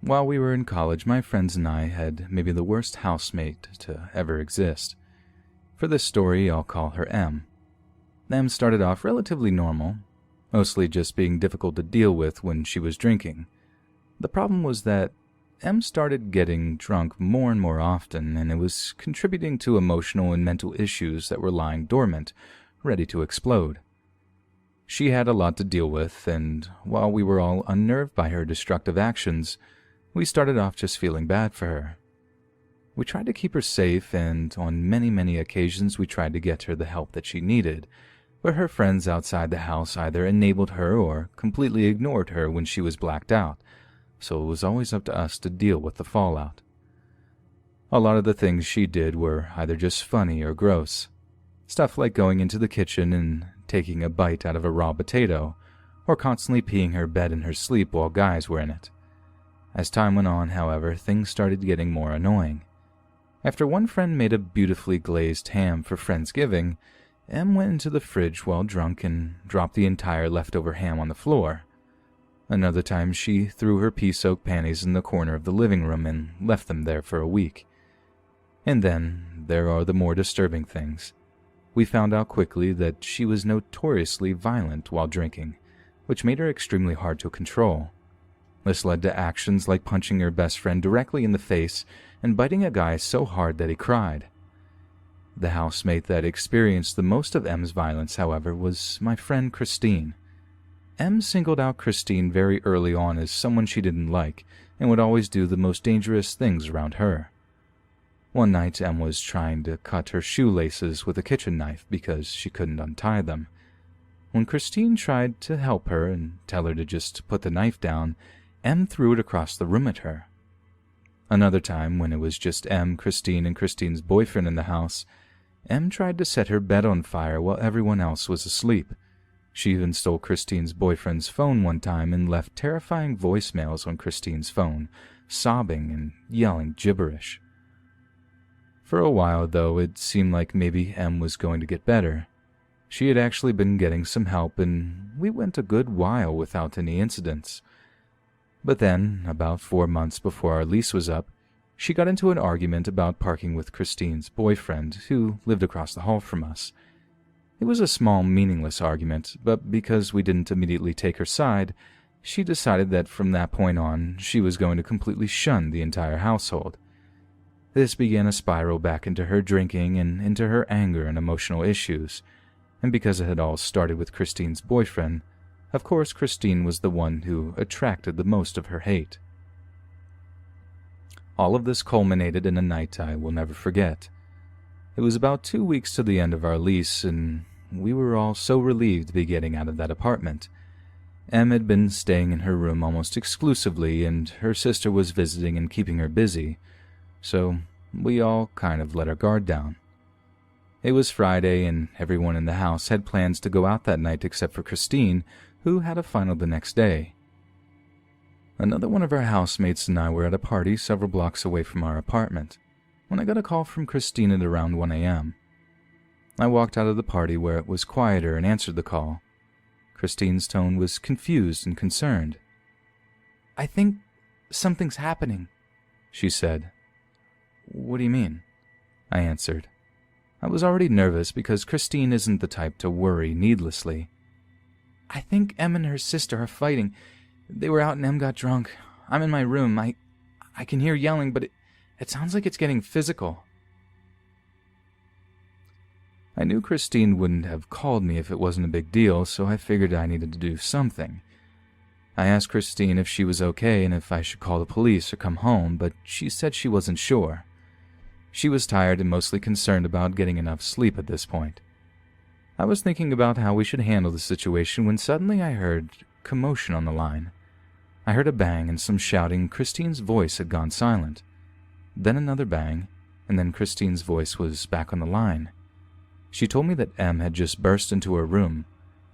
While we were in college, my friends and I had maybe the worst housemate to ever exist. For this story, I'll call her M. M started off relatively normal, mostly just being difficult to deal with when she was drinking. The problem was that M started getting drunk more and more often, and it was contributing to emotional and mental issues that were lying dormant, ready to explode. She had a lot to deal with, and while we were all unnerved by her destructive actions, we started off just feeling bad for her. We tried to keep her safe, and on many occasions we tried to get her the help that she needed, but her friends outside the house either enabled her or completely ignored her when she was blacked out, so it was always up to us to deal with the fallout. A lot of the things she did were either just funny or gross. Stuff like going into the kitchen and taking a bite out of a raw potato, or constantly peeing her bed in her sleep while guys were in it. As time went on, however, things started getting more annoying. After one friend made a beautifully glazed ham for Friendsgiving, M went into the fridge while drunk and dropped the entire leftover ham on the floor. Another time she threw her pea-soaked panties in the corner of the living room and left them there for a week. And then there are the more disturbing things. We found out quickly that she was notoriously violent while drinking, which made her extremely hard to control. This led to actions like punching her best friend directly in the face and biting a guy so hard that he cried. The housemate that experienced the most of M's violence, however, was my friend Christine. M singled out Christine very early on as someone she didn't like and would always do the most dangerous things around her. One night, M was trying to cut her shoelaces with a kitchen knife because she couldn't untie them. When Christine tried to help her and tell her to just put the knife down, M threw it across the room at her. Another time, when it was just M, Christine, and Christine's boyfriend in the house, M tried to set her bed on fire while everyone else was asleep. She even stole Christine's boyfriend's phone one time and left terrifying voicemails on Christine's phone, sobbing and yelling gibberish. For a while, though, it seemed like maybe M was going to get better. She had actually been getting some help, and we went a good while without any incidents. But then, about 4 months before our lease was up, she got into an argument about parking with Christine's boyfriend, who lived across the hall from us. It was a small, meaningless argument, but because we didn't immediately take her side, she decided that from that point on, she was going to completely shun the entire household. This began a spiral back into her drinking and into her anger and emotional issues, and because it had all started with Christine's boyfriend, of course Christine was the one who attracted the most of her hate. All of this culminated in a night I will never forget. It was about 2 weeks to the end of our lease, and we were all so relieved to be getting out of that apartment. Em had been staying in her room almost exclusively, and her sister was visiting and keeping her busy, so we all kind of let our guard down. It was Friday, and everyone in the house had plans to go out that night except for Christine, who had a final the next day. Another one of our housemates and I were at a party several blocks away from our apartment, when I got a call from Christine at around 1 a.m. I walked out of the party where it was quieter and answered the call. Christine's tone was confused and concerned. "I think something's happening," she said. "What do you mean?" I answered. I was already nervous because Christine isn't the type to worry needlessly. "I think Em and her sister are fighting. They were out and Em got drunk. I'm in my room. I can hear yelling, but it sounds like it's getting physical." I knew Christine wouldn't have called me if it wasn't a big deal, so I figured I needed to do something. I asked Christine if she was okay and if I should call the police or come home, but she said she wasn't sure. She was tired and mostly concerned about getting enough sleep at this point. I was thinking about how we should handle the situation when suddenly I heard commotion on the line. I heard a bang and some shouting. Christine's voice had gone silent. Then another bang, and then Christine's voice was back on the line. She told me that Em had just burst into her room,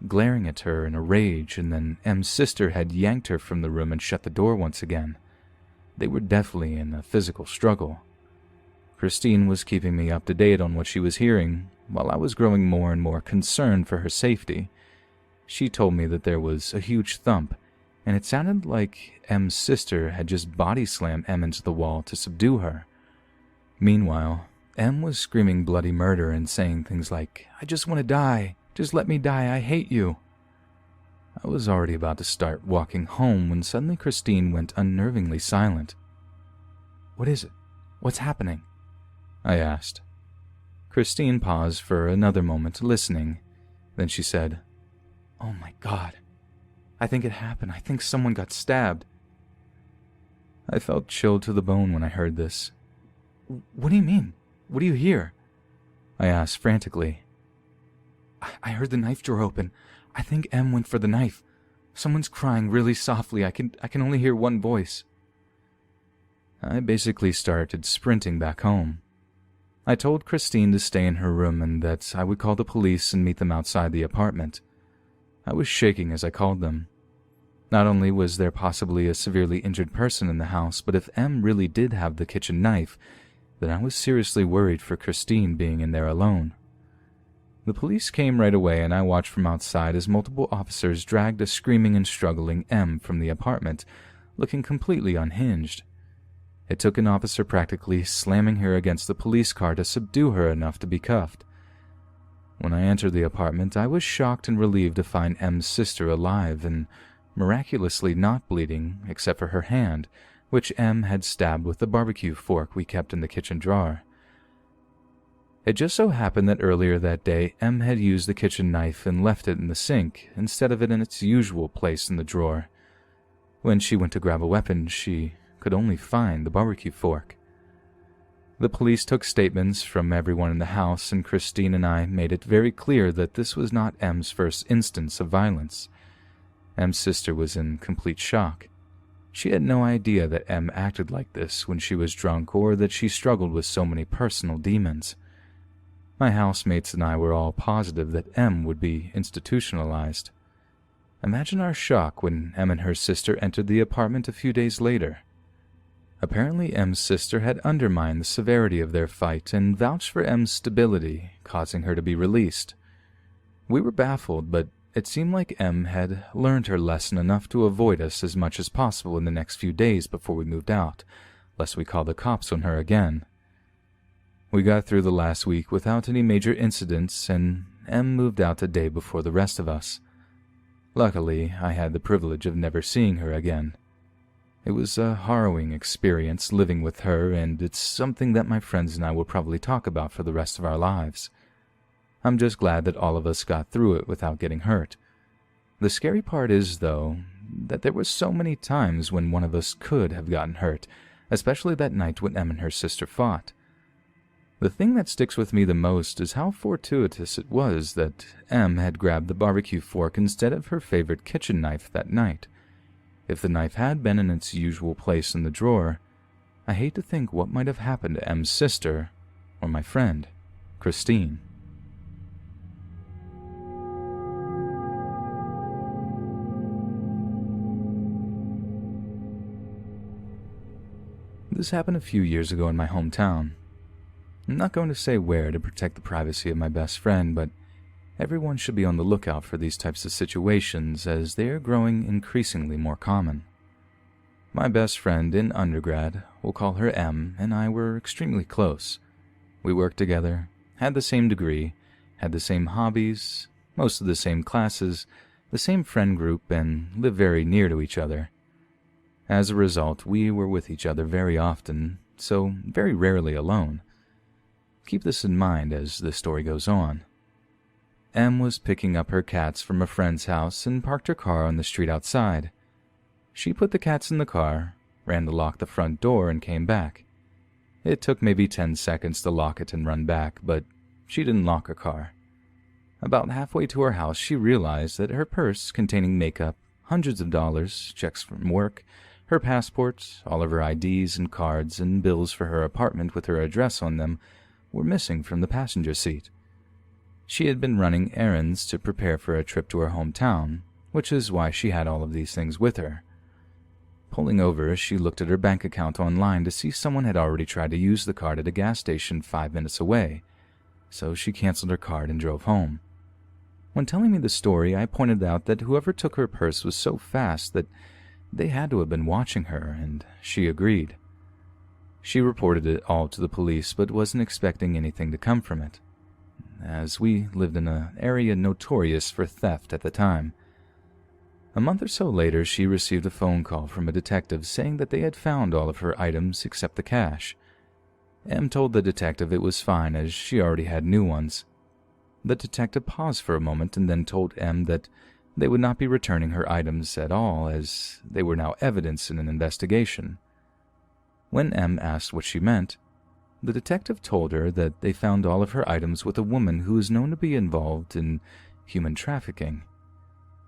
glaring at her in a rage, and then Em's sister had yanked her from the room and shut the door once again. They were definitely in a physical struggle. Christine was keeping me up to date on what she was hearing, while I was growing more and more concerned for her safety. She told me that there was a huge thump, and it sounded like M's sister had just body-slammed M into the wall to subdue her. Meanwhile, M was screaming bloody murder and saying things like, "I just want to die. Just let me die. I hate you." I was already about to start walking home when suddenly Christine went unnervingly silent. "What is it? What's happening?" I asked. Christine paused for another moment, listening. Then she said, "Oh my God. I think it happened. I think someone got stabbed." I felt chilled to the bone when I heard this. "What do you mean? What do you hear?" I asked frantically. I heard the knife drawer open. I think M went for the knife. Someone's crying really softly. I can only hear one voice." I basically started sprinting back home. I told Christine to stay in her room and that I would call the police and meet them outside the apartment. I was shaking as I called them. Not only was there possibly a severely injured person in the house, but if M really did have the kitchen knife, then I was seriously worried for Christine being in there alone. The police came right away, and I watched from outside as multiple officers dragged a screaming and struggling M from the apartment, looking completely unhinged. It took an officer practically slamming her against the police car to subdue her enough to be cuffed. When I entered the apartment, I was shocked and relieved to find M's sister alive and miraculously not bleeding except for her hand, which M had stabbed with the barbecue fork we kept in the kitchen drawer. It just so happened that earlier that day, M had used the kitchen knife and left it in the sink instead of it in its usual place in the drawer. When she went to grab a weapon, she could only find the barbecue fork. The police took statements from everyone in the house, and Christine and I made it very clear that this was not M's first instance of violence. M's sister was in complete shock. She had no idea that M acted like this when she was drunk or that she struggled with so many personal demons. My housemates and I were all positive that M would be institutionalized. Imagine our shock when M and her sister entered the apartment a few days later. Apparently M's sister had undermined the severity of their fight and vouched for M's stability, causing her to be released. We were baffled, but it seemed like M had learned her lesson enough to avoid us as much as possible in the next few days before we moved out, lest we call the cops on her again. We got through the last week without any major incidents, and M moved out a day before the rest of us. Luckily, I had the privilege of never seeing her again. It was a harrowing experience living with her, and it's something that my friends and I will probably talk about for the rest of our lives. I'm just glad that all of us got through it without getting hurt. The scary part is, though, that there were so many times when one of us could have gotten hurt, especially that night when Em and her sister fought. The thing that sticks with me the most is how fortuitous it was that Em had grabbed the barbecue fork instead of her favorite kitchen knife that night. If the knife had been in its usual place in the drawer, I hate to think what might have happened to Em's sister, or my friend, Christine. This happened a few years ago in my hometown. I'm not going to say where to protect the privacy of my best friend, but everyone should be on the lookout for these types of situations as they are growing increasingly more common. My best friend in undergrad, we'll call her M, and I were extremely close. We worked together, had the same degree, had the same hobbies, most of the same classes, the same friend group, and lived very near to each other. As a result, we were with each other very often, so very rarely alone. Keep this in mind as the story goes on. Em was picking up her cats from a friend's house and parked her car on the street outside. She put the cats in the car, ran to lock the front door, and came back. It took maybe 10 seconds to lock it and run back, but she didn't lock her car. About halfway to her house, she realized that her purse containing makeup, hundreds of dollars, checks from work, her passport, all of her IDs and cards, and bills for her apartment with her address on them were missing from the passenger seat. She had been running errands to prepare for a trip to her hometown, which is why she had all of these things with her. Pulling over, she looked at her bank account online to see someone had already tried to use the card at a gas station 5 minutes away, so she canceled her card and drove home. When telling me the story, I pointed out that whoever took her purse was so fast that they had to have been watching her, and she agreed. She reported it all to the police, but wasn't expecting anything to come from it, as we lived in an area notorious for theft at the time. A month or so later, she received a phone call from a detective saying that they had found all of her items except the cash. Em told the detective it was fine as she already had new ones. The detective paused for a moment and then told Em that they would not be returning her items at all as they were now evidence in an investigation. When Em asked what she meant, the detective told her that they found all of her items with a woman who is known to be involved in human trafficking.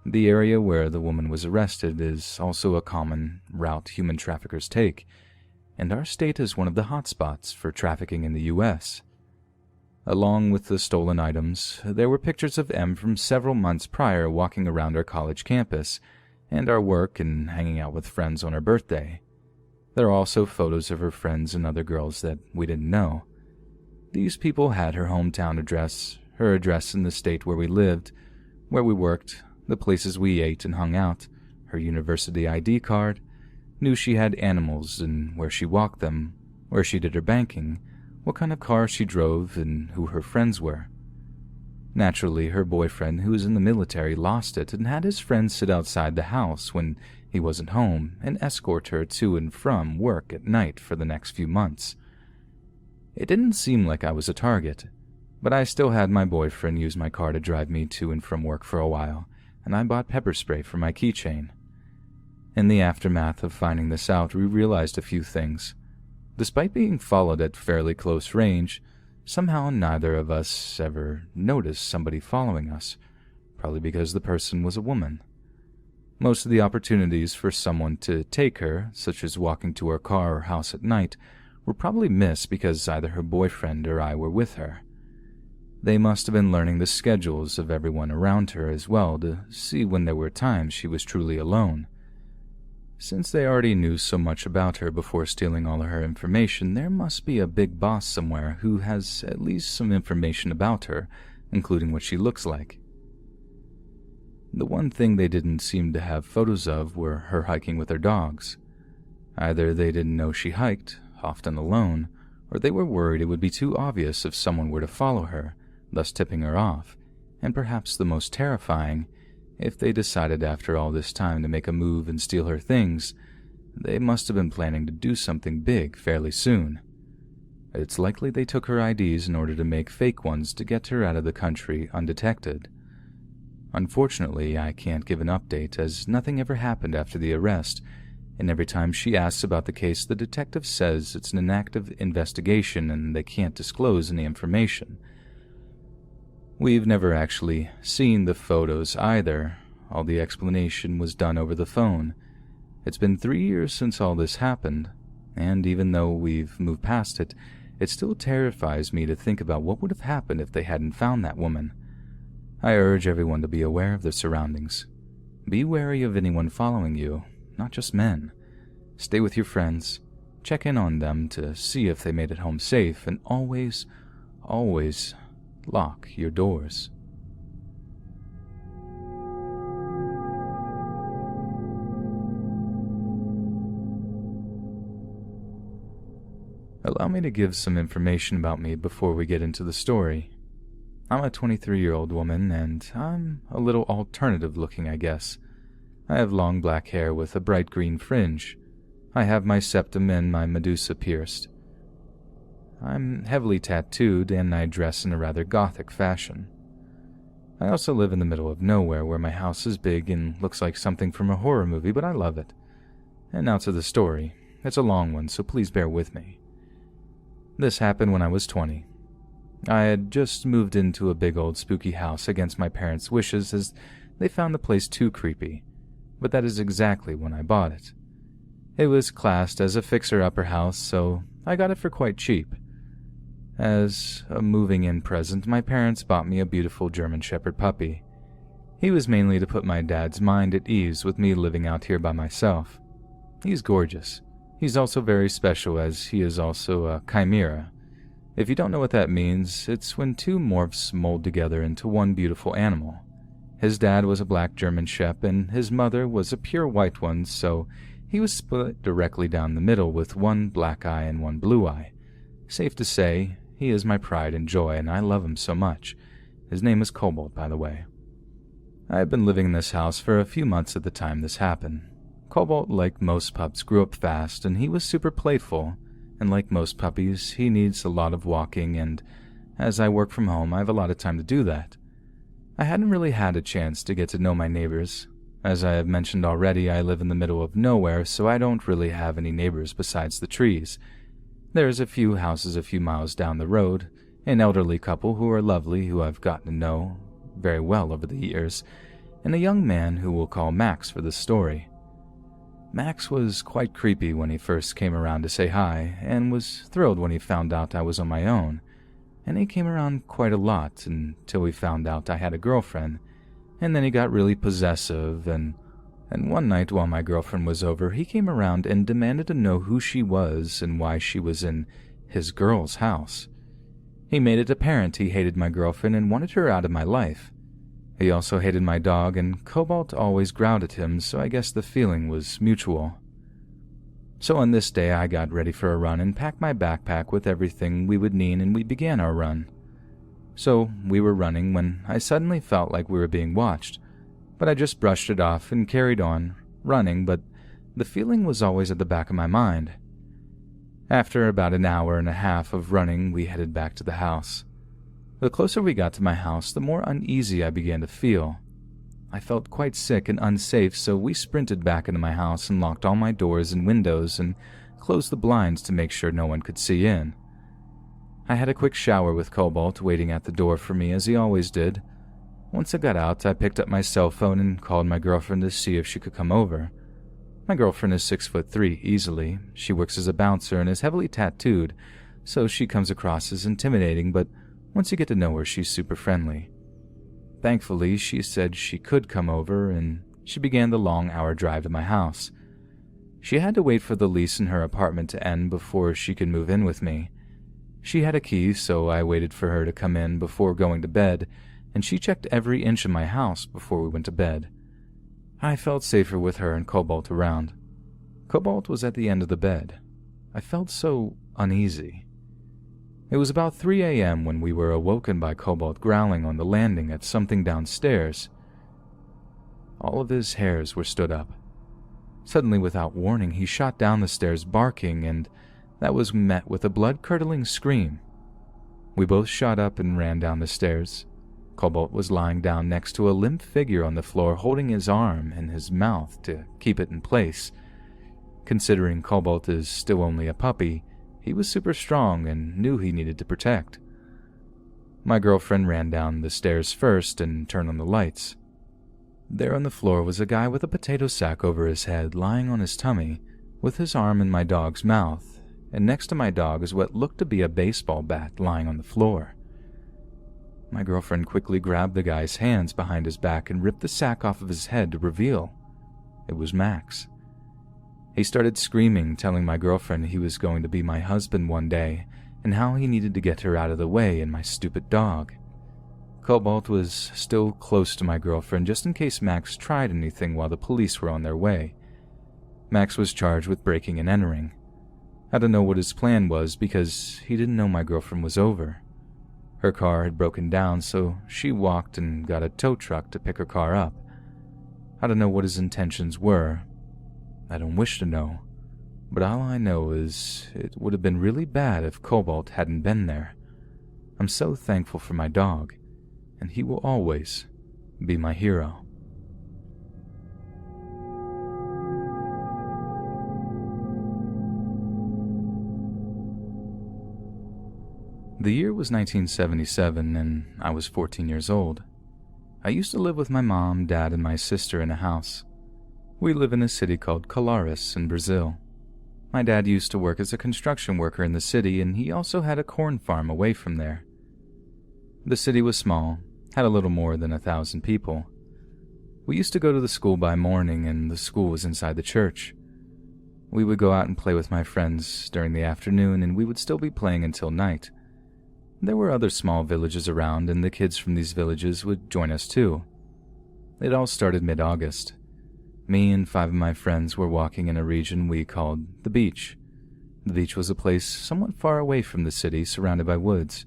The area where the woman was arrested is also a common route human traffickers take, and our state is one of the hotspots for trafficking in the U.S. Along with the stolen items, there were pictures of Em from several months prior walking around our college campus, and our work and hanging out with friends on her birthday. There are also photos of her friends and other girls that we didn't know. These people had her hometown address, her address in the state where we lived, where we worked, the places we ate and hung out, her university ID card, knew she had animals and where she walked them, where she did her banking, what kind of car she drove, and who her friends were. Naturally, her boyfriend, who was in the military, lost it and had his friends sit outside the house when he wasn't home and escort her to and from work at night for the next few months. It didn't seem like I was a target, but I still had my boyfriend use my car to drive me to and from work for a while, and I bought pepper spray for my keychain. In the aftermath of finding this out, we realized a few things. Despite being followed at fairly close range, somehow neither of us ever noticed somebody following us, probably because the person was a woman. Most of the opportunities for someone to take her, such as walking to her car or house at night, were probably missed because either her boyfriend or I were with her. They must have been learning the schedules of everyone around her as well to see when there were times she was truly alone. Since they already knew so much about her before stealing all of her information, there must be a big boss somewhere who has at least some information about her, including what she looks like. The one thing they didn't seem to have photos of were her hiking with her dogs. Either they didn't know she hiked, often alone, or they were worried it would be too obvious if someone were to follow her, thus tipping her off, and perhaps the most terrifying, if they decided after all this time to make a move and steal her things, they must have been planning to do something big fairly soon. It's likely they took her IDs in order to make fake ones to get her out of the country undetected. Unfortunately, I can't give an update as nothing ever happened after the arrest, and every time she asks about the case, the detective says it's an active investigation and they can't disclose any information. We've never actually seen the photos either. All the explanation was done over the phone. It's been 3 years since all this happened, and even though we've moved past it, it still terrifies me to think about what would have happened if they hadn't found that woman. I urge everyone to be aware of their surroundings. Be wary of anyone following you, not just men. Stay with your friends. Check in on them to see if they made it home safe, and always, always lock your doors. Allow me to give some information about me before we get into the story. I'm a 23-year-old woman, and I'm a little alternative looking, I guess. I have long black hair with a bright green fringe. I have my septum and my medusa pierced. I'm heavily tattooed, and I dress in a rather gothic fashion. I also live in the middle of nowhere where my house is big and looks like something from a horror movie, but I love it. And now to the story. It's a long one, so please bear with me. This happened when I was 20. I had just moved into a big old spooky house against my parents' wishes as they found the place too creepy, but that is exactly when I bought it. It was classed as a fixer-upper house, so I got it for quite cheap. As a moving-in present, my parents bought me a beautiful German Shepherd puppy. He was mainly to put my dad's mind at ease with me living out here by myself. He's gorgeous. He's also very special as he is also a chimera. If you don't know what that means, it's when two morphs mold together into one beautiful animal. His dad was a black German Shep, and his mother was a pure white one, so he was split directly down the middle with one black eye and one blue eye. Safe to say, he is my pride and joy, and I love him so much. His name is Cobalt, by the way. I had been living in this house for a few months at the time this happened. Cobalt, like most pups, grew up fast, and he was super playful, and like most puppies, he needs a lot of walking, and as I work from home, I have a lot of time to do that. I hadn't really had a chance to get to know my neighbors. As I have mentioned already, I live in the middle of nowhere, so I don't really have any neighbors besides the trees. There's a few houses a few miles down the road, an elderly couple who are lovely who I've gotten to know very well over the years, and a young man who we'll call Max for this story. Max was quite creepy when he first came around to say hi, and was thrilled when he found out I was on my own, and he came around quite a lot until he found out I had a girlfriend, and then he got really possessive, and one night while my girlfriend was over, he came around and demanded to know who she was and why she was in his girl's house. He made it apparent he hated my girlfriend and wanted her out of my life. He also hated my dog, and Cobalt always growled at him, so I guess the feeling was mutual. So on this day, I got ready for a run and packed my backpack with everything we would need, and we began our run. So we were running when I suddenly felt like we were being watched, but I just brushed it off and carried on running, but the feeling was always at the back of my mind. After about an hour and a half of running, we headed back to the house. The closer we got to my house, the more uneasy I began to feel. I felt quite sick and unsafe, so we sprinted back into my house and locked all my doors and windows and closed the blinds to make sure no one could see in. I had a quick shower with Cobalt waiting at the door for me as he always did. Once I got out, I picked up my cell phone and called my girlfriend to see if she could come over. My girlfriend is 6'3" easily. She works as a bouncer and is heavily tattooed, so she comes across as intimidating, but once you get to know her, she's super friendly. Thankfully, she said she could come over, and she began the long-hour drive to my house. She had to wait for the lease in her apartment to end before she could move in with me. She had a key, so I waited for her to come in before going to bed, and she checked every inch of my house before we went to bed. I felt safer with her and Cobalt around. Cobalt was at the end of the bed. I felt so uneasy. It was about 3 a.m. when we were awoken by Cobalt growling on the landing at something downstairs. All of his hairs were stood up. Suddenly, without warning, he shot down the stairs barking, and that was met with a blood-curdling scream. We both shot up and ran down the stairs. Cobalt was lying down next to a limp figure on the floor, holding his arm in his mouth to keep it in place. Considering Cobalt is still only a puppy, he was super strong and knew he needed to protect. My girlfriend ran down the stairs first and turned on the lights. There on the floor was a guy with a potato sack over his head, lying on his tummy, with his arm in my dog's mouth, and next to my dog is what looked to be a baseball bat lying on the floor. My girlfriend quickly grabbed the guy's hands behind his back and ripped the sack off of his head to reveal it was Max. He started screaming, telling my girlfriend he was going to be my husband one day and how he needed to get her out of the way and my stupid dog. Cobalt was still close to my girlfriend just in case Max tried anything while the police were on their way. Max was charged with breaking and entering. I don't know what his plan was because he didn't know my girlfriend was over. Her car had broken down, so she walked and got a tow truck to pick her car up. I don't know what his intentions were. I don't wish to know. But all I know is it would have been really bad if Cobalt hadn't been there. I'm so thankful for my dog, and he will always be my hero. The year was 1977, and I was 14 years old. I used to live with my mom, dad, and my sister in a house. We live in a city called Colares in Brazil. My dad used to work as a construction worker in the city, and he also had a corn farm away from there. The city was small, had a little more than 1,000 people. We used to go to the school by morning, and the school was inside the church. We would go out and play with my friends during the afternoon, and we would still be playing until night. There were other small villages around, and the kids from these villages would join us too. It all started mid-August. Me and 5 of my friends were walking in a region we called the beach. The beach was a place somewhat far away from the city, surrounded by woods.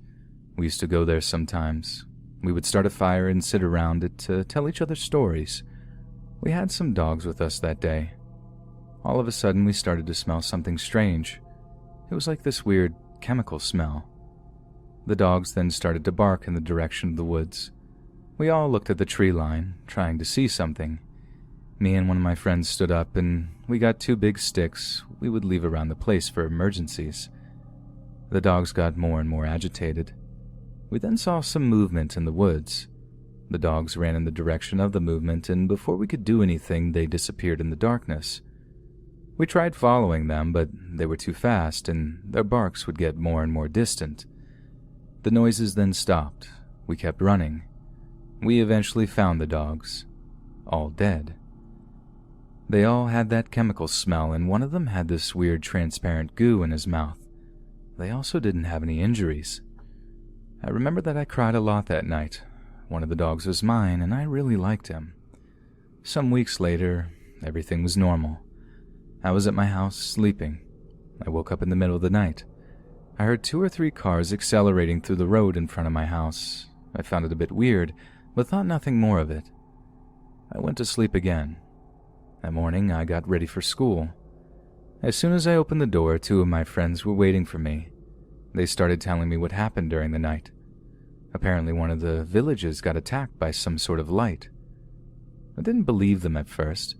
We used to go there sometimes. We would start a fire and sit around it to tell each other stories. We had some dogs with us that day. All of a sudden, we started to smell something strange. It was like this weird chemical smell. The dogs then started to bark in the direction of the woods. We all looked at the tree line, trying to see something. Me and one of my friends stood up, and we got 2 big sticks we would leave around the place for emergencies. The dogs got more and more agitated. We then saw some movement in the woods. The dogs ran in the direction of the movement, and before we could do anything, they disappeared in the darkness. We tried following them, but they were too fast, and their barks would get more and more distant. The noises then stopped. We kept running. We eventually found the dogs, all dead. They all had that chemical smell, and one of them had this weird transparent goo in his mouth. They also didn't have any injuries. I remember that I cried a lot that night. One of the dogs was mine, and I really liked him. Some weeks later, everything was normal. I was at my house sleeping. I woke up in the middle of the night. I heard 2 or 3 cars accelerating through the road in front of my house. I found it a bit weird, but thought nothing more of it. I went to sleep again. That morning, I got ready for school. As soon as I opened the door, 2 of my friends were waiting for me. They started telling me what happened during the night. Apparently, one of the villages got attacked by some sort of light. I didn't believe them at first.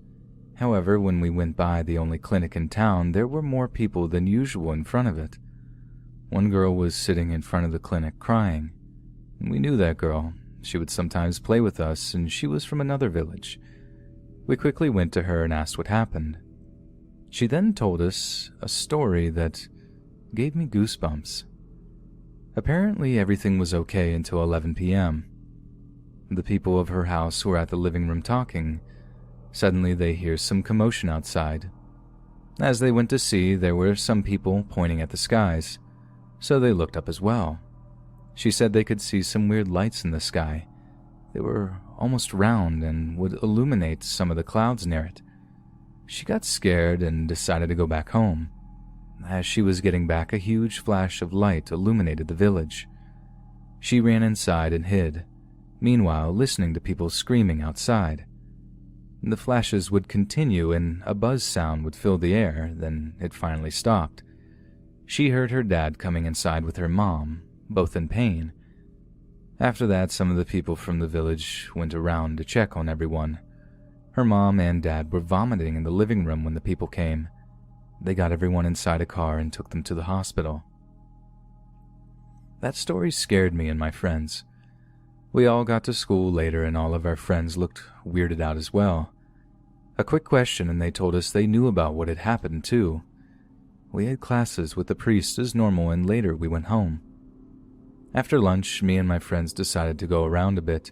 However, when we went by the only clinic in town, there were more people than usual in front of it. One girl was sitting in front of the clinic crying. We knew that girl. She would sometimes play with us, and she was from another village. We quickly went to her and asked what happened. She then told us a story that gave me goosebumps. Apparently, everything was okay until 11 p.m. The people of her house were at the living room talking. Suddenly, they hear some commotion outside. As they went to see, there were some people pointing at the skies, so they looked up as well. She said they could see some weird lights in the sky. They were almost round and would illuminate some of the clouds near it. She got scared and decided to go back home. As she was getting back, a huge flash of light illuminated the village. She ran inside and hid, meanwhile listening to people screaming outside. The flashes would continue and a buzz sound would fill the air, then it finally stopped. She heard her dad coming inside with her mom, both in pain. After that, some of the people from the village went around to check on everyone. Her mom and dad were vomiting in the living room when the people came. They got everyone inside a car and took them to the hospital. That story scared me and my friends. We all got to school later and all of our friends looked weirded out as well. A quick question and they told us they knew about what had happened too. We had classes with the priest as normal and later we went home. After lunch, me and my friends decided to go around a bit.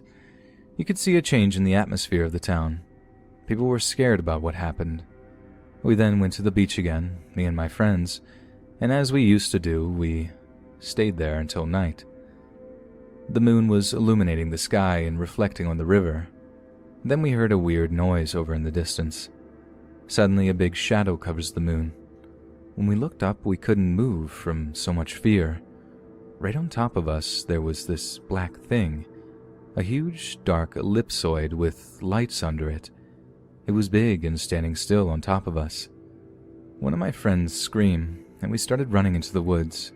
You could see a change in the atmosphere of the town. People were scared about what happened. We then went to the beach again, me and my friends, and as we used to do, we stayed there until night. The moon was illuminating the sky and reflecting on the river. Then we heard a weird noise over in the distance. Suddenly, a big shadow covers the moon. When we looked up, we couldn't move from so much fear. Right on top of us, there was this black thing, a huge, dark ellipsoid with lights under it. It was big and standing still on top of us. One of my friends screamed, and we started running into the woods.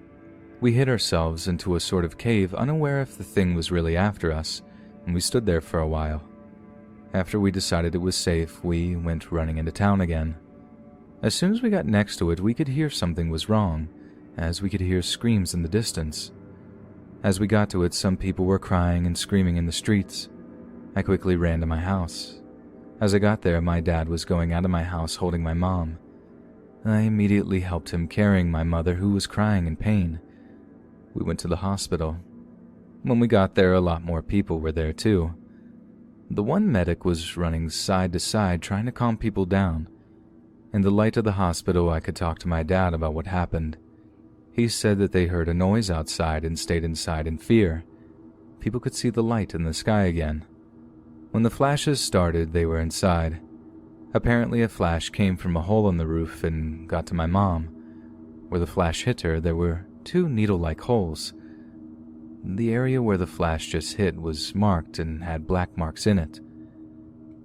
We hid ourselves into a sort of cave, unaware if the thing was really after us, and we stood there for a while. After we decided it was safe, we went running into town again. As soon as we got next to it, we could hear something was wrong, as we could hear screams in the distance. As we got to it, some people were crying and screaming in the streets. I quickly ran to my house. As I got there, my dad was going out of my house holding my mom. I immediately helped him carrying my mother, who was crying in pain. We went to the hospital. When we got there, a lot more people were there too. The one medic was running side to side trying to calm people down. In the light of the hospital, I could talk to my dad about what happened. He said that they heard a noise outside and stayed inside in fear. People could see the light in the sky again. When the flashes started, they were inside. Apparently, a flash came from a hole in the roof and got to my mom. Where the flash hit her, there were 2 needle-like holes. The area where the flash just hit was marked and had black marks in it.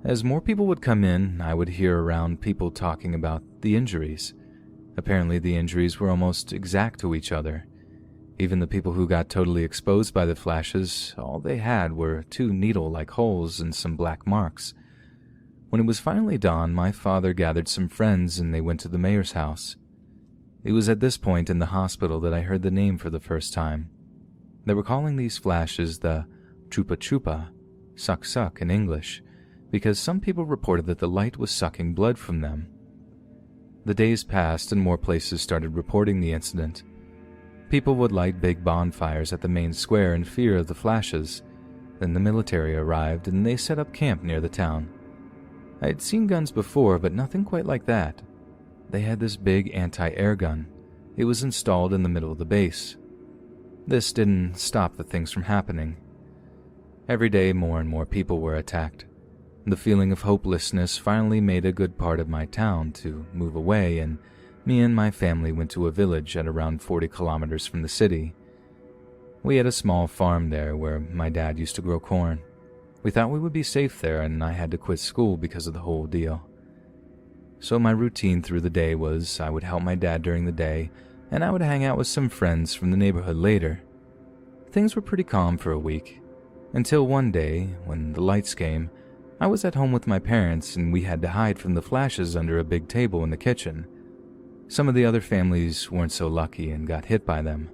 As more people would come in, I would hear around people talking about the injuries. Apparently, the injuries were almost exact to each other. Even the people who got totally exposed by the flashes, all they had were 2 needle-like holes and some black marks. When it was finally dawn, my father gathered some friends and they went to the mayor's house. It was at this point in the hospital that I heard the name for the first time. They were calling these flashes the chupa chupa, suck suck in English, because some people reported that the light was sucking blood from them. The days passed and more places started reporting the incident. People would light big bonfires at the main square in fear of the flashes. Then the military arrived and they set up camp near the town. I had seen guns before, but nothing quite like that. They had this big anti-air gun. It was installed in the middle of the base. This didn't stop the things from happening. Every day more and more people were attacked. The feeling of hopelessness finally made a good part of my town to move away, and me and my family went to a village at around 40 kilometers from the city. We had a small farm there where my dad used to grow corn. We thought we would be safe there, and I had to quit school because of the whole deal. So my routine through the day was I would help my dad during the day, and I would hang out with some friends from the neighborhood later. Things were pretty calm for a week, until one day, when the lights came, I was at home with my parents and we had to hide from the flashes under a big table in the kitchen. Some of the other families weren't so lucky and got hit by them.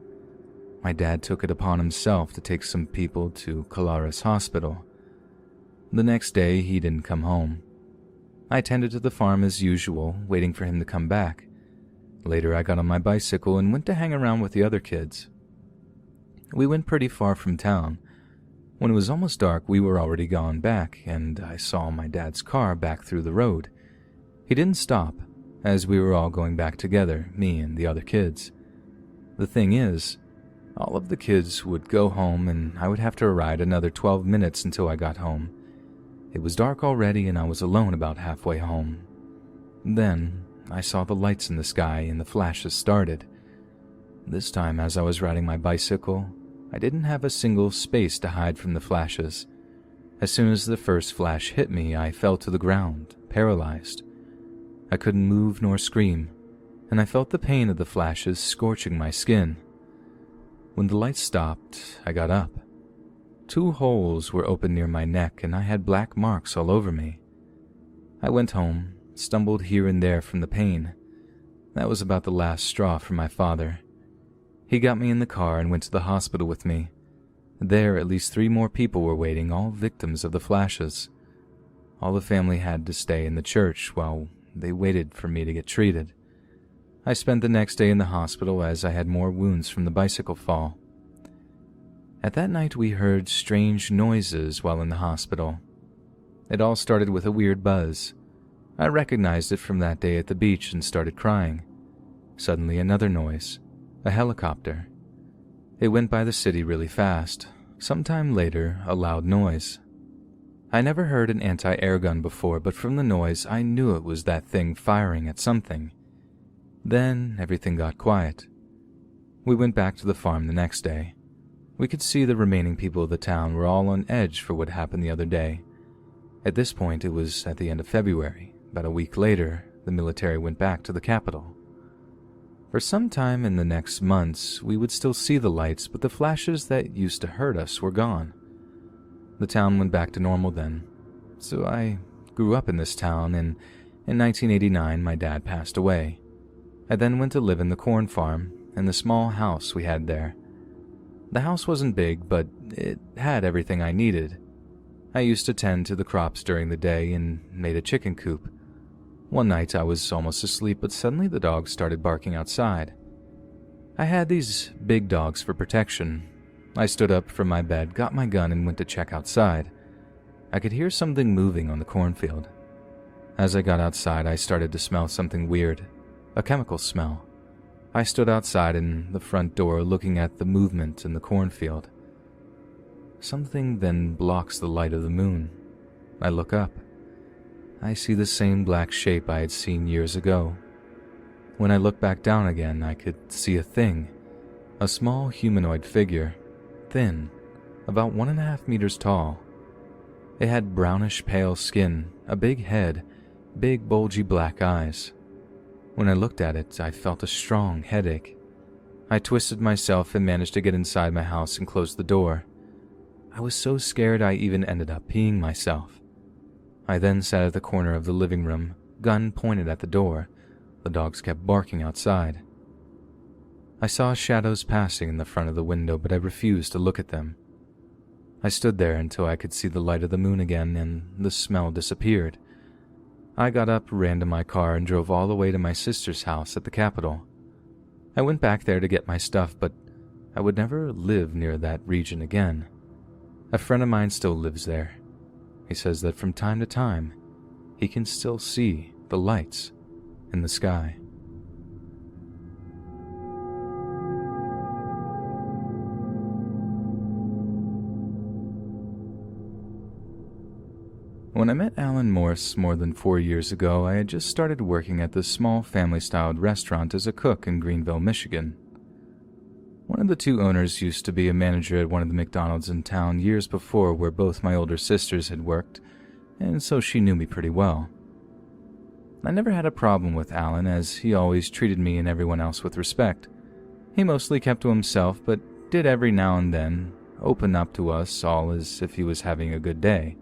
My dad took it upon himself to take some people to Colares Hospital. The next day, he didn't come home. I tended to the farm as usual, waiting for him to come back. Later, I got on my bicycle and went to hang around with the other kids. We went pretty far from town. When it was almost dark, we were already gone back, and I saw my dad's car back through the road. He didn't stop, as we were all going back together, me and the other kids. The thing is, all of the kids would go home and I would have to ride another 12 minutes until I got home. It was dark already and I was alone about halfway home. Then, I saw the lights in the sky and the flashes started. This time, as I was riding my bicycle, I didn't have a single space to hide from the flashes. As soon as the first flash hit me, I fell to the ground, paralyzed. I couldn't move nor scream, and I felt the pain of the flashes scorching my skin. When the lights stopped, I got up. 2 holes were open near my neck, and I had black marks all over me. I went home, stumbled here and there from the pain. That was about the last straw for my father. He got me in the car and went to the hospital with me. There, at least 3 more people were waiting, all victims of the flashes. All the family had to stay in the church while they waited for me to get treated. I spent the next day in the hospital as I had more wounds from the bicycle fall. At that night, we heard strange noises while in the hospital. It all started with a weird buzz. I recognized it from that day at the beach and started crying. Suddenly, another noise. A helicopter. It went by the city really fast. Sometime later, a loud noise. I never heard an anti-air gun before, but from the noise, I knew it was that thing firing at something. Then, everything got quiet. We went back to the farm the next day. We could see the remaining people of the town were all on edge for what happened the other day. At this point, it was at the end of February. About a week later, the military went back to the capital. For some time in the next months, we would still see the lights, but the flashes that used to hurt us were gone. The town went back to normal then. So I grew up in this town, and in 1989 my dad passed away. I then went to live in the corn farm, in the small house we had there. The house wasn't big, but it had everything I needed. I used to tend to the crops during the day and made a chicken coop. One night I was almost asleep, but suddenly the dogs started barking outside. I had these big dogs for protection. I stood up from my bed, got my gun, and went to check outside. I could hear something moving on the cornfield. As I got outside, I started to smell something weird, a chemical smell. I stood outside in the front door looking at the movement in the cornfield. Something then blocks the light of the moon. I look up. I see the same black shape I had seen years ago. When I look back down again, I could see a thing, a small humanoid figure, thin, about 1.5 meters tall. It had brownish pale skin, a big head, big bulgy black eyes. When I looked at it, I felt a strong headache. I twisted myself and managed to get inside my house and close the door. I was so scared I even ended up peeing myself. I then sat at the corner of the living room, gun pointed at the door. The dogs kept barking outside. I saw shadows passing in the front of the window, but I refused to look at them. I stood there until I could see the light of the moon again and the smell disappeared. I got up, ran to my car, and drove all the way to my sister's house at the Capitol. I went back there to get my stuff, but I would never live near that region again. A friend of mine still lives there. He says that from time to time, he can still see the lights in the sky. When I met Alan Morse more than 4 years ago, I had just started working at this small family-styled restaurant as a cook in Greenville, Michigan. One of the two owners used to be a manager at one of the McDonald's in town years before, where both my older sisters had worked, and so she knew me pretty well. I never had a problem with Alan, as he always treated me and everyone else with respect. He mostly kept to himself, but did every now and then open up to us all as if he was having a good day.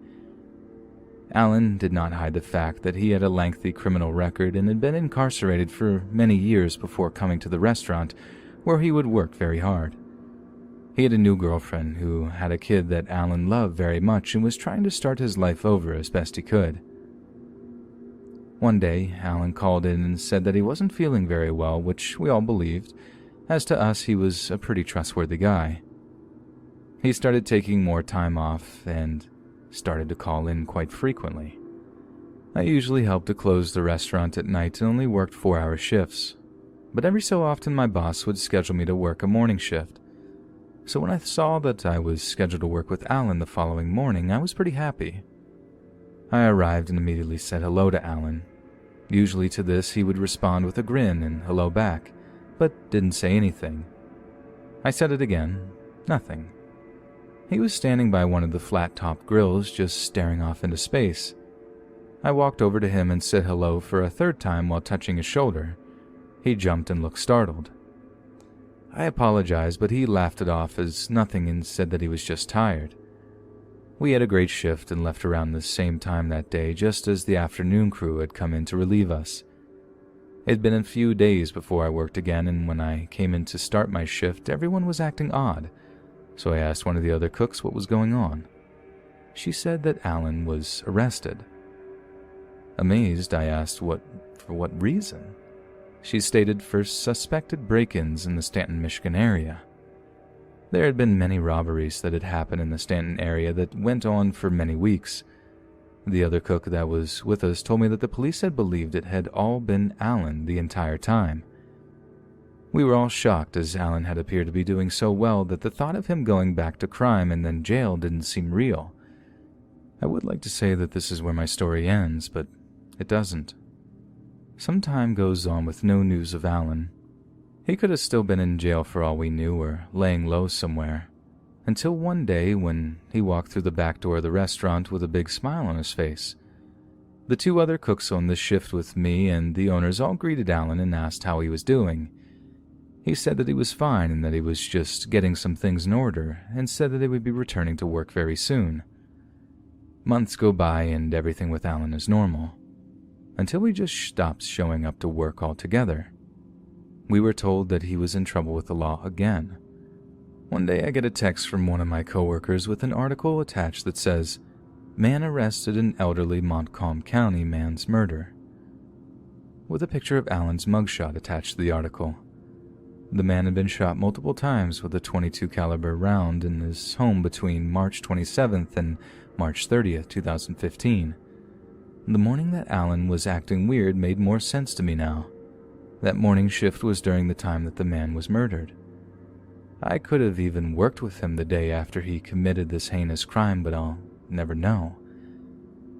Alan did not hide the fact that he had a lengthy criminal record and had been incarcerated for many years before coming to the restaurant, where he would work very hard. He had a new girlfriend who had a kid that Alan loved very much and was trying to start his life over as best he could. One day, Alan called in and said that he wasn't feeling very well, which we all believed, as to us he was a pretty trustworthy guy. He started taking more time off and started to call in quite frequently. I usually helped to close the restaurant at night and only worked 4-hour shifts, but every so often my boss would schedule me to work a morning shift. So when I saw that I was scheduled to work with Alan the following morning, I was pretty happy. I arrived and immediately said hello to Alan. Usually to this he would respond with a grin and hello back, but didn't say anything. I said it again, nothing. He was standing by one of the flat-top grills, just staring off into space. I walked over to him and said hello for a third time while touching his shoulder. He jumped and looked startled. I apologized, but he laughed it off as nothing and said that he was just tired. We had a great shift and left around the same time that day, just as the afternoon crew had come in to relieve us. It had been a few days before I worked again, and when I came in to start my shift, everyone was acting odd. So I asked one of the other cooks what was going on. She said that Alan was arrested. Amazed, I asked for what reason. She stated for suspected break-ins in the Stanton, Michigan area. There had been many robberies that had happened in the Stanton area that went on for many weeks. The other cook that was with us told me that the police had believed it had all been Alan the entire time. We were all shocked, as Alan had appeared to be doing so well that the thought of him going back to crime and then jail didn't seem real. I would like to say that this is where my story ends, but it doesn't. Some time goes on with no news of Alan. He could have still been in jail for all we knew, or laying low somewhere, until one day when he walked through the back door of the restaurant with a big smile on his face. The two other cooks on the shift with me and the owners all greeted Alan and asked how he was doing. He said that he was fine and that he was just getting some things in order, and said that he would be returning to work very soon. Months go by and everything with Alan is normal, until he just stops showing up to work altogether. We were told that he was in trouble with the law again. One day I get a text from one of my coworkers with an article attached that says, "Man arrested in elderly Montcalm County man's murder," with a picture of Alan's mugshot attached to the article. The man had been shot multiple times with a .22 caliber round in his home between March 27th and March 30th, 2015. The morning that Alan was acting weird made more sense to me now. That morning shift was during the time that the man was murdered. I could have even worked with him the day after he committed this heinous crime, but I'll never know.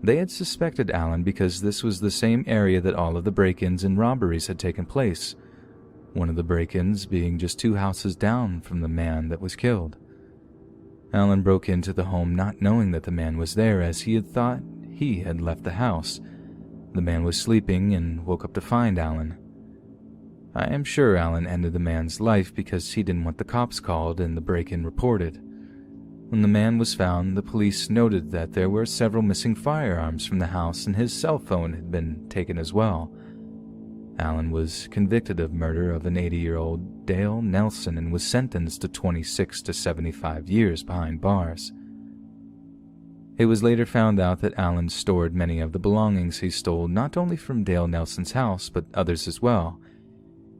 They had suspected Alan because this was the same area that all of the break-ins and robberies had taken place, one of the break-ins being just 2 houses down from the man that was killed. Alan broke into the home not knowing that the man was there, as he had thought he had left the house. The man was sleeping and woke up to find Alan. I am sure Alan ended the man's life because he didn't want the cops called and the break-in reported. When the man was found, the police noted that there were several missing firearms from the house and his cell phone had been taken as well. Alan was convicted of murder of an 80-year-old Dale Nelson and was sentenced to 26 to 75 years behind bars. It was later found out that Alan stored many of the belongings he stole not only from Dale Nelson's house but others as well,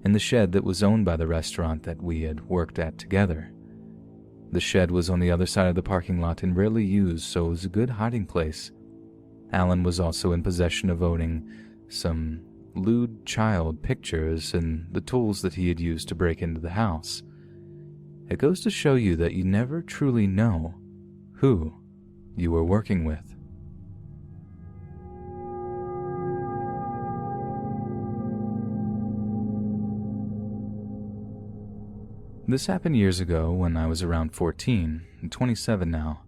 in the shed that was owned by the restaurant that we had worked at together. The shed was on the other side of the parking lot and rarely used, so it was a good hiding place. Alan was also in possession of owning some lewd child pictures and the tools that he had used to break into the house. It goes to show you that you never truly know who you were working with. This happened years ago when I was around 14, and 27 now.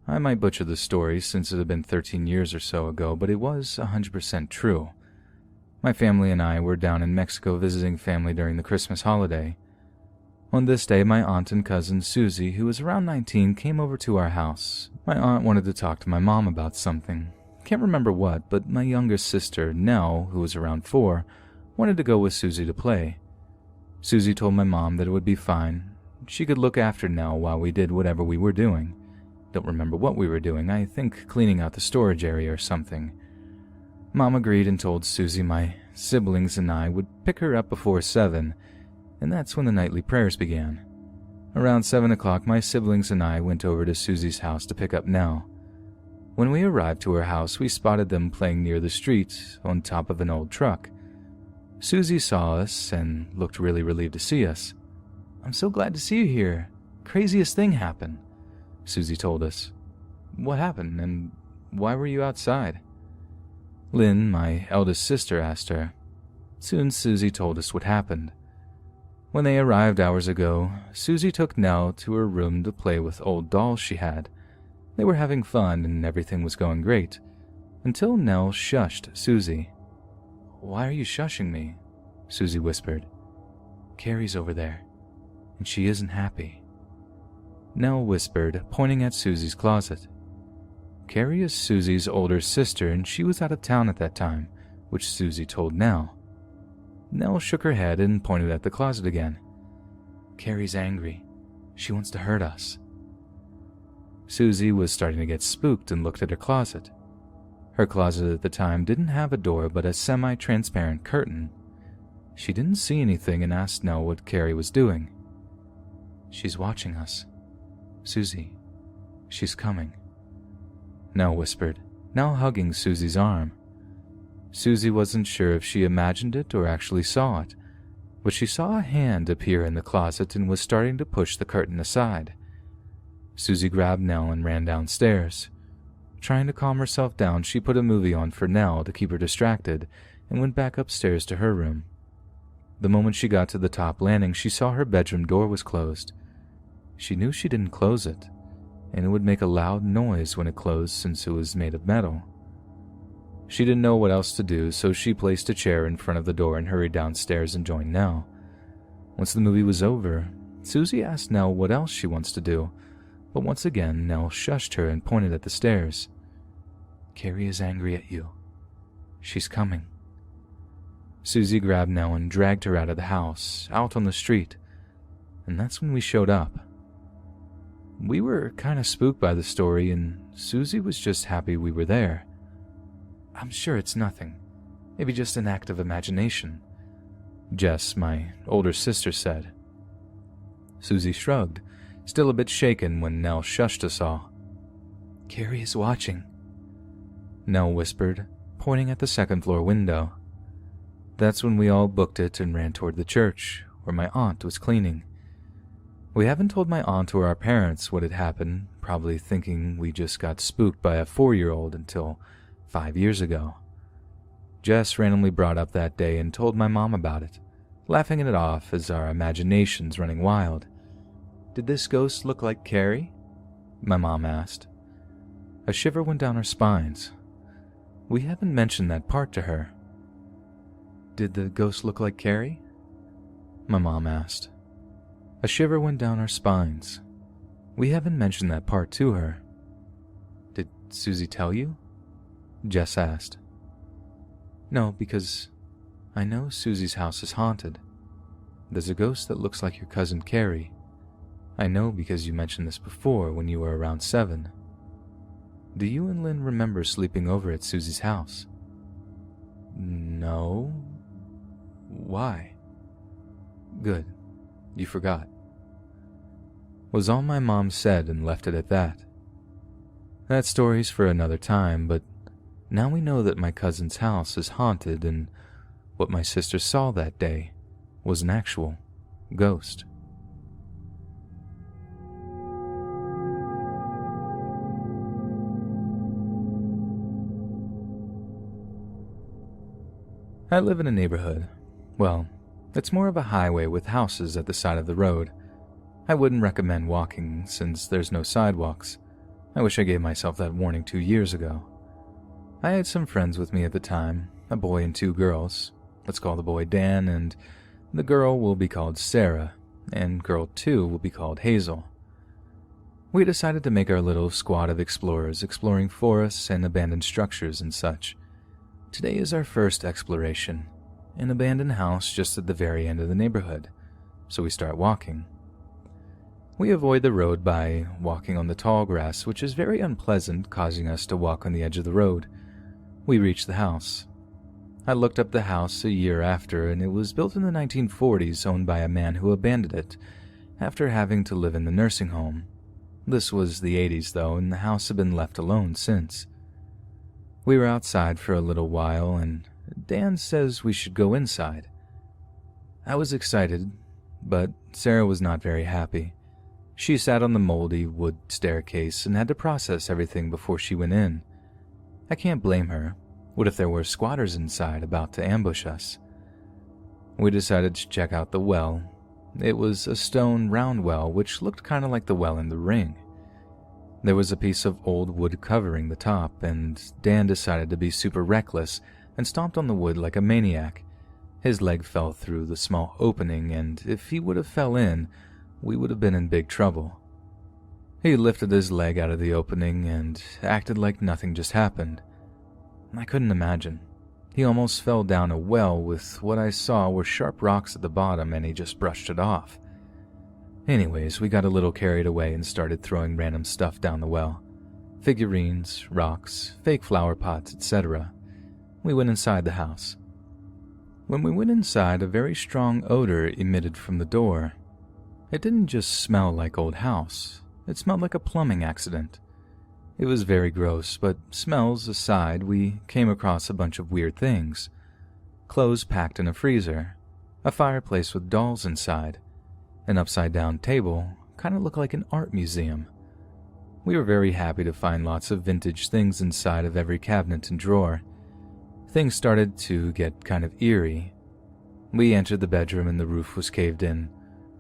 I might butcher the story since it had been 13 years or so ago, but it was 100% true. My family and I were down in Mexico visiting family during the Christmas holiday. On this day, my aunt and cousin Susie, who was around 19, came over to our house. My aunt wanted to talk to my mom about something. Can't remember what, but my younger sister, Nell, who was around 4, wanted to go with Susie to play. Susie told my mom that it would be fine. She could look after Nell while we did whatever we were doing. Don't remember what we were doing, I think cleaning out the storage area or something. Mom agreed and told Susie my siblings and I would pick her up before 7, and that's when the nightly prayers began. Around 7 o'clock, my siblings and I went over to Susie's house to pick up Nell. When we arrived to her house, we spotted them playing near the street on top of an old truck. Susie saw us and looked really relieved to see us. "I'm so glad to see you here. Craziest thing happened," Susie told us. "What happened, and why were you outside?" Lynn, my eldest sister, asked her. Soon Susie told us what happened. When they arrived hours ago, Susie took Nell to her room to play with old dolls she had. They were having fun and everything was going great, until Nell shushed Susie. "Why are you shushing me?" Susie whispered. "Carrie's over there, and she isn't happy." Nell whispered, pointing at Susie's closet. Carrie is Susie's older sister, and she was out of town at that time, which Susie told Nell. Nell shook her head and pointed at the closet again. "Carrie's angry. She wants to hurt us." Susie was starting to get spooked and looked at her closet. Her closet at the time didn't have a door but a semi-transparent curtain. She didn't see anything and asked Nell what Carrie was doing. "She's watching us. Susie, she's coming," Nell whispered, now hugging Susie's arm. Susie wasn't sure if she imagined it or actually saw it, but she saw a hand appear in the closet and was starting to push the curtain aside. Susie grabbed Nell and ran downstairs. Trying to calm herself down, she put a movie on for Nell to keep her distracted and went back upstairs to her room. The moment she got to the top landing, she saw her bedroom door was closed. She knew she didn't close it, and it would make a loud noise when it closed since it was made of metal. She didn't know what else to do, so she placed a chair in front of the door and hurried downstairs and joined Nell. Once the movie was over, Susie asked Nell what else she wants to do, but once again Nell shushed her and pointed at the stairs. "Carrie is angry at you. She's coming." Susie grabbed Nell and dragged her out of the house, out on the street, and that's when we showed up. We were kind of spooked by the story, and Susie was just happy we were there. "I'm sure it's nothing. Maybe just an act of imagination," Jess, my older sister, said. Susie shrugged, still a bit shaken when Nell shushed us all. "Carrie is watching," Nell whispered, pointing at the second-floor window. That's when we all booked it and ran toward the church, where my aunt was cleaning. We haven't told my aunt or our parents what had happened, probably thinking we just got spooked by a 4-year-old until 5 years ago. Jess randomly brought up that day and told my mom about it, laughing it off as our imaginations running wild. "Did this ghost look like Carrie?" my mom asked. A shiver went down our spines. We haven't mentioned that part to her. "Did the ghost look like Carrie?" my mom asked. A shiver went down our spines. We haven't mentioned that part to her. "Did Susie tell you?" Jess asked. "No, because I know Susie's house is haunted. There's a ghost that looks like your cousin Carrie. I know because you mentioned this before when you were around 7. Do you and Lynn remember sleeping over at Susie's house?" "No. Why?" "Good. You forgot," was all my mom said and left it at that. That story's for another time, but now we know that my cousin's house is haunted and what my sister saw that day was an actual ghost. I live in a neighborhood. Well, it's more of a highway with houses at the side of the road. I wouldn't recommend walking since there's no sidewalks. I wish I gave myself that warning 2 years ago. I had some friends with me at the time, a boy and 2 girls. Let's call the boy Dan, and the girl will be called Sarah, and girl 2 will be called Hazel. We decided to make our little squad of explorers exploring forests and abandoned structures and such. Today is our first exploration, an abandoned house just at the very end of the neighborhood, so we start walking. We avoid the road by walking on the tall grass, which is very unpleasant, causing us to walk on the edge of the road. We reach the house. I looked up the house a year after, and it was built in the 1940s, owned by a man who abandoned it after having to live in the nursing home. This was the 80s though, and the house had been left alone since. We were outside for a little while, and Dan says we should go inside. I was excited, but Sarah was not very happy. She sat on the moldy wood staircase and had to process everything before she went in. I can't blame her. What if there were squatters inside about to ambush us? We decided to check out the well. It was a stone round well which looked kind of like the well in The Ring. There was a piece of old wood covering the top, and Dan decided to be super reckless and stomped on the wood like a maniac. His leg fell through the small opening, and if he would have fell in, we would have been in big trouble. He lifted his leg out of the opening and acted like nothing just happened. I couldn't imagine. He almost fell down a well with what I saw were sharp rocks at the bottom, and he just brushed it off. Anyways, we got a little carried away and started throwing random stuff down the well. Figurines, rocks, fake flower pots, etc. We went inside the house. When we went inside, a very strong odor emitted from the door. It didn't just smell like old house. It smelled like a plumbing accident. It was very gross, but smells aside, we came across a bunch of weird things. Clothes packed in a freezer, a fireplace with dolls inside, an upside-down table, kind of looked like an art museum. We were very happy to find lots of vintage things inside of every cabinet and drawer. Things started to get kind of eerie. We entered the bedroom and the roof was caved in.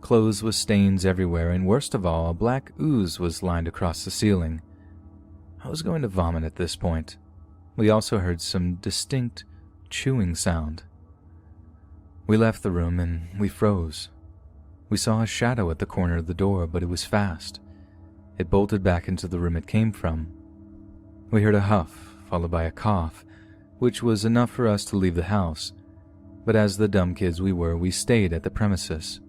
Clothes with stains everywhere, and worst of all, a black ooze was lined across the ceiling. I was going to vomit at this point. We also heard some distinct chewing sound. We left the room and we froze. We saw a shadow at the corner of the door, but it was fast. It bolted back into the room it came from. We heard a huff, followed by a cough, which was enough for us to leave the house. But as the dumb kids we were, we stayed at the premises.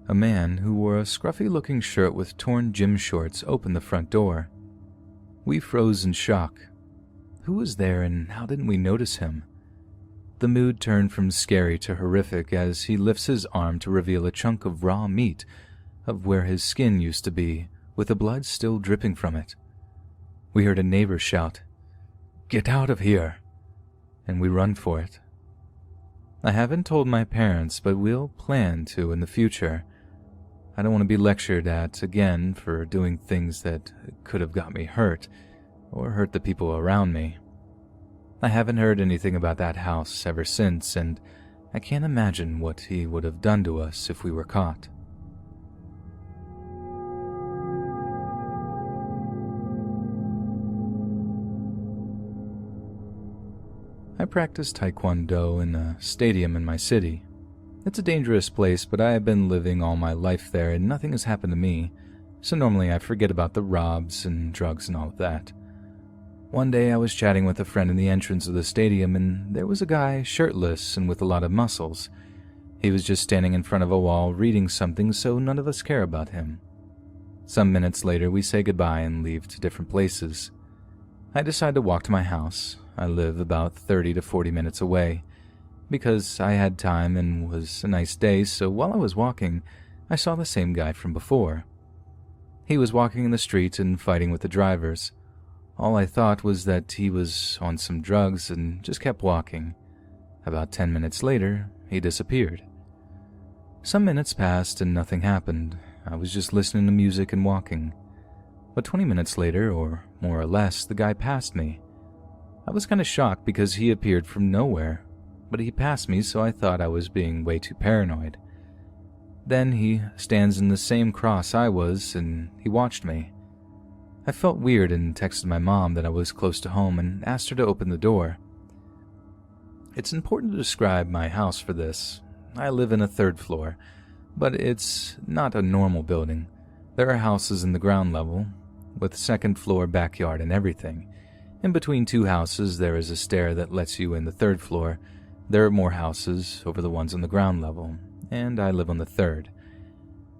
A man who wore a scruffy-looking shirt with torn gym shorts opened the front door. We froze in shock. Who was there and how didn't we notice him? The mood turned from scary to horrific as he lifts his arm to reveal a chunk of raw meat of where his skin used to be, with the blood still dripping from it. We heard a neighbor shout, "Get out of here!" and we run for it. I haven't told my parents, but we'll plan to in the future. I don't want to be lectured at again for doing things that could have got me hurt, or hurt the people around me. I haven't heard anything about that house ever since, and I can't imagine what he would have done to us if we were caught. I practice Taekwondo in a stadium in my city. It's a dangerous place, but I have been living all my life there and nothing has happened to me, so normally I forget about the robs and drugs and all of that. One day I was chatting with a friend in the entrance of the stadium and there was a guy shirtless and with a lot of muscles. He was just standing in front of a wall reading something, so none of us care about him. Some minutes later we say goodbye and leave to different places. I decide to walk to my house. I live about 30 to 40 minutes away. Because I had time and was a nice day, so while I was walking, I saw the same guy from before. He was walking in the street and fighting with the drivers. All I thought was that he was on some drugs and just kept walking. About 10 minutes later, he disappeared. Some minutes passed and nothing happened. I was just listening to music and walking. But 20 minutes later, or more or less, the guy passed me. I was kind of shocked because he appeared from nowhere, but he passed me, so I thought I was being way too paranoid. Then he stands in the same cross I was, and he watched me. I felt weird and texted my mom that I was close to home and asked her to open the door. It's important to describe my house for this. I live in a 3rd floor, but it's not a normal building. There are houses in the ground level, with 2nd floor backyard and everything. In between 2 houses, there is a stair that lets you in the 3rd floor. There are more houses over the ones on the ground level, and I live on the 3rd.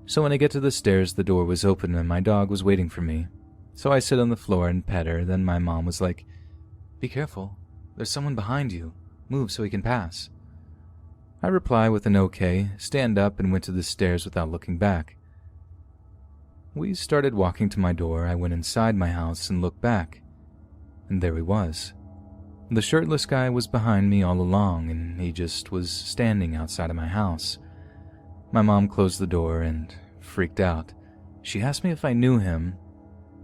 So when I get to the stairs, the door was open and my dog was waiting for me. So I sit on the floor and pet her. Then my mom was like, "Be careful, there's someone behind you. Move so he can pass." I reply with an okay, stand up and went to the stairs without looking back. We started walking to my door. I went inside my house and looked back. And there he was. The shirtless guy was behind me all along, and he just was standing outside of my house. My mom closed the door and freaked out. She asked me if I knew him,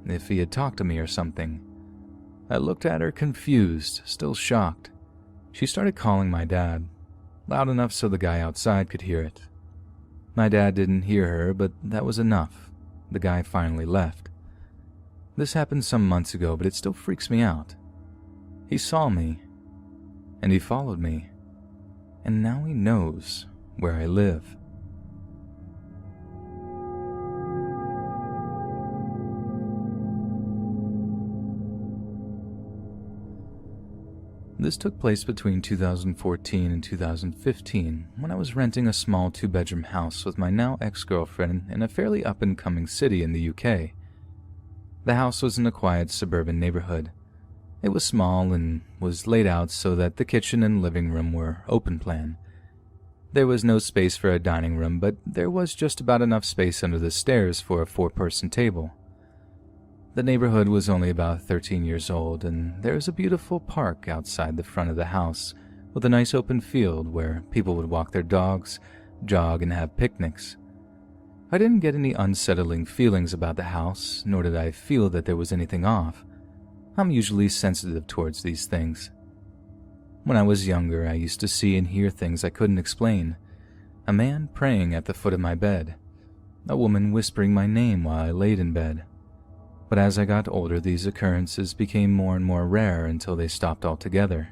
if he had talked to me or something. I looked at her confused, still shocked. She started calling my dad, loud enough so the guy outside could hear it. My dad didn't hear her, but that was enough. The guy finally left. This happened some months ago, but it still freaks me out. He saw me, and he followed me, and now he knows where I live. This took place between 2014 and 2015 when I was renting a small 2-bedroom house with my now ex-girlfriend in a fairly up-and-coming city in the UK. The house was in a quiet suburban neighborhood. It was small and was laid out so that the kitchen and living room were open plan. There was no space for a dining room, but there was just about enough space under the stairs for a 4-person table. The neighborhood was only about 13 years old, and there is a beautiful park outside the front of the house with a nice open field where people would walk their dogs, jog, and have picnics. I didn't get any unsettling feelings about the house, nor did I feel that there was anything off. I'm usually sensitive towards these things. When I was younger, I used to see and hear things I couldn't explain. A man praying at the foot of my bed. A woman whispering my name while I laid in bed. But as I got older, these occurrences became more and more rare until they stopped altogether.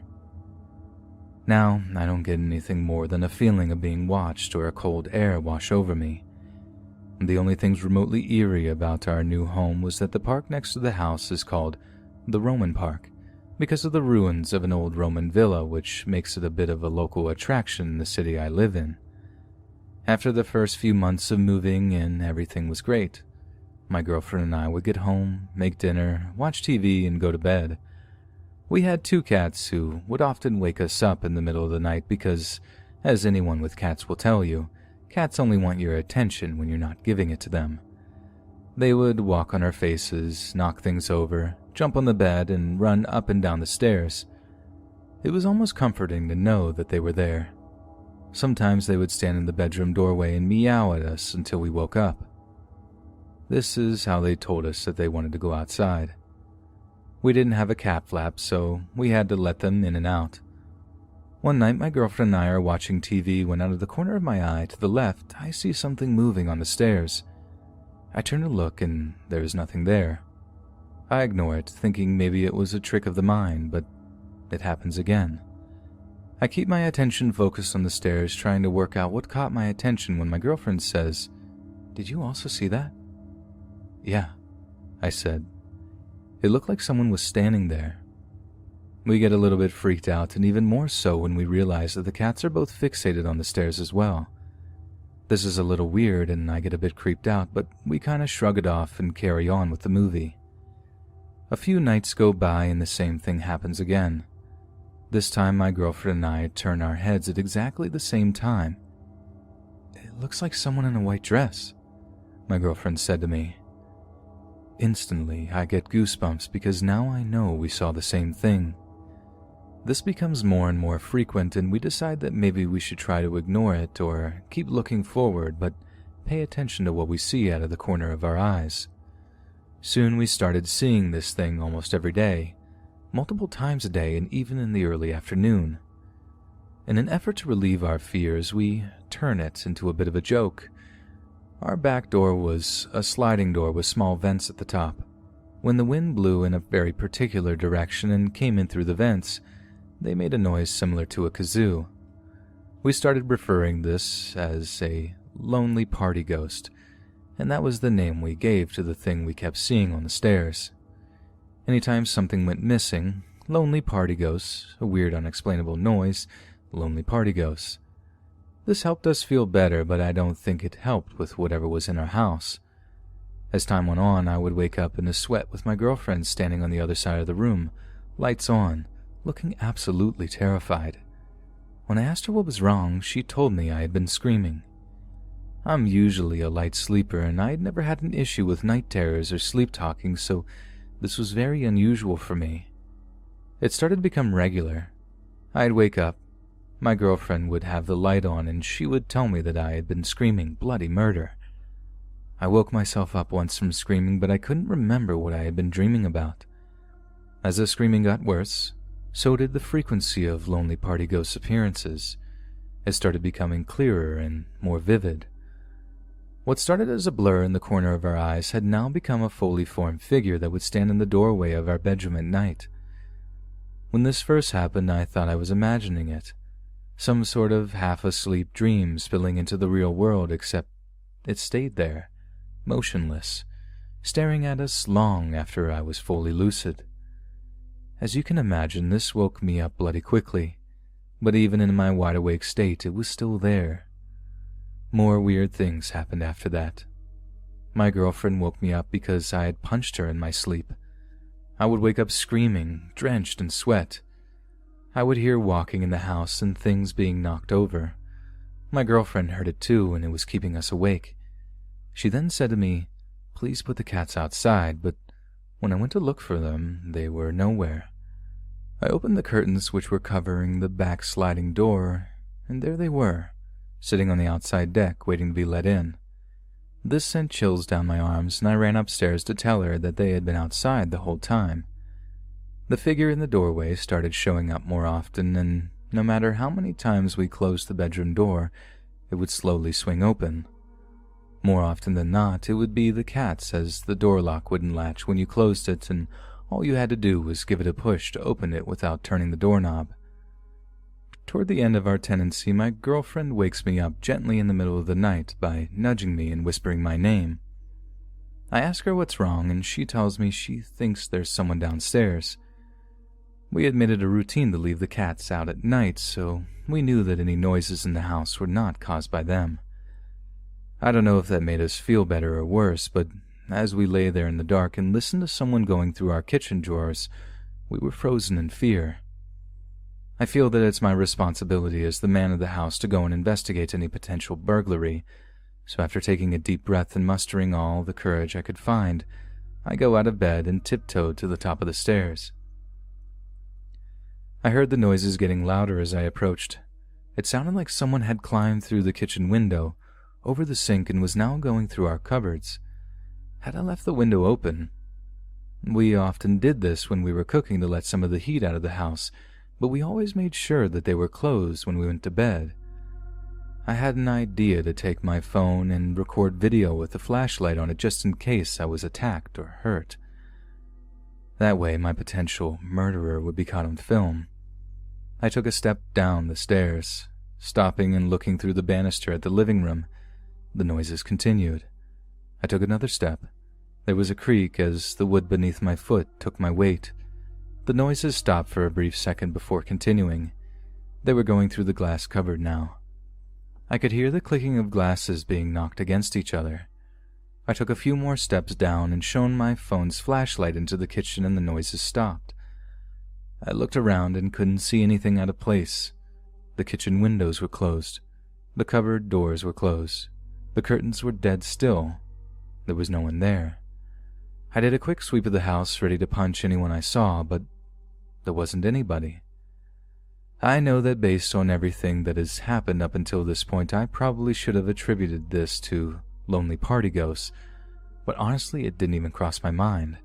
Now, I don't get anything more than a feeling of being watched or a cold air wash over me. The only things remotely eerie about our new home was that the park next to the house is called the Roman Park, because of the ruins of an old Roman villa, which makes it a bit of a local attraction in the city I live in. After the first few months of moving in, everything was great. My girlfriend and I would get home, make dinner, watch TV, and go to bed. We had 2 cats who would often wake us up in the middle of the night because, as anyone with cats will tell you, cats only want your attention when you're not giving it to them. They would walk on our faces, knock things over, jump on the bed, and run up and down the stairs. It was almost comforting to know that they were there. Sometimes they would stand in the bedroom doorway and meow at us until we woke up. This is how they told us that they wanted to go outside. We didn't have a cat flap, so we had to let them in and out. One night, my girlfriend and I are watching TV when out of the corner of my eye to the left, I see something moving on the stairs. I turn to look and there is nothing there. I ignore it, thinking maybe it was a trick of the mind, but it happens again. I keep my attention focused on the stairs, trying to work out what caught my attention when my girlfriend says, "Did you also see that?" "Yeah," I said. It looked like someone was standing there. We get a little bit freaked out, and even more so when we realize that the cats are both fixated on the stairs as well. This is a little weird, and I get a bit creeped out, but we kinda shrug it off and carry on with the movie. A few nights go by and the same thing happens again. This time my girlfriend and I turn our heads at exactly the same time. "It looks like someone in a white dress," my girlfriend said to me. Instantly, I get goosebumps because now I know we saw the same thing. This becomes more and more frequent, and we decide that maybe we should try to ignore it or keep looking forward, but pay attention to what we see out of the corner of our eyes. Soon we started seeing this thing almost every day, multiple times a day, and even in the early afternoon. In an effort to relieve our fears, we turn it into a bit of a joke. Our back door was a sliding door with small vents at the top. When the wind blew in a very particular direction and came in through the vents, they made a noise similar to a kazoo. We started referring this as a lonely party ghost, and that was the name we gave to the thing we kept seeing on the stairs. Anytime something went missing, lonely party ghosts, a weird unexplainable noise, lonely party ghosts. This helped us feel better, but I don't think it helped with whatever was in our house. As time went on, I would wake up in a sweat with my girlfriend standing on the other side of the room, lights on, looking absolutely terrified. When I asked her what was wrong, she told me I had been screaming. I'm usually a light sleeper, and I had never had an issue with night terrors or sleep talking, so this was very unusual for me. It started to become regular. I'd wake up, my girlfriend would have the light on, and she would tell me that I had been screaming bloody murder. I woke myself up once from screaming, but I couldn't remember what I had been dreaming about. As the screaming got worse, so did the frequency of lonely party ghost appearances. It started becoming clearer and more vivid. What started as a blur in the corner of our eyes had now become a fully formed figure that would stand in the doorway of our bedroom at night. When this first happened, I thought I was imagining it. Some sort of half-asleep dream spilling into the real world, except it stayed there, motionless, staring at us long after I was fully lucid. As you can imagine, this woke me up bloody quickly, but even in my wide-awake state, it was still there. More weird things happened after that. My girlfriend woke me up because I had punched her in my sleep. I would wake up screaming, drenched in sweat. I would hear walking in the house and things being knocked over. My girlfriend heard it too, and it was keeping us awake. She then said to me, "Please put the cats outside," but when I went to look for them, they were nowhere. I opened the curtains which were covering the back sliding door, and there they were, sitting on the outside deck waiting to be let in. This sent chills down my arms, and I ran upstairs to tell her that they had been outside the whole time. The figure in the doorway started showing up more often, and no matter how many times we closed the bedroom door, it would slowly swing open. More often than not, it would be the cats, as the door lock wouldn't latch when you closed it, and all you had to do was give it a push to open it without turning the doorknob. Toward the end of our tenancy, my girlfriend wakes me up gently in the middle of the night by nudging me and whispering my name. I ask her what's wrong, and she tells me she thinks there's someone downstairs. We had made it a routine to leave the cats out at night, so we knew that any noises in the house were not caused by them. I don't know if that made us feel better or worse, but as we lay there in the dark and listened to someone going through our kitchen drawers, we were frozen in fear. I feel that it's my responsibility as the man of the house to go and investigate any potential burglary, so after taking a deep breath and mustering all the courage I could find, I go out of bed and tiptoed to the top of the stairs. I heard the noises getting louder as I approached. It sounded like someone had climbed through the kitchen window, over the sink, and was now going through our cupboards. Had I left the window open? We often did this when we were cooking to let some of the heat out of the house, but we always made sure that they were closed when we went to bed. I had an idea to take my phone and record video with a flashlight on it just in case I was attacked or hurt. That way my potential murderer would be caught on film. I took a step down the stairs, stopping and looking through the banister at the living room. The noises continued. I took another step. There was a creak as the wood beneath my foot took my weight. The noises stopped for a brief second before continuing. They were going through the glass cupboard now. I could hear the clicking of glasses being knocked against each other. I took a few more steps down and shone my phone's flashlight into the kitchen and the noises stopped. I looked around and couldn't see anything out of place. The kitchen windows were closed. The cupboard doors were closed. The curtains were dead still. There was no one there. I did a quick sweep of the house, ready to punch anyone I saw, but there wasn't anybody. I know that based on everything that has happened up until this point, I probably should have attributed this to lonely party ghosts, but honestly it didn't even cross my mind.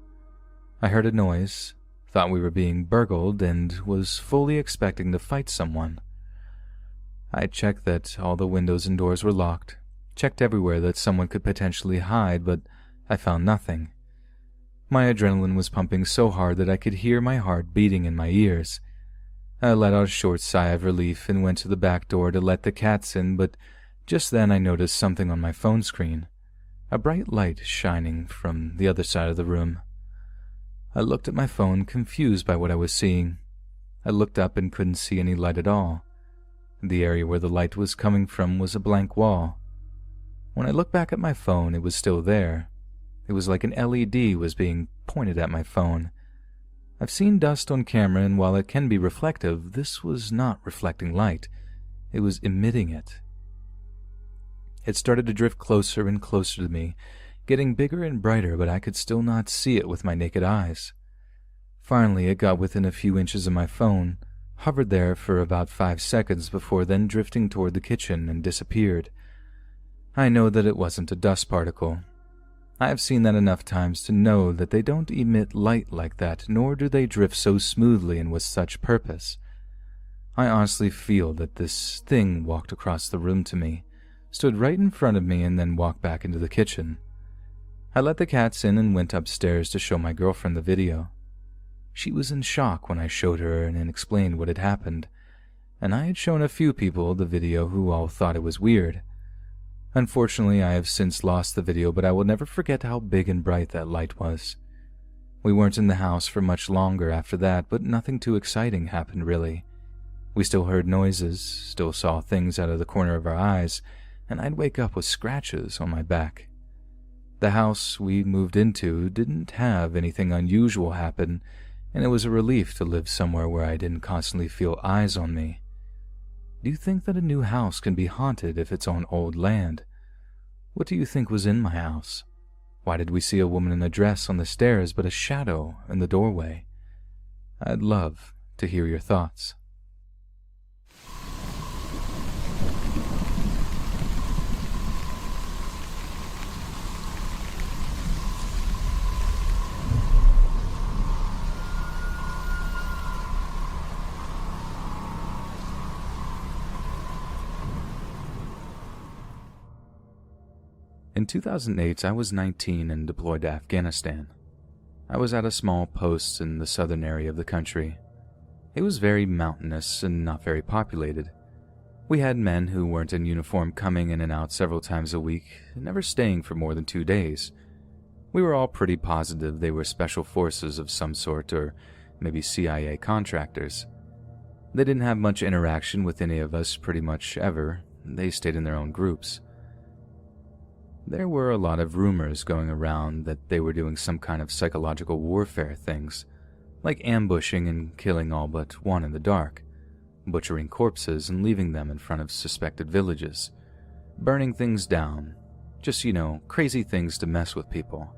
I heard a noise, thought we were being burgled, and was fully expecting to fight someone. I checked that all the windows and doors were locked, checked everywhere that someone could potentially hide, but I found nothing. My adrenaline was pumping so hard that I could hear my heart beating in my ears. I let out a short sigh of relief and went to the back door to let the cats in, but just then I noticed something on my phone screen, a bright light shining from the other side of the room. I looked at my phone, confused by what I was seeing. I looked up and couldn't see any light at all. The area where the light was coming from was a blank wall. When I looked back at my phone, it was still there. It was like an LED was being pointed at my phone. I've seen dust on camera, and while it can be reflective, this was not reflecting light. It was emitting it. It started to drift closer and closer to me, getting bigger and brighter, but I could still not see it with my naked eyes. Finally, it got within a few inches of my phone, hovered there for about 5 seconds before then drifting toward the kitchen and disappeared. I know that it wasn't a dust particle. I have seen that enough times to know that they don't emit light like that, nor do they drift so smoothly and with such purpose. I honestly feel that this thing walked across the room to me, stood right in front of me, and then walked back into the kitchen. I let the cats in and went upstairs to show my girlfriend the video. She was in shock when I showed her and explained what had happened, and I had shown a few people the video who all thought it was weird. Unfortunately, I have since lost the video, but I will never forget how big and bright that light was. We weren't in the house for much longer after that, but nothing too exciting happened really. We still heard noises, still saw things out of the corner of our eyes, and I'd wake up with scratches on my back. The house we moved into didn't have anything unusual happen, and it was a relief to live somewhere where I didn't constantly feel eyes on me. Do you think that a new house can be haunted if it's on old land? What do you think was in my house? Why did we see a woman in a dress on the stairs but a shadow in the doorway? I'd love to hear your thoughts. In 2008, I was 19 and deployed to Afghanistan. I was at a small post in the southern area of the country. It was very mountainous and not very populated. We had men who weren't in uniform coming in and out several times a week, never staying for more than 2 days. We were all pretty positive they were special forces of some sort, or maybe CIA contractors. They didn't have much interaction with any of us pretty much ever. They stayed in their own groups. There were a lot of rumors going around that they were doing some kind of psychological warfare things, like ambushing and killing all but one in the dark, butchering corpses and leaving them in front of suspected villages, burning things down, just, crazy things to mess with people.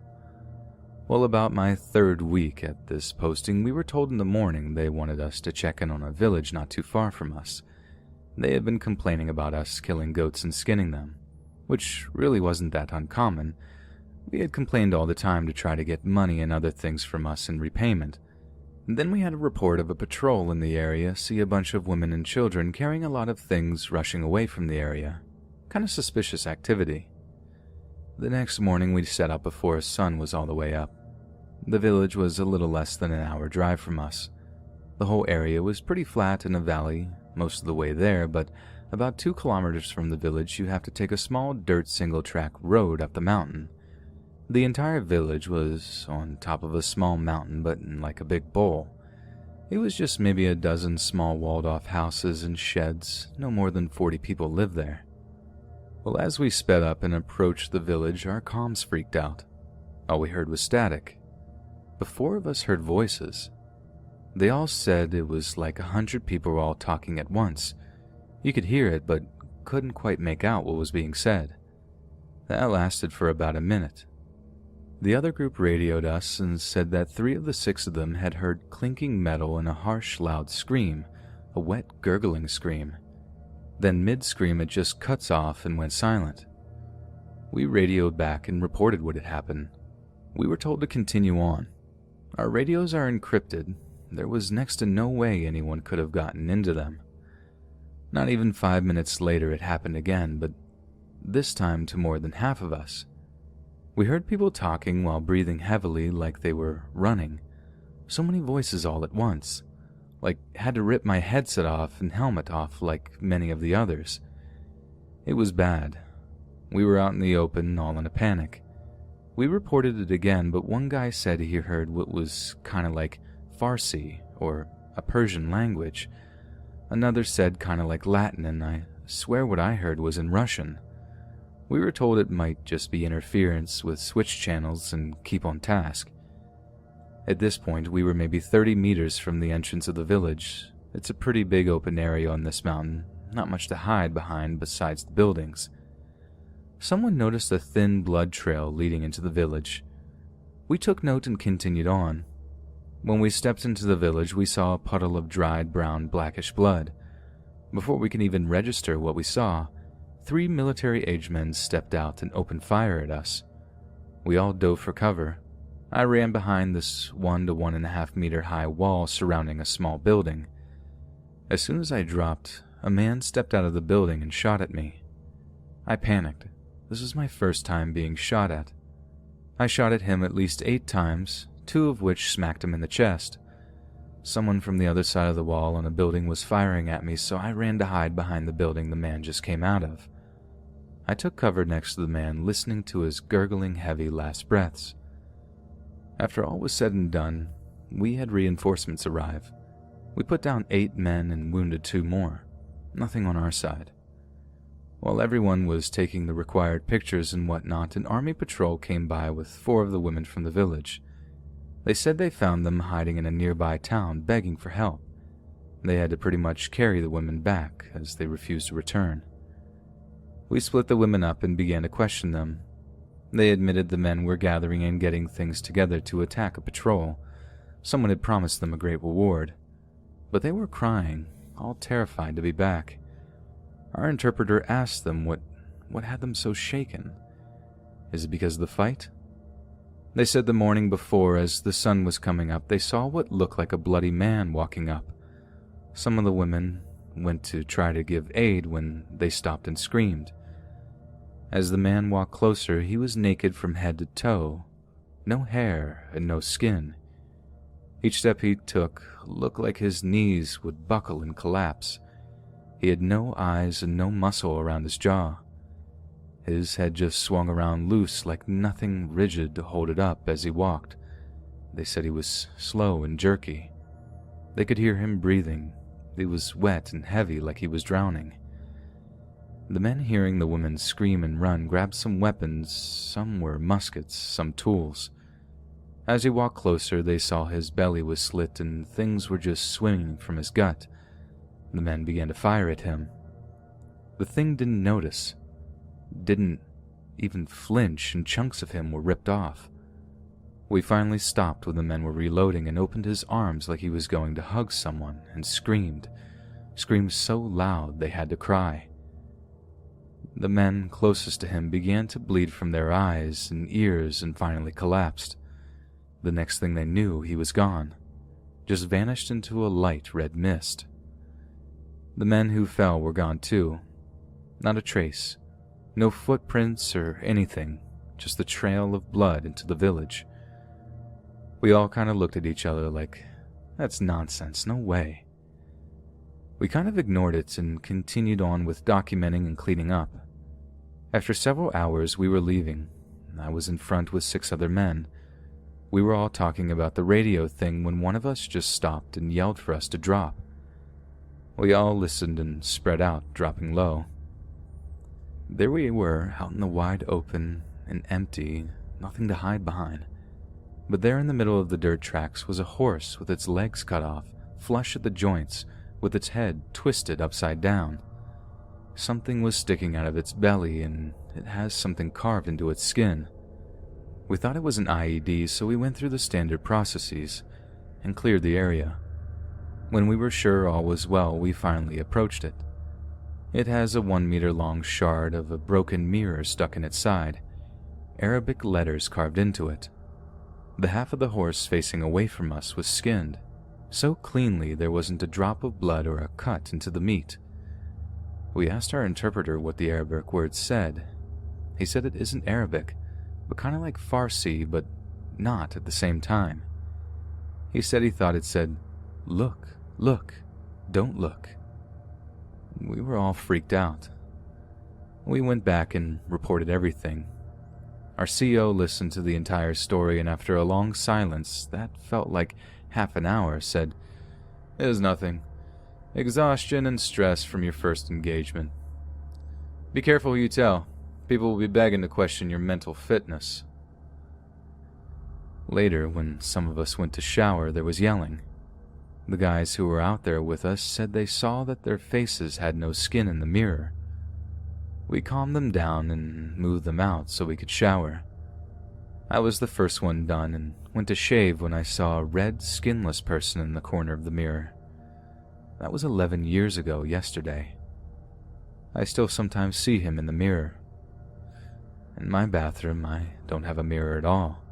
Well, about my 3rd week at this posting, we were told in the morning they wanted us to check in on a village not too far from us. They had been complaining about us killing goats and skinning them, which really wasn't that uncommon. We had complained all the time to try to get money and other things from us in repayment. And then we had a report of a patrol in the area see a bunch of women and children carrying a lot of things rushing away from the area. Kind of suspicious activity. The next morning we set out before the sun was all the way up. The village was a little less than an hour drive from us. The whole area was pretty flat in a valley most of the way there, but about 2 kilometers from the village you have to take a small dirt single-track road up the mountain. The entire village was on top of a small mountain, but in like a big bowl. It was just maybe a dozen small walled-off houses and sheds. No more than 40 people lived there. Well, as we sped up and approached the village, our comms freaked out. All we heard was static. But 4 of us heard voices. They all said it was like 100 people were all talking at once. You could hear it, but couldn't quite make out what was being said. That lasted for about a minute. The other group radioed us and said that 3 of the 6 of them had heard clinking metal and a harsh, loud scream, a wet, gurgling scream. Then mid-scream it just cuts off and went silent. We radioed back and reported what had happened. We were told to continue on. Our radios are encrypted. There was next to no way anyone could have gotten into them. Not even 5 minutes later it happened again, but this time to more than half of us. We heard people talking while breathing heavily like they were running. So many voices all at once. Like had to rip my headset off and helmet off like many of the others. It was bad. We were out in the open, all in a panic. We reported it again, but one guy said he heard what was kind of like Farsi, or a Persian language. Another said kind of like Latin, and I swear what I heard was in Russian. We were told it might just be interference with switch channels and keep on task. At this point, we were maybe 30 meters from the entrance of the village. It's a pretty big open area on this mountain, not much to hide behind besides the buildings. Someone noticed a thin blood trail leading into the village. We took note and continued on. When we stepped into the village, we saw a puddle of dried brown blackish blood. Before we can even register what we saw, 3 military-aged men stepped out and opened fire at us. We all dove for cover. I ran behind this 1 to 1.5 meter high wall surrounding a small building. As soon as I dropped, a man stepped out of the building and shot at me. I panicked. This was my first time being shot at. I shot at him at least 8 times, 2 of which smacked him in the chest. Someone from the other side of the wall on a building was firing at me, so I ran to hide behind the building the man just came out of. I took cover next to the man, listening to his gurgling, heavy last breaths. After all was said and done, we had reinforcements arrive. We put down 8 men and wounded 2 more. Nothing on our side. While everyone was taking the required pictures and whatnot, an army patrol came by with 4 of the women from the village. They said they found them hiding in a nearby town begging for help. They had to pretty much carry the women back as they refused to return. We split the women up and began to question them. They admitted the men were gathering and getting things together to attack a patrol. Someone had promised them a great reward. But they were crying, all terrified to be back. Our interpreter asked them what had them so shaken. Is it because of the fight? They said the morning before, as the sun was coming up, they saw what looked like a bloody man walking up. Some of the women went to try to give aid when they stopped and screamed. As the man walked closer, he was naked from head to toe, no hair and no skin. Each step he took looked like his knees would buckle and collapse. He had no eyes and no muscle around his jaw. His head just swung around loose like nothing rigid to hold it up as he walked. They said he was slow and jerky. They could hear him breathing. He was wet and heavy like he was drowning. The men, hearing the women scream and run, grabbed some weapons. Some were muskets, some tools. As he walked closer, they saw his belly was slit and things were just swimming from his gut. The men began to fire at him. The thing didn't notice. Didn't even flinch, and chunks of him were ripped off. We finally stopped when the men were reloading and opened his arms like he was going to hug someone and screamed so loud they had to cry. The men closest to him began to bleed from their eyes and ears and finally collapsed. The next thing they knew, he was gone, just vanished into a light red mist. The men who fell were gone too. Not a trace, no footprints or anything, just the trail of blood into the village. We all kind of looked at each other like, that's nonsense, no way. We kind of ignored it and continued on with documenting and cleaning up. After several hours, we were leaving. I was in front with 6 other men. We were all talking about the radio thing when one of us just stopped and yelled for us to drop. We all listened and spread out, dropping low. There we were, out in the wide open and empty, nothing to hide behind. But there in the middle of the dirt tracks was a horse with its legs cut off, flush at the joints, with its head twisted upside down. Something was sticking out of its belly, and it has something carved into its skin. We thought it was an IED, so we went through the standard processes and cleared the area. When we were sure all was well, we finally approached it. It has a 1-meter-long shard of a broken mirror stuck in its side, Arabic letters carved into it. The half of the horse facing away from us was skinned, so cleanly there wasn't a drop of blood or a cut into the meat. We asked our interpreter what the Arabic word said. He said it isn't Arabic, but kind of like Farsi, but not at the same time. He said he thought it said, "Look, look, don't look." We were all freaked out. We went back and reported everything. Our CO listened to the entire story, and after a long silence that felt like half an hour, said, "It is nothing. Exhaustion and stress from your first engagement. Be careful who you tell. People will be begging to question your mental fitness." Later, when some of us went to shower, there was yelling. The guys who were out there with us said they saw that their faces had no skin in the mirror. We calmed them down and moved them out so we could shower. I was the first one done and went to shave when I saw a red, skinless person in the corner of the mirror. That was 11 years ago yesterday. I still sometimes see him in the mirror. In my bathroom, I don't have a mirror at all.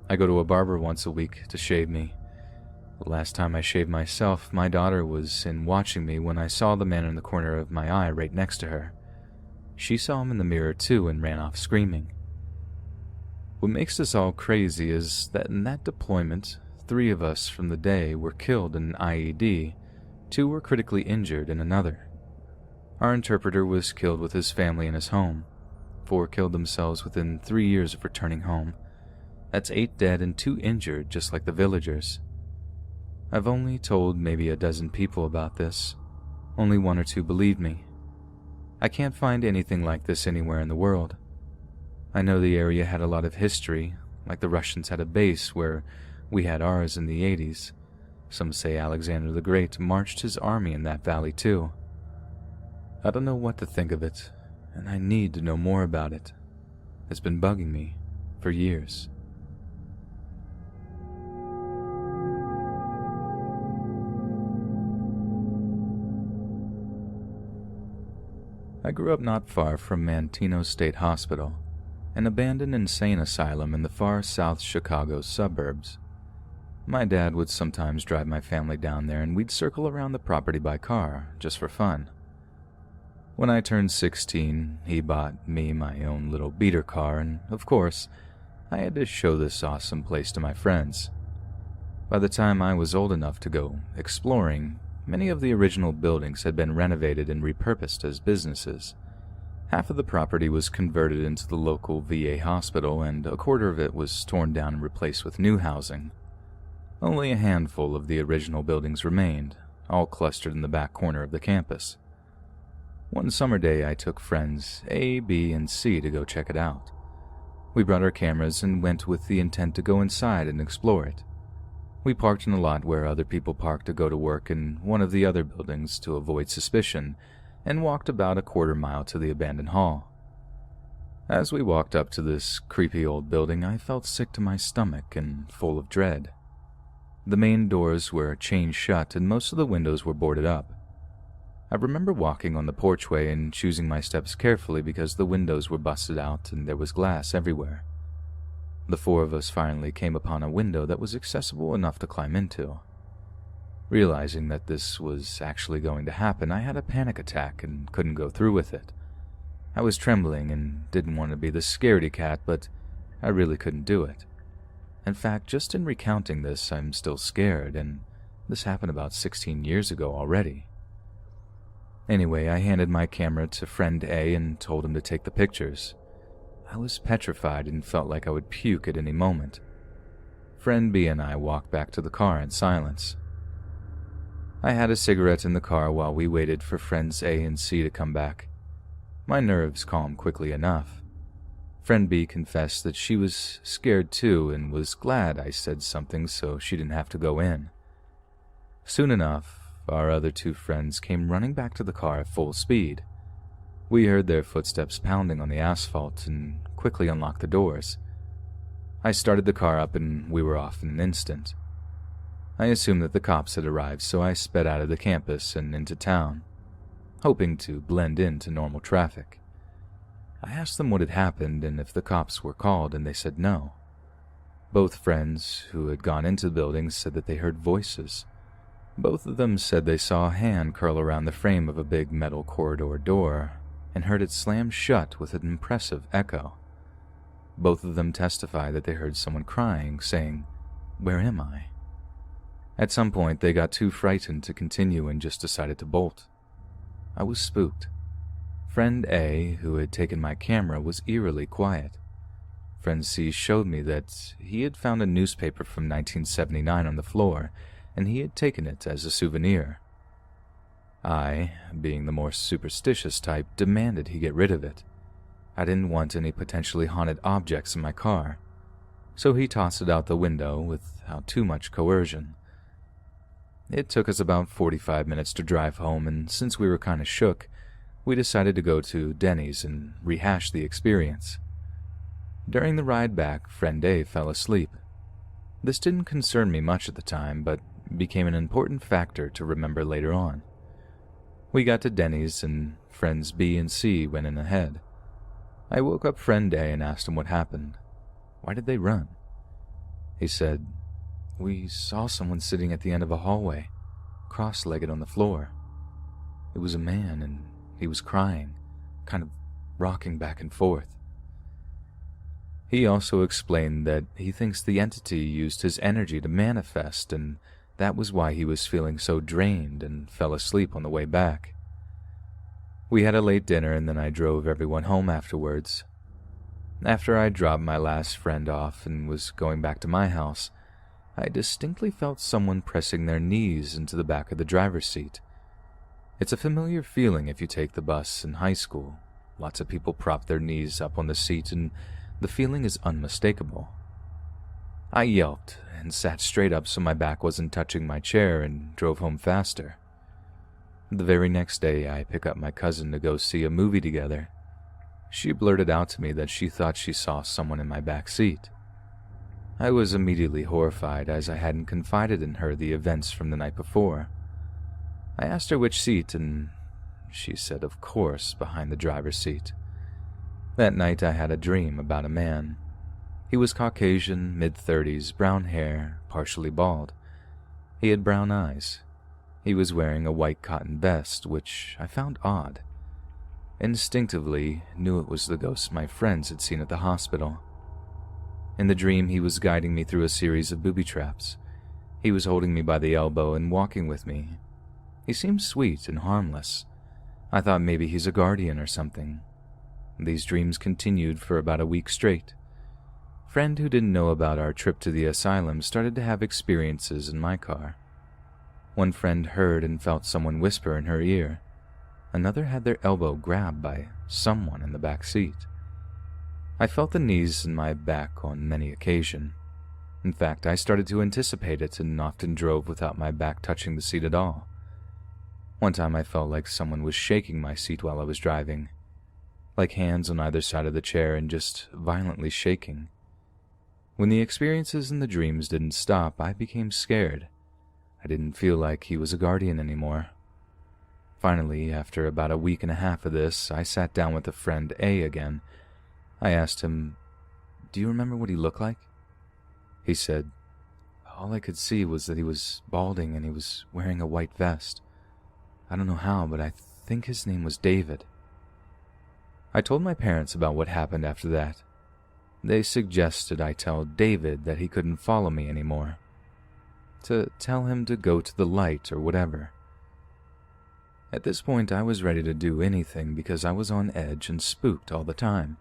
I go to a barber once a week to shave me. The last time I shaved myself, my daughter was in watching me when I saw the man in the corner of my eye right next to her. She saw him in the mirror too and ran off screaming. What makes this all crazy is that in that deployment, 3 of us from the day were killed in an IED, 2 were critically injured in another. Our interpreter was killed with his family in his home. 4 killed themselves within 3 years of returning home. That's 8 dead and 2 injured, just like the villagers. I've only told maybe a dozen people about this. Only 1 or 2 believe me. I can't find anything like this anywhere in the world. I know the area had a lot of history, like the Russians had a base where we had ours in the 80s. Some say Alexander the Great marched his army in that valley too. I don't know what to think of it, and I need to know more about it. It's been bugging me for years. I grew up not far from Manteno State Hospital, an abandoned insane asylum in the far South Chicago suburbs. My dad would sometimes drive my family down there and we'd circle around the property by car, just for fun. When I turned 16, he bought me my own little beater car, and of course, I had to show this awesome place to my friends. By the time I was old enough to go exploring, many of the original buildings had been renovated and repurposed as businesses. Half of the property was converted into the local VA hospital, and a quarter of it was torn down and replaced with new housing. Only a handful of the original buildings remained, all clustered in the back corner of the campus. One summer day, I took friends A, B, and C to go check it out. We brought our cameras and went with the intent to go inside and explore it. We parked in a lot where other people parked to go to work in one of the other buildings to avoid suspicion, and walked about a quarter mile to the abandoned hall. As we walked up to this creepy old building, I felt sick to my stomach and full of dread. The main doors were chained shut and most of the windows were boarded up. I remember walking on the porchway and choosing my steps carefully because the windows were busted out and there was glass everywhere. The four of us finally came upon a window that was accessible enough to climb into. Realizing that this was actually going to happen, I had a panic attack and couldn't go through with it. I was trembling and didn't want to be the scaredy cat, but I really couldn't do it. In fact, just in recounting this, I'm still scared, and this happened about 16 years ago already. Anyway, I handed my camera to friend A and told him to take the pictures. I was petrified and felt like I would puke at any moment. Friend B and I walked back to the car in silence. I had a cigarette in the car while we waited for friends A and C to come back. My nerves calmed quickly enough. Friend B confessed that she was scared too and was glad I said something so she didn't have to go in. Soon enough, our other two friends came running back to the car at full speed. We heard their footsteps pounding on the asphalt and quickly unlocked the doors. I started the car up and we were off in an instant. I assumed that the cops had arrived, so I sped out of the campus and into town, hoping to blend into normal traffic. I asked them what had happened and if the cops were called, and they said no. Both friends who had gone into the building said that they heard voices. Both of them said they saw a hand curl around the frame of a big metal corridor door and heard it slam shut with an impressive echo. Both of them testified that they heard someone crying, saying, "Where am I?" At some point, they got too frightened to continue and just decided to bolt. I was spooked. Friend A, who had taken my camera, was eerily quiet. Friend C showed me that he had found a newspaper from 1979 on the floor, and he had taken it as a souvenir. I, being the more superstitious type, demanded he get rid of it. I didn't want any potentially haunted objects in my car, so he tossed it out the window without too much coercion. It took us about 45 minutes to drive home, and since we were kind of shook, we decided to go to Denny's and rehash the experience. During the ride back, friend A fell asleep. This didn't concern me much at the time, but became an important factor to remember later on. We got to Denny's, and friends B and C went in ahead. I woke up friend A and asked him what happened. Why did they run? He said, "We saw someone sitting at the end of a hallway, cross-legged on the floor. It was a man, and he was crying, kind of rocking back and forth." He also explained that he thinks the entity used his energy to manifest, and that was why he was feeling so drained and fell asleep on the way back. We had a late dinner, and then I drove everyone home afterwards. After I dropped my last friend off and was going back to my house, I distinctly felt someone pressing their knees into the back of the driver's seat. It's a familiar feeling if you take the bus in high school. Lots of people prop their knees up on the seat, and the feeling is unmistakable. I yelped and sat straight up so my back wasn't touching my chair and drove home faster. The very next day, I pick up my cousin to go see a movie together. She blurted out to me that she thought she saw someone in my back seat. I was immediately horrified as I hadn't confided in her the events from the night before. I asked her which seat, and she said, of course, behind the driver's seat. That night I had a dream about a man. He was Caucasian, mid-30s, brown hair, partially bald. He had brown eyes. He was wearing a white cotton vest, which I found odd. Instinctively, knew it was the ghost my friends had seen at the hospital. In the dream, he was guiding me through a series of booby traps. He was holding me by the elbow and walking with me. He seemed sweet and harmless. I thought maybe he's a guardian or something. These dreams continued for about a week straight. Friend who didn't know about our trip to the asylum started to have experiences in my car. One friend heard and felt someone whisper in her ear. Another had their elbow grabbed by someone in the back seat. I felt the knees in my back on many occasions. In fact, I started to anticipate it and often drove without my back touching the seat at all. One time I felt like someone was shaking my seat while I was driving, like hands on either side of the chair and just violently shaking. When the experiences and the dreams didn't stop, I became scared. I didn't feel like he was a guardian anymore. Finally, after about a week and a half of this, I sat down with a friend A again. I asked him, "Do you remember what he looked like?" He said, "All I could see was that he was balding and he was wearing a white vest. I don't know how, but I think his name was David." I told my parents about what happened after that. They suggested I tell David that he couldn't follow me anymore, to tell him to go to the light or whatever. At this point, I was ready to do anything because I was on edge and spooked all the time.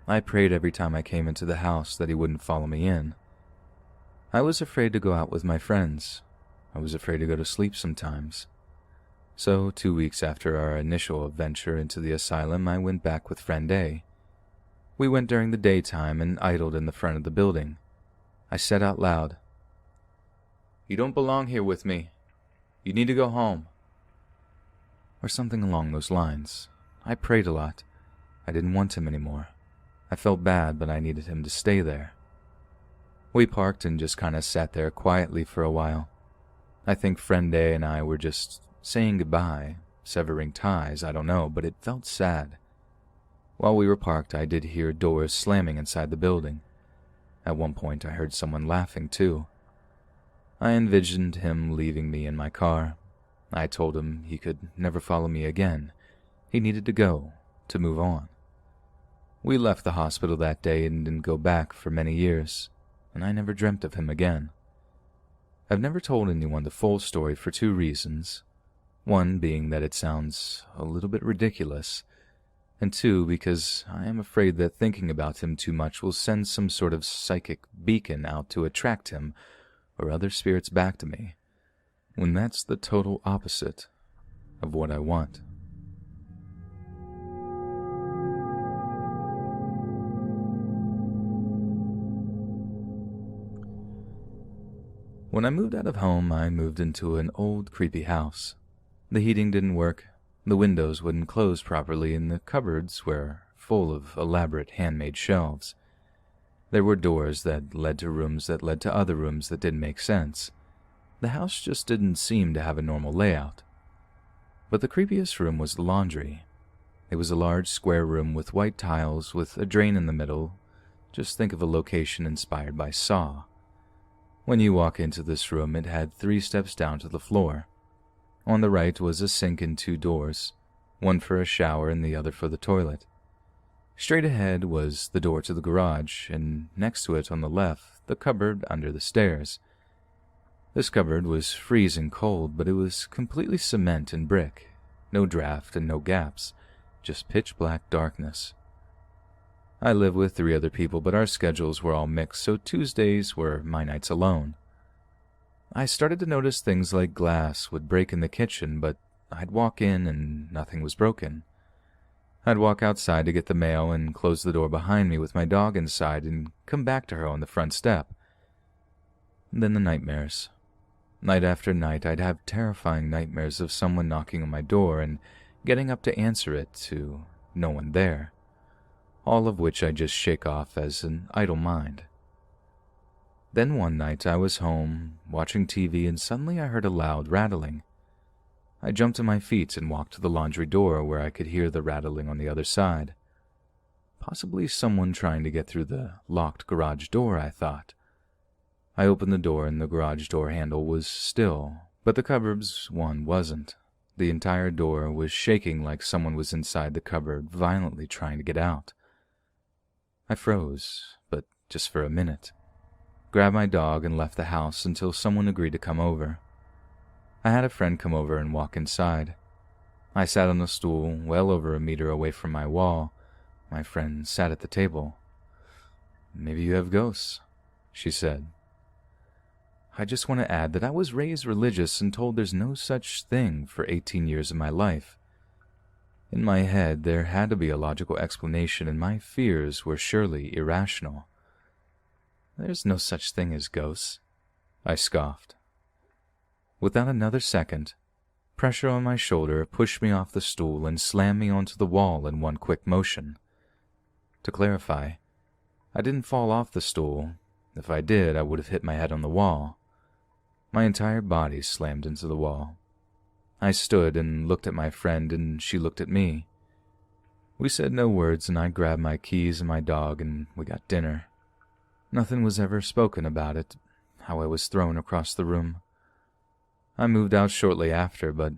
I prayed every time I came into the house that he wouldn't follow me in. I was afraid to go out with my friends. I was afraid to go to sleep sometimes. So 2 weeks after our initial adventure into the asylum, I went back with friend A. We went during the daytime and idled in the front of the building. I said out loud, "You don't belong here with me. You need to go home." Or something along those lines. I prayed a lot. I didn't want him anymore. I felt bad, but I needed him to stay there. We parked and just kind of sat there quietly for a while. I think friend A and I were just saying goodbye, severing ties, I don't know, but it felt sad. While we were parked, I did hear doors slamming inside the building. At one point, I heard someone laughing too. I envisioned him leaving me in my car. I told him he could never follow me again. He needed to go, to move on. We left the hospital that day and didn't go back for many years, and I never dreamt of him again. I've never told anyone the full story for 2 reasons. One being that it sounds a little bit ridiculous, and 2 because I am afraid that thinking about him too much will send some sort of psychic beacon out to attract him or other spirits back to me, when that's the total opposite of what I want. When I moved out of home, I moved into an old, creepy house. The heating didn't work, the windows wouldn't close properly, and the cupboards were full of elaborate handmade shelves. There were doors that led to rooms that led to other rooms that didn't make sense. The house just didn't seem to have a normal layout. But the creepiest room was the laundry. It was a large square room with white tiles with a drain in the middle. Just think of a location inspired by Saw. When you walk into this room, it had 3 steps down to the floor. On the right was a sink and 2 doors, one for a shower and the other for the toilet. Straight ahead was the door to the garage, and next to it on the left, the cupboard under the stairs. This cupboard was freezing cold, but it was completely cement and brick. No draft and no gaps, just pitch black darkness. I live with 3 other people, but our schedules were all mixed, so Tuesdays were my nights alone. I started to notice things like glass would break in the kitchen, but I'd walk in and nothing was broken. I'd walk outside to get the mail and close the door behind me with my dog inside and come back to her on the front step. Then the nightmares. Night after night, I'd have terrifying nightmares of someone knocking on my door and getting up to answer it to no one there, all of which I just shake off as an idle mind. Then one night I was home, watching TV, and suddenly I heard a loud rattling. I jumped to my feet and walked to the laundry door where I could hear the rattling on the other side. Possibly someone trying to get through the locked garage door, I thought. I opened the door and the garage door handle was still, but the cupboard's one wasn't. The entire door was shaking like someone was inside the cupboard, violently trying to get out. I froze, but just for a minute. Grabbed my dog and left the house until someone agreed to come over. I had a friend come over and walk inside. I sat on a stool well over a meter away from my wall. My friend sat at the table. "Maybe you have ghosts," she said. I just want to add that I was raised religious and told there's no such thing for 18 years of my life. In my head, there had to be a logical explanation, and my fears were surely irrational. "There's no such thing as ghosts," I scoffed. Without another second, pressure on my shoulder pushed me off the stool and slammed me onto the wall in one quick motion. To clarify, I didn't fall off the stool. If I did, I would have hit my head on the wall. My entire body slammed into the wall. I stood and looked at my friend, and she looked at me. We said no words, and I grabbed my keys and my dog, and we got dinner. Nothing was ever spoken about it, how I was thrown across the room. I moved out shortly after, but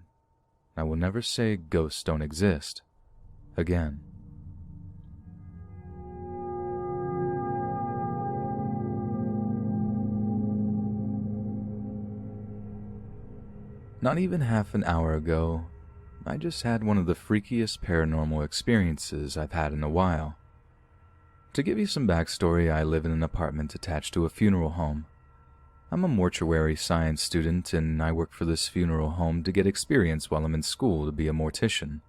I will never say ghosts don't exist again. Not even half an hour ago, I just had one of the freakiest paranormal experiences I've had in a while. To give you some backstory, I live in an apartment attached to a funeral home. I'm a mortuary science student, and I work for this funeral home to get experience while I'm in school to be a mortician.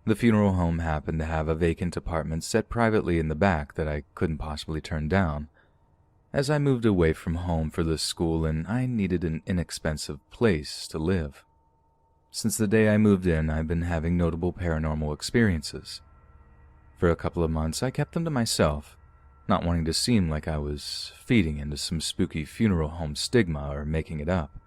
The funeral home happened to have a vacant apartment set privately in the back that I couldn't possibly turn down, as I moved away from home for this school and I needed an inexpensive place to live. Since the day I moved in, I've been having notable paranormal experiences. For a couple of months, I kept them to myself, not wanting to seem like I was feeding into some spooky funeral home stigma or making it up.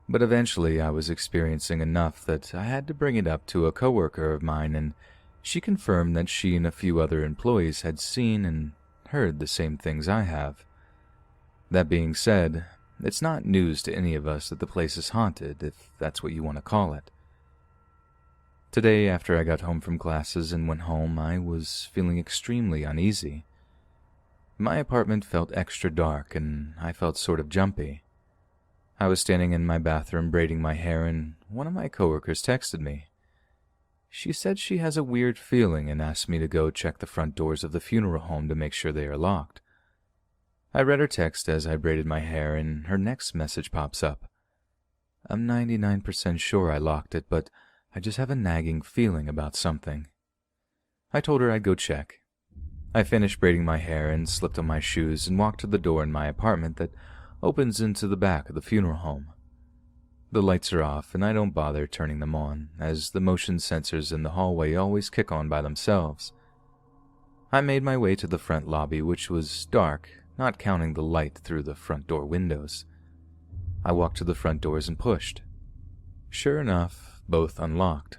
But eventually, I was experiencing enough that I had to bring it up to a coworker of mine, and she confirmed that she and a few other employees had seen and heard the same things I have. That being said, it's not news to any of us that the place is haunted, if that's what you want to call it. Today, after I got home from classes and went home, I was feeling extremely uneasy. My apartment felt extra dark, and I felt sort of jumpy. I was standing in my bathroom braiding my hair, and one of my coworkers texted me. She said she has a weird feeling and asked me to go check the front doors of the funeral home to make sure they are locked. I read her text as I braided my hair, and her next message pops up. I'm 99% sure I locked it, but I just have a nagging feeling about something. I told her I'd go check. I finished braiding my hair and slipped on my shoes and walked to the door in my apartment that opens into the back of the funeral home. The lights are off, and I don't bother turning them on, as the motion sensors in the hallway always kick on by themselves. I made my way to the front lobby, which was dark, not counting the light through the front door windows. I walked to the front doors and pushed. Sure enough, both unlocked.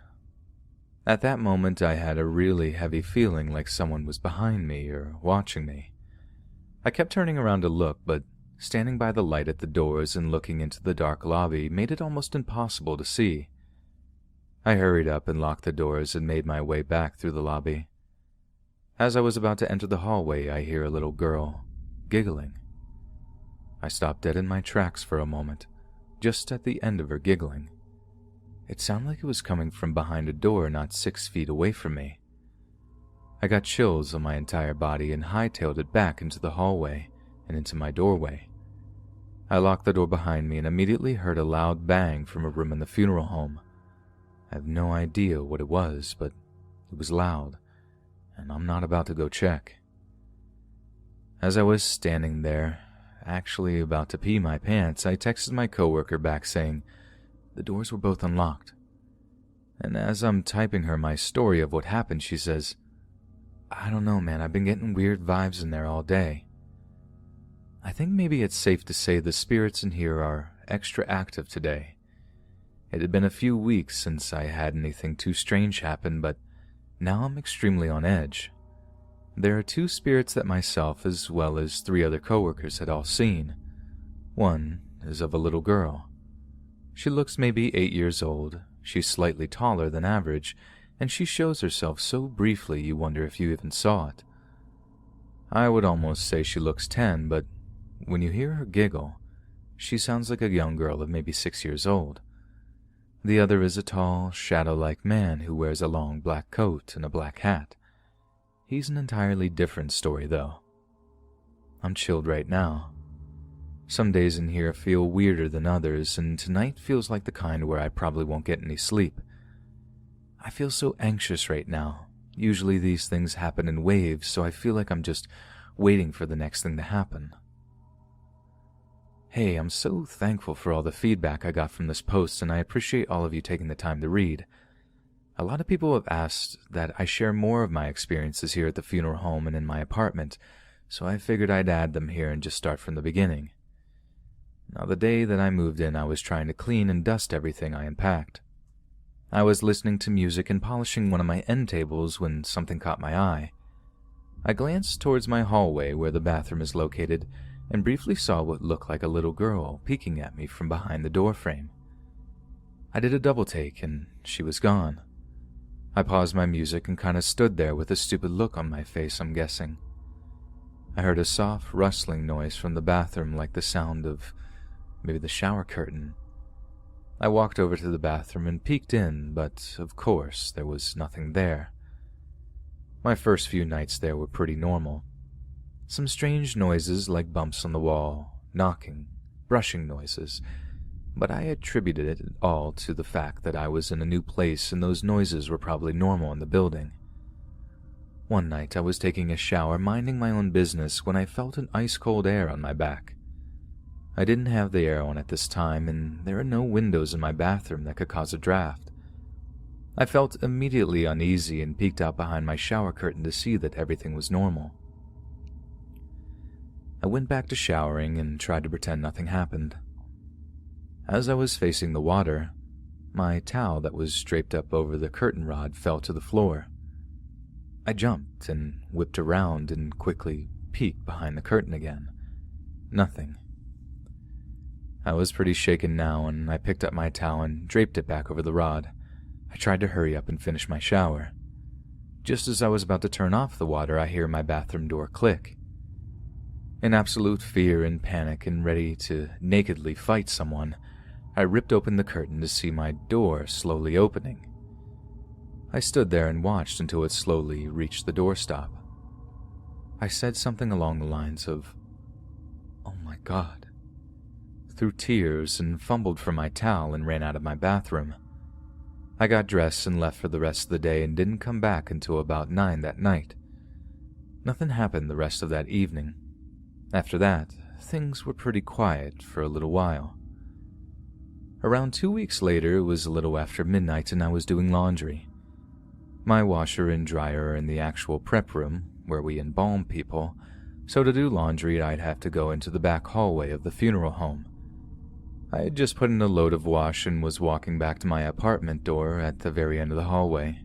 At that moment, I had a really heavy feeling like someone was behind me or watching me. I kept turning around to look, but standing by the light at the doors and looking into the dark lobby made it almost impossible to see. I hurried up and locked the doors and made my way back through the lobby. As I was about to enter the hallway, I hear a little girl giggling. I stopped dead in my tracks for a moment, just at the end of her giggling. It sounded like it was coming from behind a door not 6 feet away from me. I got chills on my entire body and hightailed it back into the hallway and into my doorway. I locked the door behind me and immediately heard a loud bang from a room in the funeral home. I have no idea what it was, but it was loud, and I'm not about to go check. As I was standing there, actually about to pee my pants, I texted my coworker back saying the doors were both unlocked. And as I'm typing her my story of what happened, she says, I don't know, man, I've been getting weird vibes in there all day. I think maybe it's safe to say the spirits in here are extra active today. It had been a few weeks since I had anything too strange happen, but now I'm extremely on edge. There are 2 spirits that myself as well as 3 other coworkers had all seen. One is of a little girl. She looks maybe 8 years old, she's slightly taller than average, and she shows herself so briefly you wonder if you even saw it. I would almost say she looks 10, but when you hear her giggle, she sounds like a young girl of maybe 6 years old. The other is a tall, shadow-like man who wears a long black coat and a black hat. He's an entirely different story, though. I'm chilled right now. Some days in here feel weirder than others, and tonight feels like the kind where I probably won't get any sleep. I feel so anxious right now. Usually these things happen in waves, so I feel like I'm just waiting for the next thing to happen. Hey, I'm so thankful for all the feedback I got from this post, and I appreciate all of you taking the time to read. A lot of people have asked that I share more of my experiences here at the funeral home and in my apartment, so I figured I'd add them here and just start from the beginning. Now, the day that I moved in, I was trying to clean and dust everything I unpacked. I was listening to music and polishing one of my end tables when something caught my eye. I glanced towards my hallway where the bathroom is located and briefly saw what looked like a little girl peeking at me from behind the doorframe. I did a double take and she was gone. I paused my music and kind of stood there with a stupid look on my face, I'm guessing. I heard a soft rustling noise from the bathroom, like the sound of maybe the shower curtain. I walked over to the bathroom and peeked in, but of course there was nothing there. My first few nights there were pretty normal. Some strange noises like bumps on the wall, knocking, brushing noises, but I attributed it all to the fact that I was in a new place and those noises were probably normal in the building. One night I was taking a shower, minding my own business, when I felt an ice-cold air on my back. I didn't have the air on at this time, and there are no windows in my bathroom that could cause a draft. I felt immediately uneasy and peeked out behind my shower curtain to see that everything was normal. I went back to showering and tried to pretend nothing happened. As I was facing the water, my towel that was draped up over the curtain rod fell to the floor. I jumped and whipped around and quickly peeked behind the curtain again. Nothing. I was pretty shaken now, and I picked up my towel and draped it back over the rod. I tried to hurry up and finish my shower. Just as I was about to turn off the water, I hear my bathroom door click. In absolute fear and panic and ready to nakedly fight someone, I ripped open the curtain to see my door slowly opening. I stood there and watched until it slowly reached the doorstop. I said something along the lines of, "Oh my God," through tears, and fumbled for my towel and ran out of my bathroom. I got dressed and left for the rest of the day and didn't come back until about 9 that night. Nothing happened the rest of that evening. After that, things were pretty quiet for a little while. Around 2 weeks later, it was a little after midnight and I was doing laundry. My washer and dryer are in the actual prep room, where we embalm people, so to do laundry I'd have to go into the back hallway of the funeral home. I had just put in a load of wash and was walking back to my apartment door at the very end of the hallway.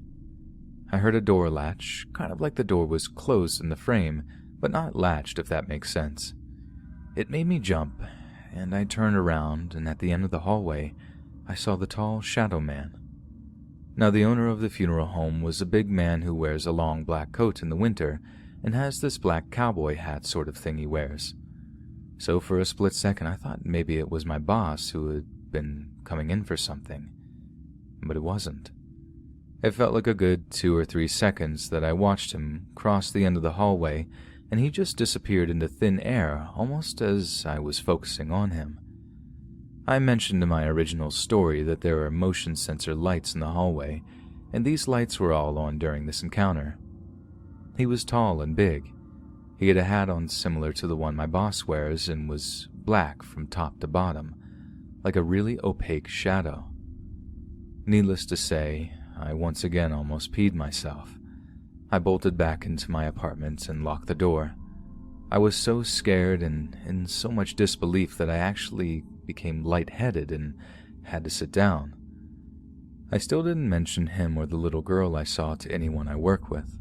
I heard a door latch, kind of like the door was closed in the frame, but not latched, if that makes sense. It made me jump, and I turned around, and at the end of the hallway, I saw the tall shadow man. Now, the owner of the funeral home was a big man who wears a long black coat in the winter and has this black cowboy hat sort of thing he wears. So for a split second, I thought maybe it was my boss who had been coming in for something, but it wasn't. It felt like a good 2 or 3 seconds that I watched him cross the end of the hallway, and he just disappeared into thin air, almost as I was focusing on him. I mentioned in my original story that there are motion sensor lights in the hallway, and these lights were all on during this encounter. He was tall and big. He had a hat on similar to the one my boss wears and was black from top to bottom, like a really opaque shadow. Needless to say, I once again almost peed myself. I bolted back into my apartment and locked the door. I was so scared and in so much disbelief that I actually became lightheaded and had to sit down. I still didn't mention him or the little girl I saw to anyone I work with.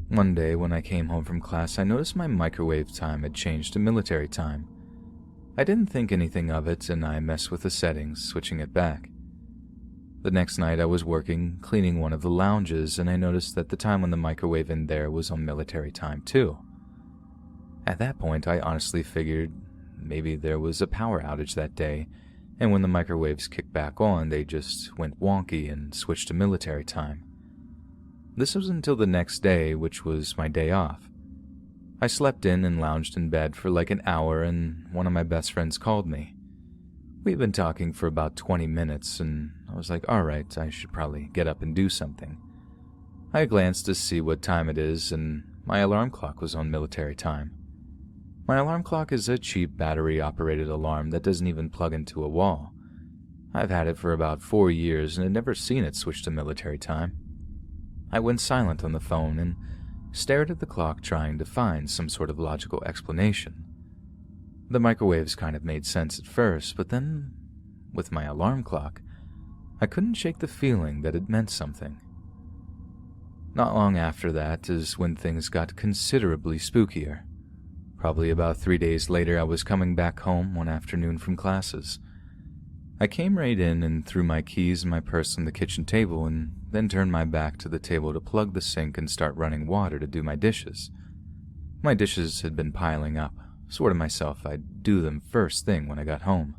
One day when I came home from class, I noticed my microwave time had changed to military time. I didn't think anything of it, and I messed with the settings, switching it back. The next night I was working, cleaning one of the lounges, and I noticed that the time on the microwave in there was on military time too. At that point, I honestly figured maybe there was a power outage that day, and when the microwaves kicked back on, they just went wonky and switched to military time. This was until the next day, which was my day off. I slept in and lounged in bed for like an hour, and one of my best friends called me. We'd been talking for about 20 minutes, and I was like, alright, I should probably get up and do something. I glanced to see what time it is, and my alarm clock was on military time. My alarm clock is a cheap battery-operated alarm that doesn't even plug into a wall. I've had it for about 4 years and had never seen it switch to military time. I went silent on the phone and stared at the clock, trying to find some sort of logical explanation. The microwaves kind of made sense at first, but then, with my alarm clock, I couldn't shake the feeling that it meant something. Not long after that is when things got considerably spookier. Probably about 3 days later, I was coming back home one afternoon from classes. I came right in and threw my keys and my purse on the kitchen table and then turned my back to the table to plug the sink and start running water to do my dishes. My dishes had been piling up. Swore to myself I'd do them first thing when I got home.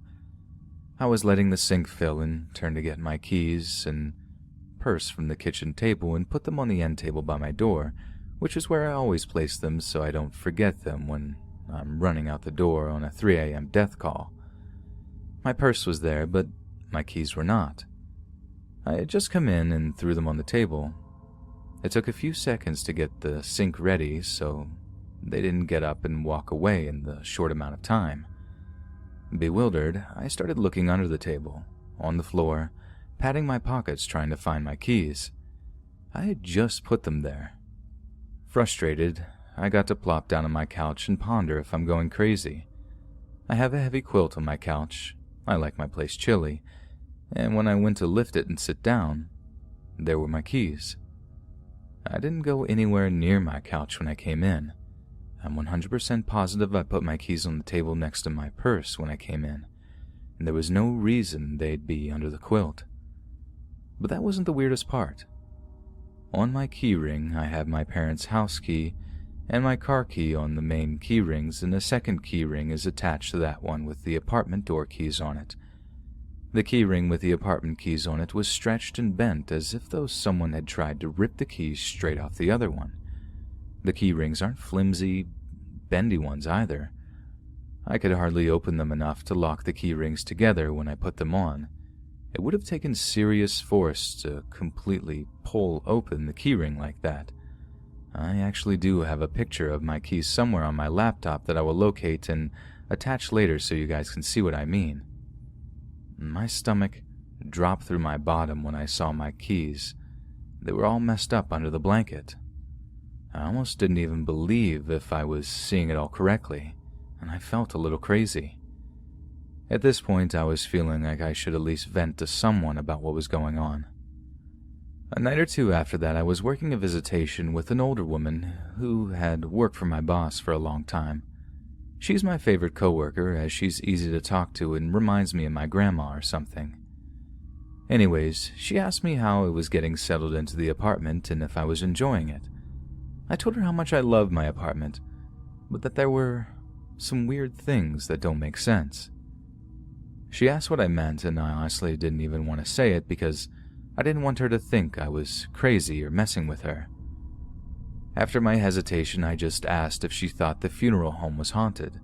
I was letting the sink fill and turned to get my keys and purse from the kitchen table and put them on the end table by my door, which is where I always place them so I don't forget them when I'm running out the door on a 3 a.m. death call. My purse was there, but my keys were not. I had just come in and threw them on the table. It took a few seconds to get the sink ready, so they didn't get up and walk away in the short amount of time. Bewildered, I started looking under the table, on the floor, patting my pockets trying to find my keys. I had just put them there. Frustrated, I got to plop down on my couch and ponder if I'm going crazy. I have a heavy quilt on my couch. I like my place chilly, and when I went to lift it and sit down, there were my keys. I didn't go anywhere near my couch when I came in. I'm 100% positive I put my keys on the table next to my purse when I came in, and there was no reason they'd be under the quilt. But that wasn't the weirdest part. On my key ring, I have my parents' house key and my car key on the main key rings, and a second key ring is attached to that one with the apartment door keys on it. The key ring with the apartment keys on it was stretched and bent as if though someone had tried to rip the keys straight off the other one. The key rings aren't flimsy, bendy ones either. I could hardly open them enough to lock the key rings together when I put them on. It would have taken serious force to completely pull open the keyring like that. I actually do have a picture of my keys somewhere on my laptop that I will locate and attach later so you guys can see what I mean. My stomach dropped through my bottom when I saw my keys. They were all messed up under the blanket. I almost didn't even believe if I was seeing it all correctly, and I felt a little crazy. At this point, I was feeling like I should at least vent to someone about what was going on. A night or two after that, I was working a visitation with an older woman who had worked for my boss for a long time. She's my favorite coworker, as she's easy to talk to and reminds me of my grandma or something. Anyways, she asked me how I was getting settled into the apartment and if I was enjoying it. I told her how much I loved my apartment, but that there were some weird things that don't make sense. She asked what I meant, and I honestly didn't even want to say it because I didn't want her to think I was crazy or messing with her. After my hesitation, I just asked if she thought the funeral home was haunted.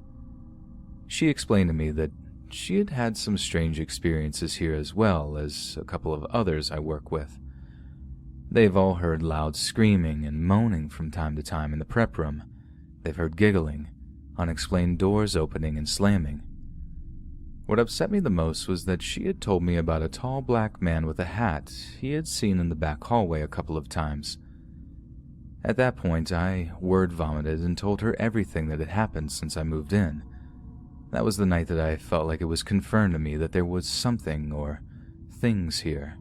She explained to me that she had had some strange experiences here as well as a couple of others I work with. They've all heard loud screaming and moaning from time to time in the prep room. They've heard giggling, unexplained doors opening and slamming. What upset me the most was that she had told me about a tall black man with a hat he had seen in the back hallway a couple of times. At that point, I word vomited and told her everything that had happened since I moved in. That was the night that I felt like it was confirmed to me that there was something or things here.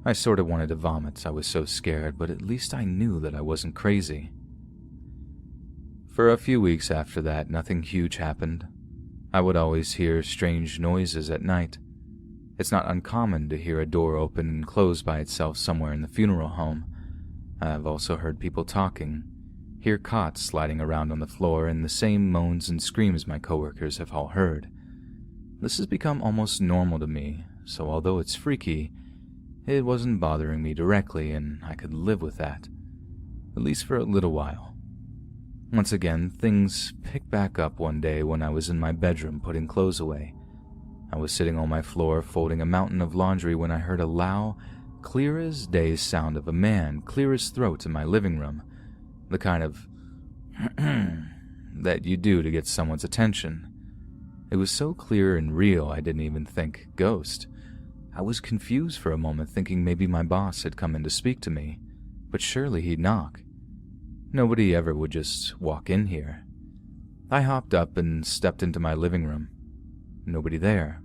I sort of wanted to vomit, I was so scared, but at least I knew that I wasn't crazy. For a few weeks after that, nothing huge happened. I would always hear strange noises at night. It's not uncommon to hear a door open and close by itself somewhere in the funeral home. I've also heard people talking, hear cots sliding around on the floor, and the same moans and screams my coworkers have all heard. This has become almost normal to me, so although it's freaky, it wasn't bothering me directly, and I could live with that, at least for a little while. Once again, things picked back up one day when I was in my bedroom putting clothes away. I was sitting on my floor folding a mountain of laundry when I heard a loud, clear-as-day sound of a man clear his throat in my living room, the kind of that you do to get someone's attention. It was so clear and real I didn't even think ghost. I was confused for a moment, thinking maybe my boss had come in to speak to me, but surely he'd knock. Nobody ever would just walk in here. I hopped up and stepped into my living room. Nobody there.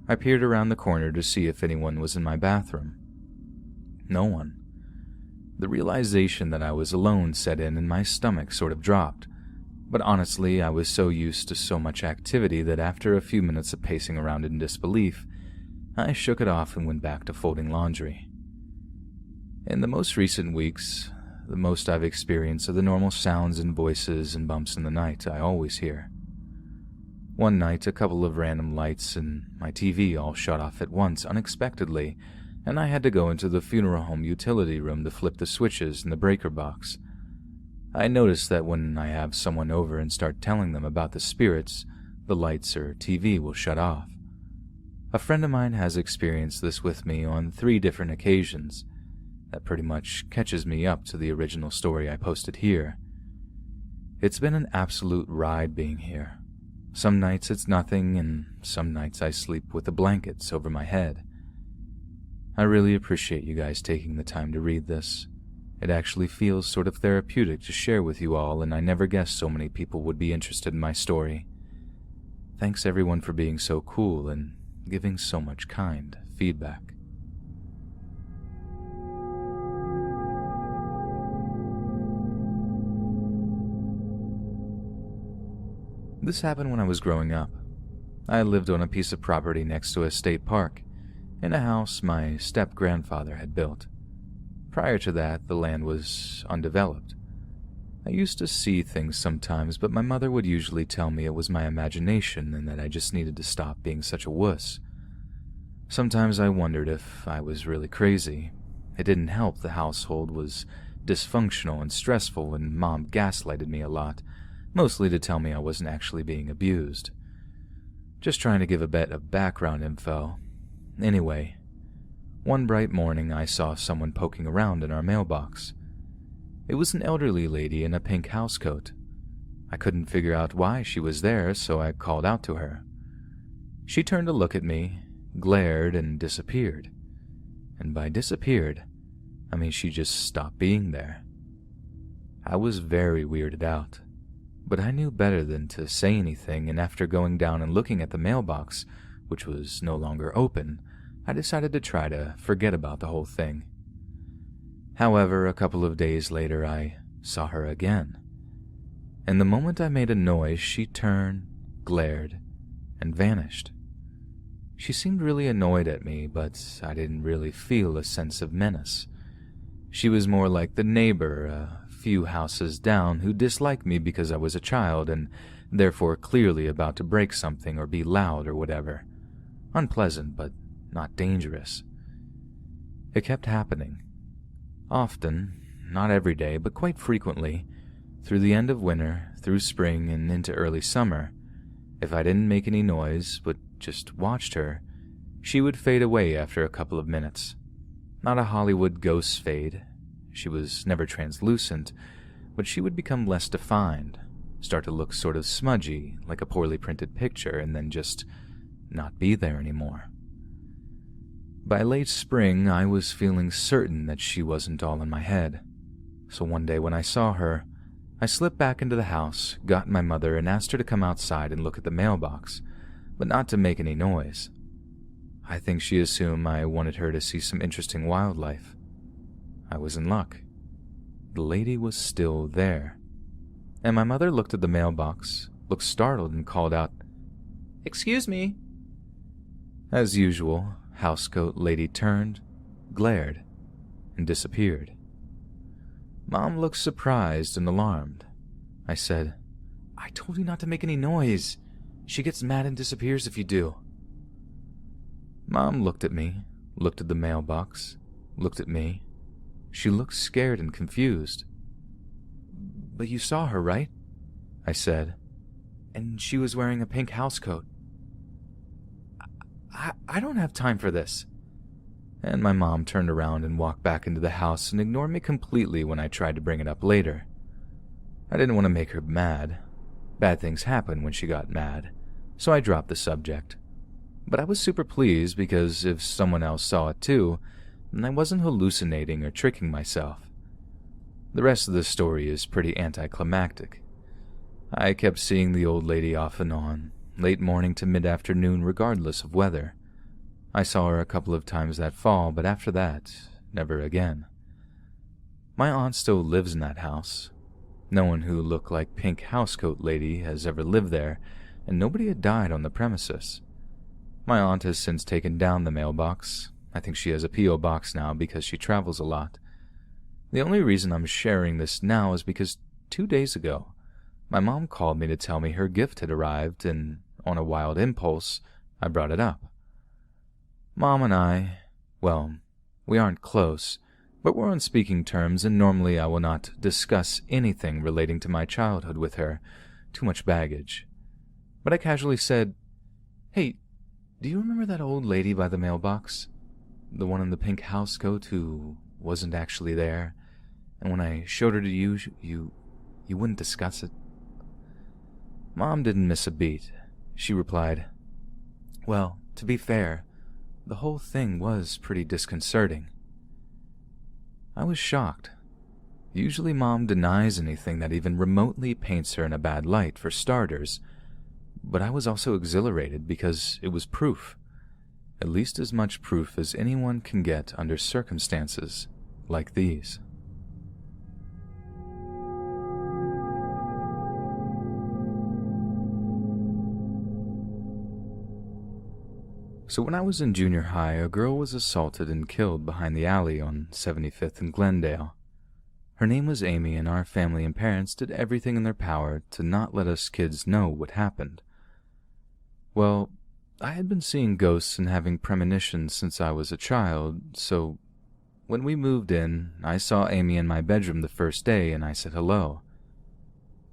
I peered around the corner to see if anyone was in my bathroom. No one. The realization that I was alone set in and my stomach sort of dropped. But honestly, I was so used to so much activity that after a few minutes of pacing around in disbelief, I shook it off and went back to folding laundry. In the most recent weeks, the most I've experienced are the normal sounds and voices and bumps in the night I always hear. One night, a couple of random lights and my TV all shut off at once unexpectedly, and I had to go into the funeral home utility room to flip the switches in the breaker box. I notice that when I have someone over and start telling them about the spirits, the lights or TV will shut off. A friend of mine has experienced this with me on 3 different occasions. That pretty much catches me up to the original story I posted here. It's been an absolute ride being here. Some nights it's nothing, and some nights I sleep with the blankets over my head. I really appreciate you guys taking the time to read this. It actually feels sort of therapeutic to share with you all, and I never guessed so many people would be interested in my story. Thanks everyone for being so cool and giving so much kind feedback. This happened when I was growing up. I lived on a piece of property next to a state park, in a house my step-grandfather had built. Prior to that, the land was undeveloped. I used to see things sometimes, but my mother would usually tell me it was my imagination and that I just needed to stop being such a wuss. Sometimes I wondered if I was really crazy. It didn't help the household was dysfunctional and stressful, and Mom gaslighted me a lot, mostly to tell me I wasn't actually being abused. Just trying to give a bit of background info. Anyway, one bright morning I saw someone poking around in our mailbox. It was an elderly lady in a pink housecoat. I couldn't figure out why she was there, so I called out to her. She turned to look at me, glared, and disappeared. And by disappeared, I mean she just stopped being there. I was very weirded out, but I knew better than to say anything, and after going down and looking at the mailbox, which was no longer open, I decided to try to forget about the whole thing. However, a couple of days later, I saw her again. And the moment I made a noise, she turned, glared, and vanished. She seemed really annoyed at me, but I didn't really feel a sense of menace. She was more like the neighbor a few houses down who disliked me because I was a child and therefore clearly about to break something or be loud or whatever. Unpleasant, but not dangerous. It kept happening. Often, not every day, but quite frequently, through the end of winter, through spring, and into early summer. If I didn't make any noise, but just watched her, she would fade away after a couple of minutes. Not a Hollywood ghost fade. She was never translucent, but she would become less defined, start to look sort of smudgy, like a poorly printed picture, and then just not be there anymore. By late spring, I was feeling certain that she wasn't all in my head. So one day when I saw her, I slipped back into the house, got my mother, and asked her to come outside and look at the mailbox, but not to make any noise. I think she assumed I wanted her to see some interesting wildlife. I was in luck. The lady was still there. And my mother looked at the mailbox, looked startled, and called out, "Excuse me." As usual, housecoat lady turned, glared, and disappeared. Mom looked surprised and alarmed. I said, "I told you not to make any noise. She gets mad and disappears if you do." Mom looked at me, looked at the mailbox, looked at me. She looked scared and confused. "But you saw her, right?" I said. "And she was wearing a pink housecoat." I don't have time for this." And my mom turned around and walked back into the house and ignored me completely when I tried to bring it up later. I didn't want to make her mad. Bad things happen when she got mad, so I dropped the subject. But I was super pleased because if someone else saw it too, then I wasn't hallucinating or tricking myself. The rest of the story is pretty anticlimactic. I kept seeing the old lady off and on, late morning to mid-afternoon regardless of weather. I saw her a couple of times that fall, but after that, never again. My aunt still lives in that house. No one who looked like Pink Housecoat Lady has ever lived there, and nobody had died on the premises. My aunt has since taken down the mailbox. I think she has a P.O. box now because she travels a lot. The only reason I'm sharing this now is because 2 days ago, my mom called me to tell me her gift had arrived, and on a wild impulse, I brought it up. Mom and I, well, we aren't close, but we're on speaking terms, and normally I will not discuss anything relating to my childhood with her, too much baggage. But I casually said, "Hey, do you remember that old lady by the mailbox? The one in the pink housecoat who wasn't actually there, and when I showed her to you, you wouldn't discuss it?" Mom didn't miss a beat. She replied, "Well, to be fair, the whole thing was pretty disconcerting." I was shocked. Usually Mom denies anything that even remotely paints her in a bad light, for starters, but I was also exhilarated because it was proof. At least as much proof as anyone can get under circumstances like these. So when I was in junior high, a girl was assaulted and killed behind the alley on 75th and Glendale. Her name was Amy, and our family and parents did everything in their power to not let us kids know what happened. Well, I had been seeing ghosts and having premonitions since I was a child, so when we moved in, I saw Amy in my bedroom the first day and I said hello.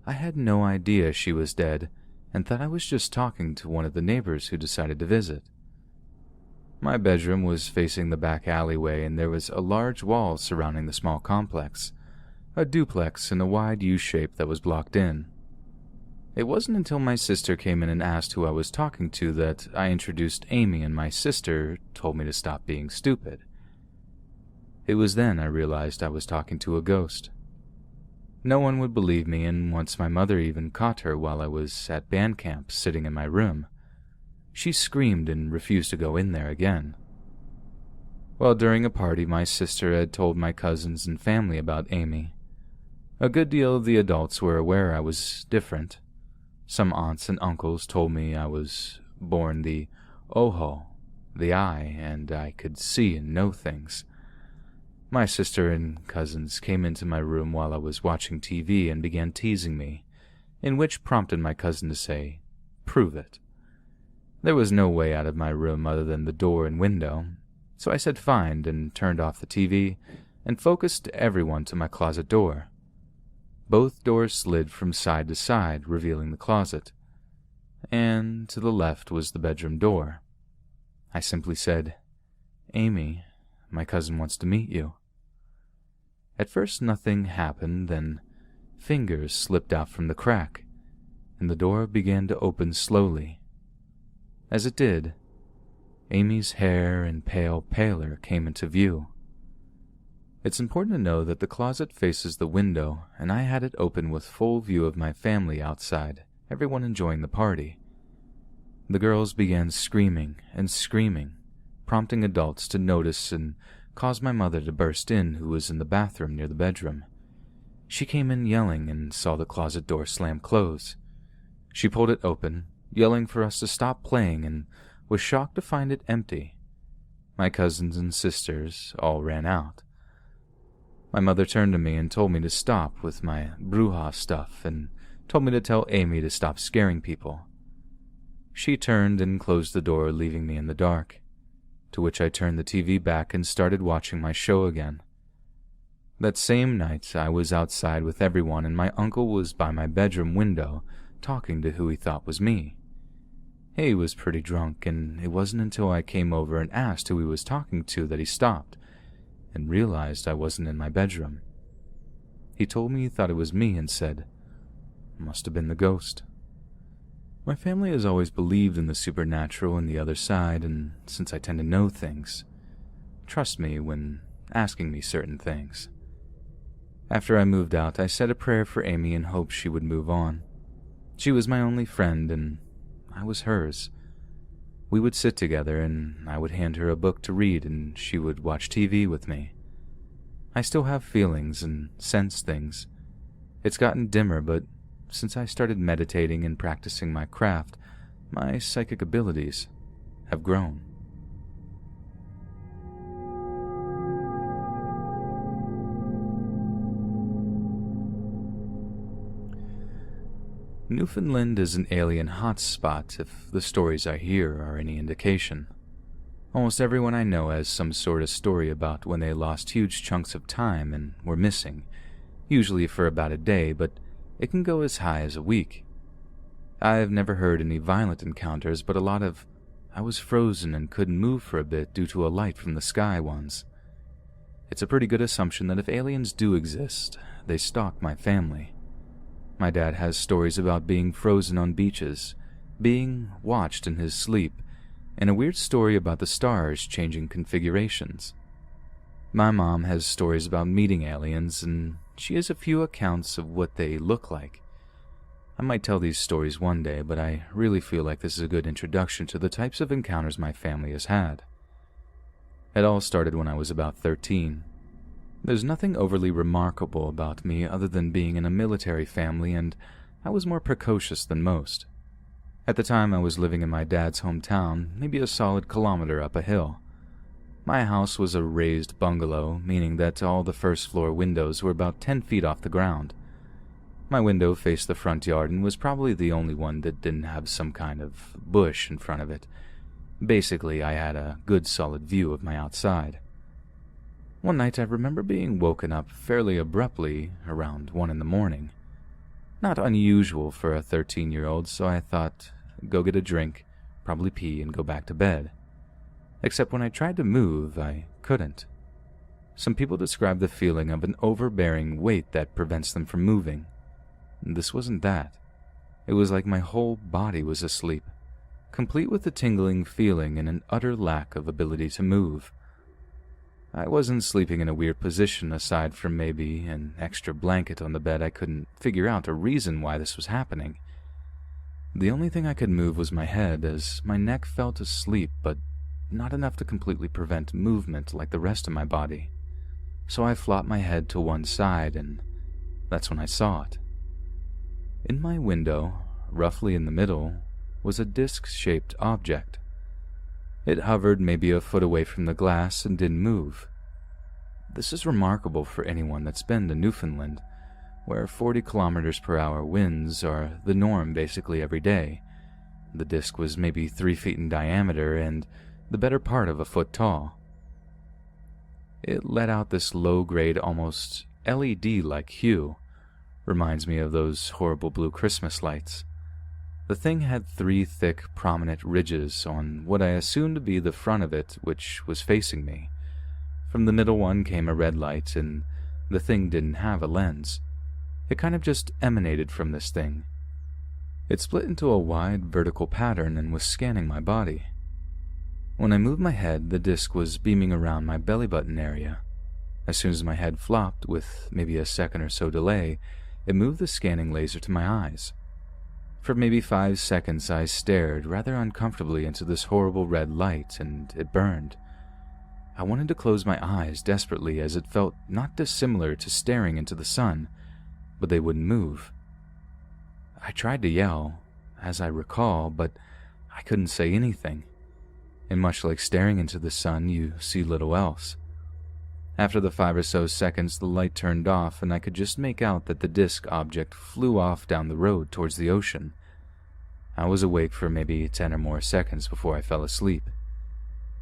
I had no idea she was dead and thought I was just talking to one of the neighbors who decided to visit. My bedroom was facing the back alleyway, and there was a large wall surrounding the small complex, a duplex in a wide U shape that was blocked in. It wasn't until my sister came in and asked who I was talking to that I introduced Amy, and my sister told me to stop being stupid. It was then I realized I was talking to a ghost. No one would believe me, and once my mother even caught her while I was at band camp sitting in my room. She screamed and refused to go in there again. Well, during a party, my sister had told my cousins and family about Amy. A good deal of the adults were aware I was different. Some aunts and uncles told me I was born the ojo, the eye, and I could see and know things. My sister and cousins came into my room while I was watching TV and began teasing me, in which prompted my cousin to say, "Prove it." There was no way out of my room other than the door and window, so I said fine and turned off the TV and focused everyone to my closet door. Both doors slid from side to side, revealing the closet, and to the left was the bedroom door. I simply said, "Amy, my cousin wants to meet you." At first nothing happened, then fingers slipped out from the crack, and the door began to open slowly. As it did, Amy's hair and pale pallor came into view. It's important to know that the closet faces the window, and I had it open with full view of my family outside, everyone enjoying the party. The girls began screaming and screaming, prompting adults to notice and caused my mother to burst in, who was in the bathroom near the bedroom. She came in yelling and saw the closet door slam close. She pulled it open, yelling for us to stop playing, and was shocked to find it empty. My cousins and sisters all ran out. My mother turned to me and told me to stop with my bruja stuff and told me to tell Amy to stop scaring people. She turned and closed the door, leaving me in the dark, to which I turned the TV back and started watching my show again. That same night, I was outside with everyone, and my uncle was by my bedroom window talking to who he thought was me. He was pretty drunk, and it wasn't until I came over and asked who he was talking to that he stopped and realized I wasn't in my bedroom. He told me he thought it was me and said, "Must have been the ghost." My family has always believed in the supernatural and the other side, and since I tend to know things, trust me when asking me certain things. After I moved out, I said a prayer for Amy in hopes she would move on. She was my only friend, and I was hers. We would sit together, and I would hand her a book to read, and she would watch TV with me. I still have feelings and sense things. It's gotten dimmer, but since I started meditating and practicing my craft, my psychic abilities have grown. Newfoundland is an alien hotspot if the stories I hear are any indication. Almost everyone I know has some sort of story about when they lost huge chunks of time and were missing, usually for about a day, but it can go as high as a week. I've never heard any violent encounters, but a lot of "I was frozen and couldn't move for a bit due to a light from the sky" ones. It's a pretty good assumption that if aliens do exist, they stalk my family. My dad has stories about being frozen on beaches, being watched in his sleep, and a weird story about the stars changing configurations. My mom has stories about meeting aliens, and she has a few accounts of what they look like. I might tell these stories one day, but I really feel like this is a good introduction to the types of encounters my family has had. It all started when I was about 13. There's nothing overly remarkable about me other than being in a military family, and I was more precocious than most. At the time, I was living in my dad's hometown, maybe a solid kilometer up a hill. My house was a raised bungalow, meaning that all the first-floor windows were about 10 feet off the ground. My window faced the front yard and was probably the only one that didn't have some kind of bush in front of it. Basically, I had a good solid view of my outside. One night I remember being woken up fairly abruptly around 1 in the morning. Not unusual for a 13-year-old, so I thought, go get a drink, probably pee, and go back to bed. Except when I tried to move, I couldn't. Some people describe the feeling of an overbearing weight that prevents them from moving. This wasn't that. It was like my whole body was asleep, complete with a tingling feeling and an utter lack of ability to move. I wasn't sleeping in a weird position aside from maybe an extra blanket on the bed. I couldn't figure out a reason why this was happening. The only thing I could move was my head, as my neck felt asleep, but not enough to completely prevent movement like the rest of my body. So I flopped my head to one side, and that's when I saw it. In my window, roughly in the middle, was a disc-shaped object. It hovered maybe a foot away from the glass and didn't move. This is remarkable for anyone that's been to Newfoundland, where 40 kilometers per hour winds are the norm basically every day. The disc was maybe 3 feet in diameter and the better part of a foot tall. It let out this low-grade, almost LED-like hue. Reminds me of those horrible blue Christmas lights. The thing had 3 thick, prominent ridges on what I assumed to be the front of it, which was facing me. From the middle one came a red light, and the thing didn't have a lens. It kind of just emanated from this thing. It split into a wide, vertical pattern and was scanning my body. When I moved my head, the disc was beaming around my belly button area. As soon as my head flopped, with maybe a second or so delay, it moved the scanning laser to my eyes. For maybe 5 seconds I stared rather uncomfortably into this horrible red light, and it burned. I wanted to close my eyes desperately, as it felt not dissimilar to staring into the sun, but they wouldn't move. I tried to yell, as I recall, but I couldn't say anything. And much like staring into the sun, you see little else. After the 5 or so seconds, the light turned off, and I could just make out that the disc object flew off down the road towards the ocean. I was awake for maybe 10 or more seconds before I fell asleep.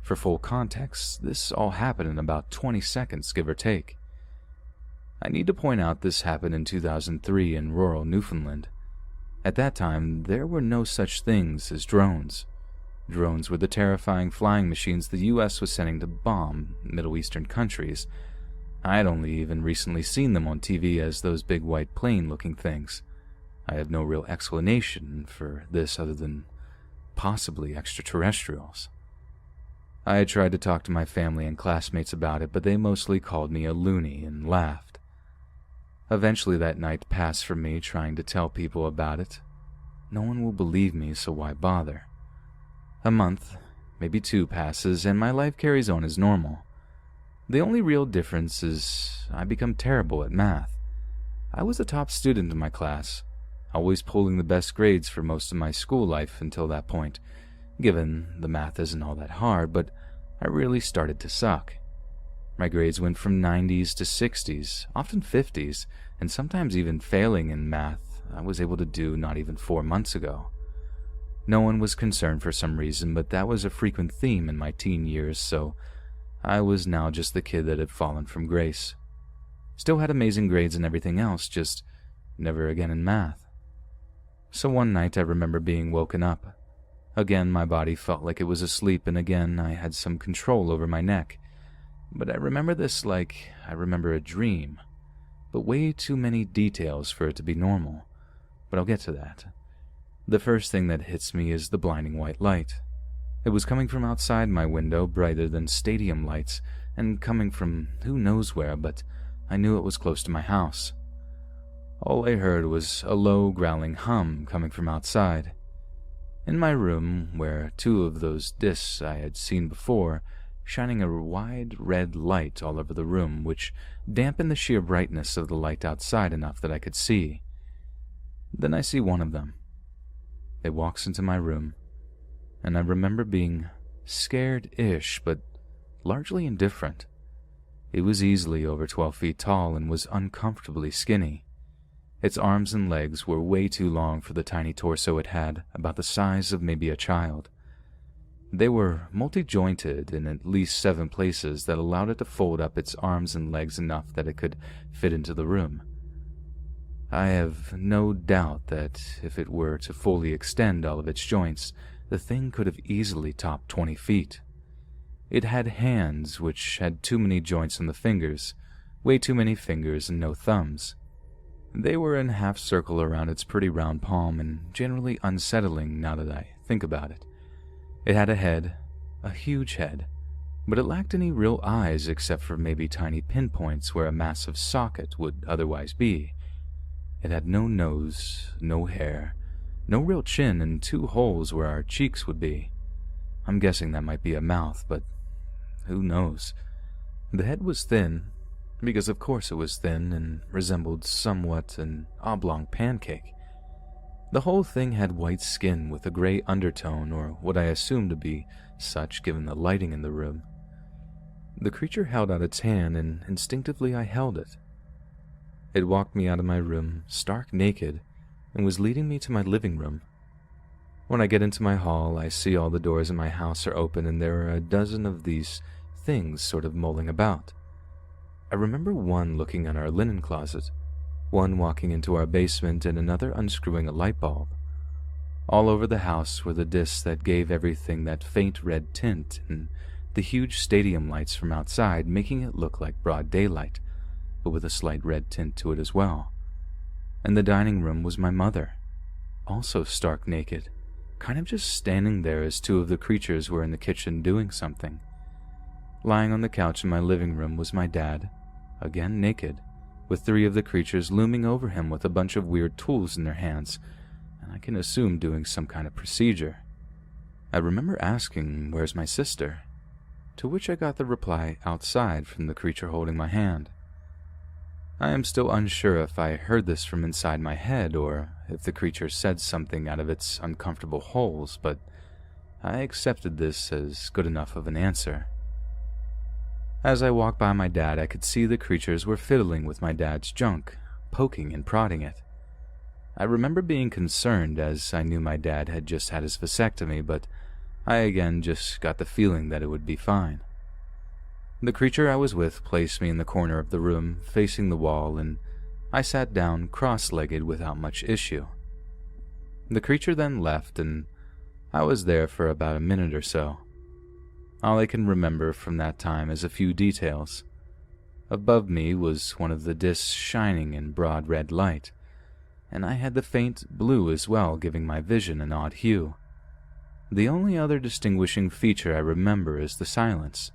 For full context, this all happened in about 20 seconds, give or take. I need to point out this happened in 2003 in rural Newfoundland. At that time, there were no such things as drones. Drones were the terrifying flying machines the U.S. was sending to bomb Middle Eastern countries. I had only even recently seen them on TV as those big white plane-looking things. I have no real explanation for this other than possibly extraterrestrials. I had tried to talk to my family and classmates about it, but they mostly called me a loony and laughed. Eventually that night passed for me trying to tell people about it. no one will believe me, so why bother? A month, maybe 2 passes, and my life carries on as normal. The only real difference is I become terrible at math. I was the top student in my class, always pulling the best grades for most of my school life until that point, given the math isn't all that hard, but I really started to suck. My grades went from 90s to 60s, often 50s, and sometimes even failing in math I was able to do not even 4 months ago. No one was concerned for some reason, but that was a frequent theme in my teen years, so I was now just the kid that had fallen from grace. Still had amazing grades and everything else, just never again in math. So one night I remember being woken up. Again, my body felt like it was asleep, and again I had some control over my neck. But I remember this like I remember a dream, but way too many details for it to be normal. But I'll get to that. The first thing that hits me is the blinding white light. It was coming from outside my window, brighter than stadium lights, and coming from who knows where, but I knew it was close to my house. All I heard was a low, growling hum coming from outside. In my room, where 2 of those discs I had seen before, shining a wide red light all over the room, which dampened the sheer brightness of the light outside enough that I could see. Then I see one of them. It walks into my room, and I remember being scared-ish, but largely indifferent. It was easily over 12 feet tall and was uncomfortably skinny. Its arms and legs were way too long for the tiny torso it had, about the size of maybe a child. They were multi-jointed in at least 7 places that allowed it to fold up its arms and legs enough that it could fit into the room. I have no doubt that if it were to fully extend all of its joints, the thing could have easily topped 20 feet. It had hands which had too many joints on the fingers, way too many fingers and no thumbs. They were in half circle around its pretty round palm and generally unsettling now that I think about it. It had a head, a huge head, but it lacked any real eyes except for maybe tiny pinpoints where a massive socket would otherwise be. It had no nose, no hair, no real chin, and 2 holes where our cheeks would be. I'm guessing that might be a mouth, but who knows? The head was thin, because of course it was thin and resembled somewhat an oblong pancake. The whole thing had white skin with a gray undertone, or what I assumed to be such given the lighting in the room. The creature held out its hand, and instinctively I held it. It walked me out of my room, stark naked, and was leading me to my living room. When I get into my hall, I see all the doors in my house are open, and there are a dozen of these things sort of mulling about. I remember one looking in our linen closet, one walking into our basement, and another unscrewing a light bulb. All over the house were the discs that gave everything that faint red tint, and the huge stadium lights from outside making it look like broad daylight, but with a slight red tint to it as well. In the dining room was my mother, also stark naked, kind of just standing there as 2 of the creatures were in the kitchen doing something. Lying on the couch in my living room was my dad, again naked, with 3 of the creatures looming over him with a bunch of weird tools in their hands, and I can assume doing some kind of procedure. I remember asking, "Where's my sister?" To which I got the reply, "Outside," from the creature holding my hand. I am still unsure if I heard this from inside my head or if the creature said something out of its uncomfortable holes, but I accepted this as good enough of an answer. As I walked by my dad, I could see the creatures were fiddling with my dad's junk, poking and prodding it. I remember being concerned as I knew my dad had just had his vasectomy, but I again just got the feeling that it would be fine. The creature I was with placed me in the corner of the room, facing the wall, and I sat down cross-legged without much issue. The creature then left, and I was there for about a minute or so. All I can remember from that time is a few details. Above me was one of the discs shining in broad red light, and I had the faint blue as well, giving my vision an odd hue. The only other distinguishing feature I remember is the silence.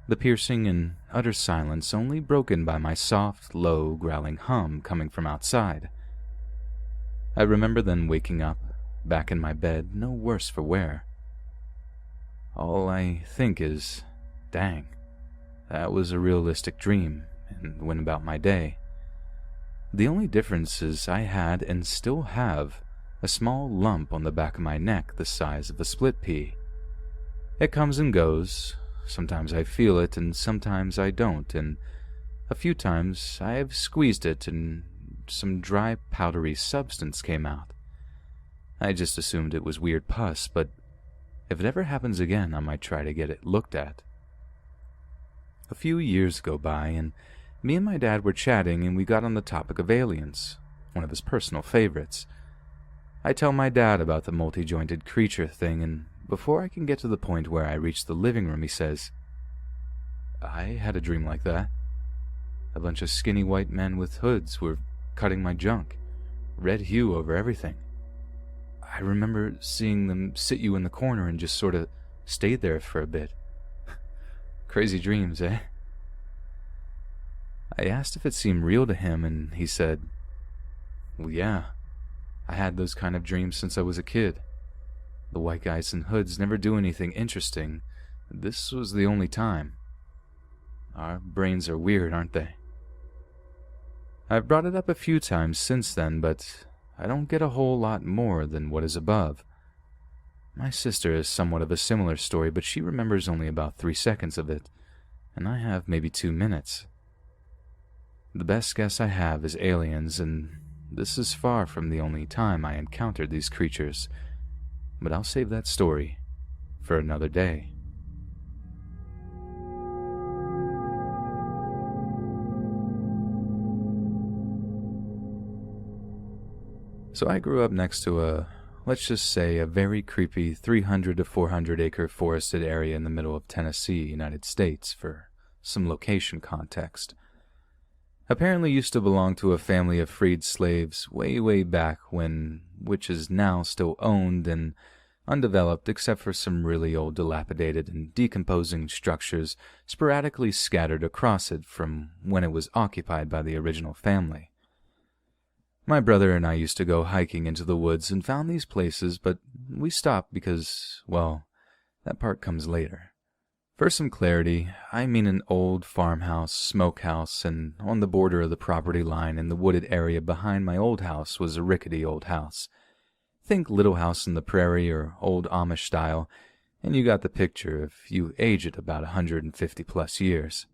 The piercing and utter silence only broken by my soft, low, growling hum coming from outside. I remember then waking up, back in my bed, no worse for wear. All I think is, dang, that was a realistic dream, and went about my day. The only difference is I had, and still have, a small lump on the back of my neck the size of a split pea. It comes and goes. Sometimes I feel it, and sometimes I don't, and a few times I have squeezed it and some dry, powdery substance came out. I just assumed it was weird pus, but if it ever happens again, I might try to get it looked at. A few years go by, and me and my dad were chatting, and we got on the topic of aliens, one of his personal favorites. I tell my dad about the multi-jointed creature thing, and before I can get to the point where I reach the living room, he says, "I had a dream like that. A bunch of skinny white men with hoods were cutting my junk, red hue over everything. I remember seeing them sit you in the corner and just sort of stayed there for a bit. Crazy dreams, eh?" I asked if it seemed real to him, and he said, "Well, yeah, I had those kind of dreams since I was a kid. The white guys in hoods never do anything interesting. This was the only time. Our brains are weird, aren't they?" I've brought it up a few times since then, but I don't get a whole lot more than what is above. My sister is somewhat of a similar story, but she remembers only about 3 seconds of it, and I have maybe 2 minutes. The best guess I have is aliens, and this is far from the only time I encountered these creatures, but I'll save that story for another day. So I grew up next to let's just say, a very creepy 300 to 400 acre forested area in the middle of Tennessee, United States, for some location context. Apparently used to belong to a family of freed slaves way back when, which is now still owned and undeveloped except for some really old dilapidated and decomposing structures sporadically scattered across it from when it was occupied by the original family. My brother and I used to go hiking into the woods and found these places, but we stopped because, well, that part comes later. For some clarity, I mean an old farmhouse, smokehouse, and on the border of the property line in the wooded area behind my old house was a rickety old house. Think Little House on the Prairie or old Amish style, and you got the picture if you age it about 150 plus years.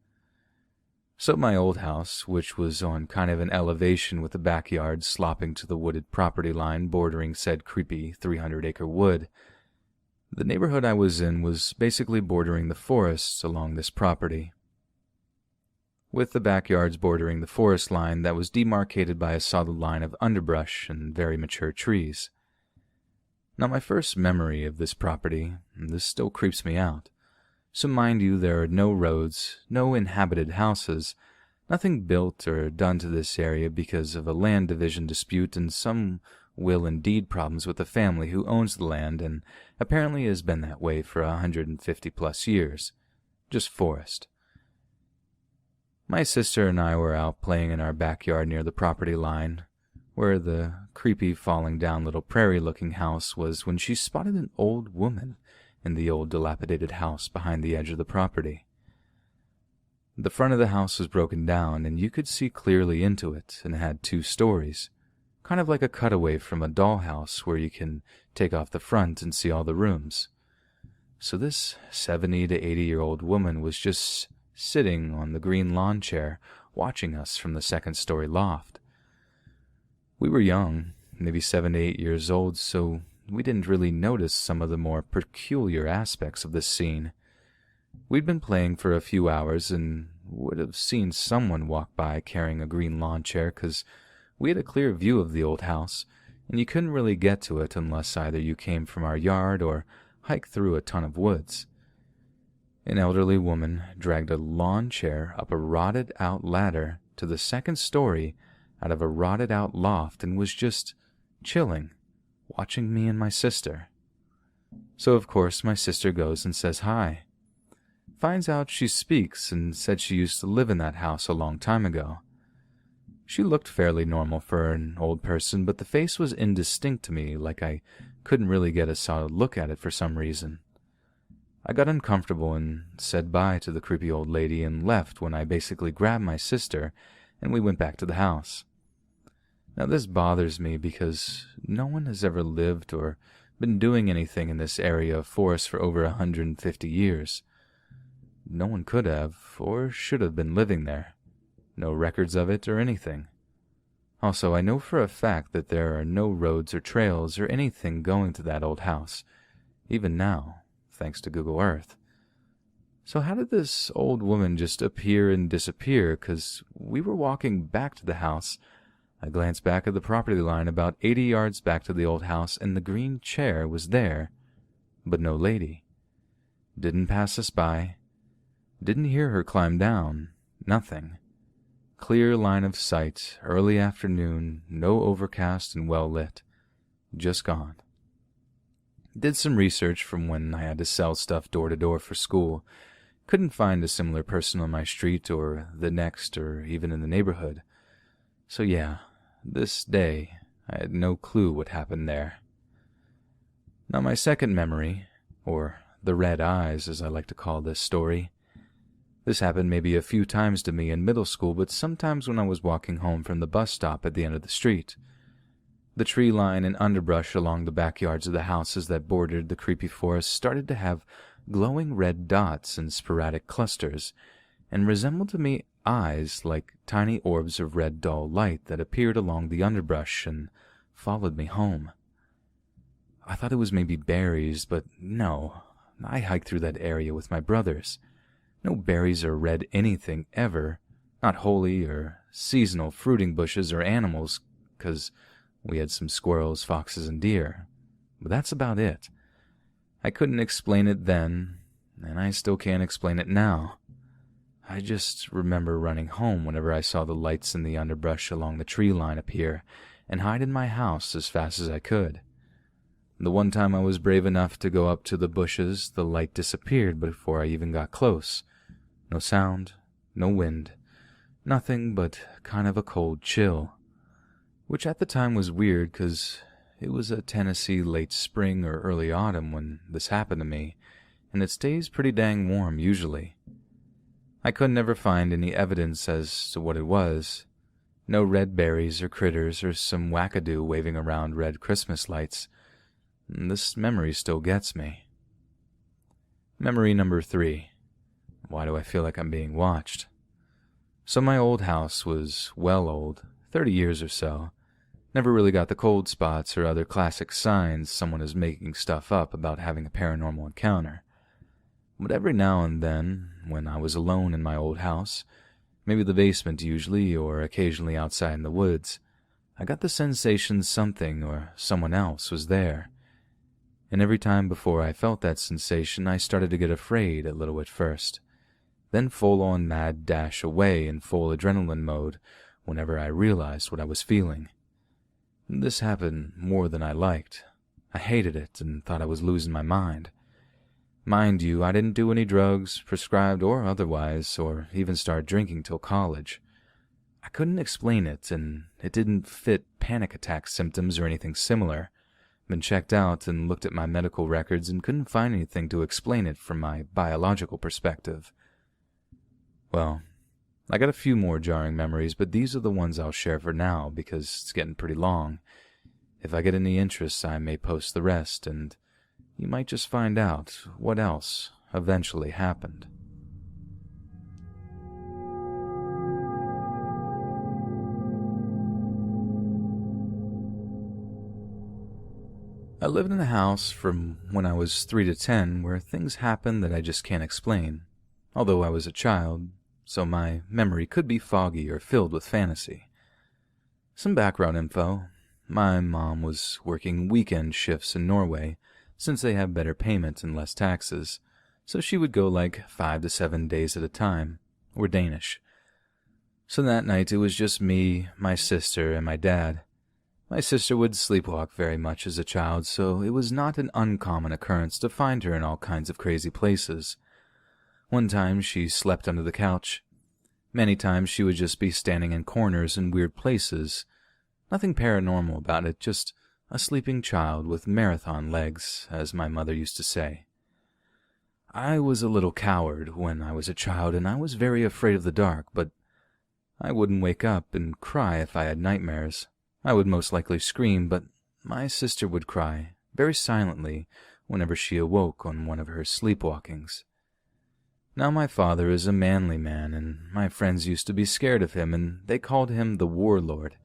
So my old house, which was on kind of an elevation with the backyard slopping to the wooded property line bordering said creepy 300-acre wood, the neighborhood I was in was basically bordering the forests along this property, with the backyards bordering the forest line that was demarcated by a solid line of underbrush and very mature trees. Now my first memory of this property, and this still creeps me out, so mind you, there are no roads, no inhabited houses, nothing built or done to this area because of a land division dispute and some will and deed problems with the family who owns the land and apparently has been that way for 150 plus years. Just forest. My sister and I were out playing in our backyard near the property line, where the creepy falling down little prairie-looking house was, when she spotted an old woman in the old dilapidated house behind the edge of the property. The front of the house was broken down, and you could see clearly into it, and had 2 stories, kind of like a cutaway from a dollhouse where you can take off the front and see all the rooms. So this 70 to 80-year-old woman was just sitting on the green lawn chair, watching us from the 2nd-story loft. We were young, maybe 7 to 8 years old, so we didn't really notice some of the more peculiar aspects of this scene. We'd been playing for a few hours and would have seen someone walk by carrying a green lawn chair because we had a clear view of the old house, and you couldn't really get to it unless either you came from our yard or hiked through a ton of woods. An elderly woman dragged a lawn chair up a rotted-out ladder to the 2nd story out of a rotted-out loft and was just chilling, watching me and my sister. So of course my sister goes and says hi. Finds out she speaks and said she used to live in that house a long time ago. She looked fairly normal for an old person, but the face was indistinct to me, like I couldn't really get a solid look at it for some reason. I got uncomfortable and said bye to the creepy old lady and left when I basically grabbed my sister and we went back to the house. Now this bothers me because no one has ever lived or been doing anything in this area of forest for over 150 years. No one could have or should have been living there. No records of it or anything. Also, I know for a fact that there are no roads or trails or anything going to that old house, even now, thanks to Google Earth. So how did this old woman just appear and disappear? 'Cause we were walking back to the house. I glanced back at the property line about 80 yards back to the old house, and the green chair was there, but no lady. Didn't pass us by. Didn't hear her climb down. Nothing. Clear line of sight, early afternoon, no overcast and well lit. Just gone. Did some research from when I had to sell stuff door to door for school. Couldn't find a similar person on my street or the next or even in the neighborhood. So yeah, this day I had no clue what happened there. Now my second memory, or the red eyes as I like to call this story. This happened maybe a few times to me in middle school, but sometimes when I was walking home from the bus stop at the end of the street. The tree line and underbrush along the backyards of the houses that bordered the creepy forest started to have glowing red dots in sporadic clusters, and resembled to me eyes like tiny orbs of red dull light that appeared along the underbrush and followed me home. I thought it was maybe berries, but no, I hiked through that area with my brothers. No berries or red anything ever, not holy or seasonal fruiting bushes or animals, 'cause we had some squirrels, foxes, and deer. But that's about it. I couldn't explain it then, and I still can't explain it now. I just remember running home whenever I saw the lights in the underbrush along the tree line appear, and hide in my house as fast as I could. The one time I was brave enough to go up to the bushes, the light disappeared before I even got close. No sound, no wind, nothing but kind of a cold chill. Which at the time was weird, 'cause it was a Tennessee late spring or early autumn when this happened to me, and it stays pretty dang warm usually. I couldn't ever find any evidence as to what it was. No red berries or critters or some wackadoo waving around red Christmas lights. This memory still gets me. Memory number 3. Why do I feel like I'm being watched? So my old house was well old, 30 years or so. Never really got the cold spots or other classic signs someone is making stuff up about having a paranormal encounter. But every now and then, when I was alone in my old house, maybe the basement usually, or occasionally outside in the woods, I got the sensation something or someone else was there. And every time before I felt that sensation, I started to get afraid a little at first. Then full-on mad dash away in full adrenaline mode whenever I realized what I was feeling. This happened more than I liked. I hated it and thought I was losing my mind. Mind you, I didn't do any drugs, prescribed or otherwise, or even start drinking till college. I couldn't explain it, and it didn't fit panic attack symptoms or anything similar. Been checked out and looked at my medical records and couldn't find anything to explain it from my biological perspective. Well, I got a few more jarring memories, but these are the ones I'll share for now because it's getting pretty long. If I get any interest, I may post the rest, and you might just find out what else eventually happened. I lived in a house from when I was 3 to 10 where things happened that I just can't explain, although I was a child, so my memory could be foggy or filled with fantasy. Some background info. My mom was working weekend shifts in Norway, since they have better payment and less taxes, so she would go like 5 to 7 days at a time. We're Danish. So that night it was just me, my sister, and my dad. My sister would sleepwalk very much as a child, so it was not an uncommon occurrence to find her in all kinds of crazy places. One time she slept under the couch. Many times she would just be standing in corners in weird places. Nothing paranormal about it, just A sleeping child with marathon legs, as my mother used to say. I was a little coward when I was a child, and I was very afraid of the dark, but I wouldn't wake up and cry if I had nightmares. I would most likely scream, but my sister would cry, very silently, whenever she awoke on one of her sleepwalkings. Now my father is a manly man, and my friends used to be scared of him, and they called him the warlord.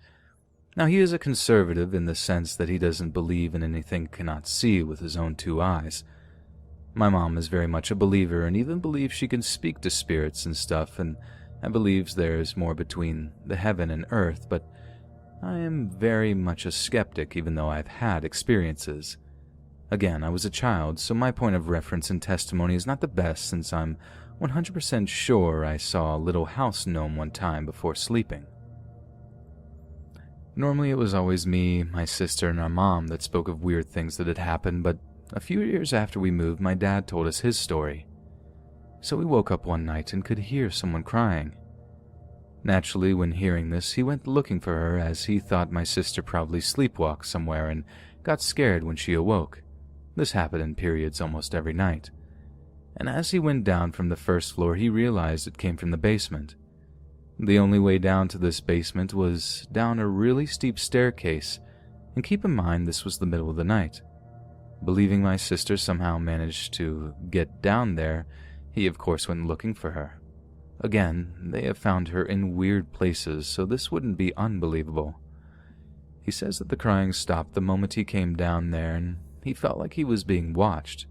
Now he is a conservative in the sense that he doesn't believe in anything he cannot see with his own two eyes. My mom is very much a believer and even believes she can speak to spirits and stuff, and believes there is more between the heaven and earth, but I am very much a skeptic even though I've had experiences. Again, I was a child, so my point of reference and testimony is not the best since I'm 100% sure I saw a little house gnome one time before sleeping. Normally it was always me, my sister, and our mom that spoke of weird things that had happened, but a few years after we moved, my dad told us his story. So we woke up one night and could hear someone crying. Naturally, when hearing this, he went looking for her as he thought my sister probably sleepwalked somewhere and got scared when she awoke. This happened in periods almost every night. And as he went down from the first floor, he realized it came from the basement. The only way down to this basement was down a really steep staircase, and keep in mind this was the middle of the night. Believing my sister somehow managed to get down there, he of course went looking for her. Again, they have found her in weird places, so this wouldn't be unbelievable. He says that the crying stopped the moment he came down there, and he felt like he was being watched.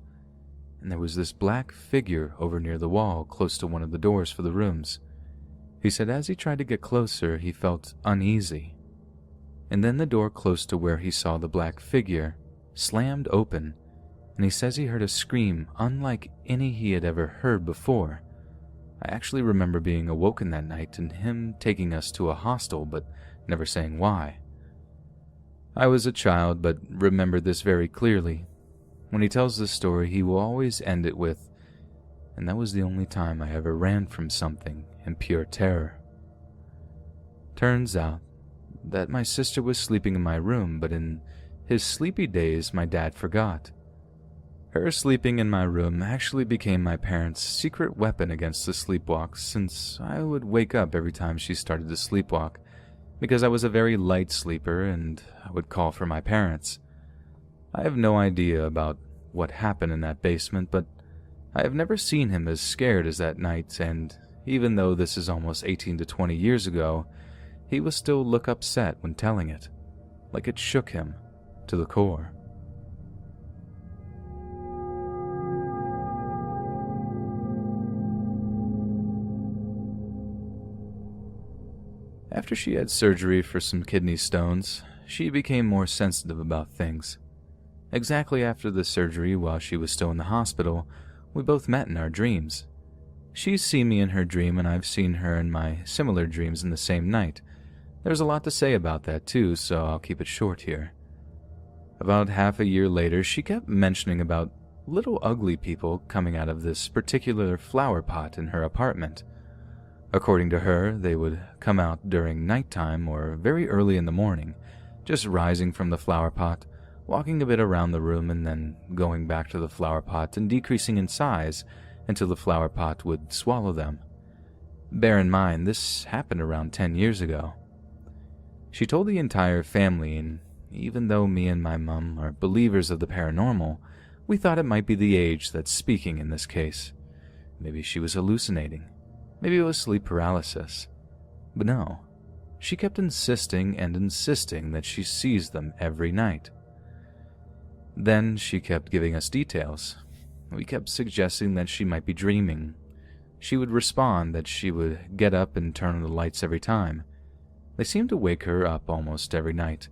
And there was this black figure over near the wall, close to one of the doors for the rooms. He said as he tried to get closer, he felt uneasy. And then the door close to where he saw the black figure slammed open, and he says he heard a scream unlike any he had ever heard before. I actually remember being awoken that night and him taking us to a hostel, but never saying why. I was a child, but remember this very clearly. When he tells this story, he will always end it with, "And that was the only time I ever ran from something in pure terror." Turns out that my sister was sleeping in my room, but in his sleepy days, my dad forgot. Her sleeping in my room actually became my parents' secret weapon against the sleepwalks, since I would wake up every time she started to sleepwalk, because I was a very light sleeper and I would call for my parents. I have no idea about what happened in that basement, but I have never seen him as scared as that night, and even though this is almost 18 to 20 years ago, he would still look upset when telling it, like it shook him to the core. After she had surgery for some kidney stones, she became more sensitive about things. Exactly after the surgery, while she was still in the hospital, we both met in our dreams. She's seen me in her dream, and I've seen her in my similar dreams in the same night. There's a lot to say about that too, so I'll keep it short here. About half a year later, she kept mentioning about little ugly people coming out of this particular flower pot in her apartment. According to her, they would come out during nighttime or very early in the morning, just rising from the flower pot, walking a bit around the room and then going back to the flower pot and decreasing in size until the flower pot would swallow them. Bear in mind, this happened around 10 years ago. She told the entire family, and even though me and my mum are believers of the paranormal, we thought it might be the age that's speaking in this case. Maybe she was hallucinating. Maybe it was sleep paralysis. But no, she kept insisting and insisting that she sees them every night. Then she kept giving us details. We kept suggesting that she might be dreaming. She would respond that she would get up and turn on the lights every time. They seemed to wake her up almost every night.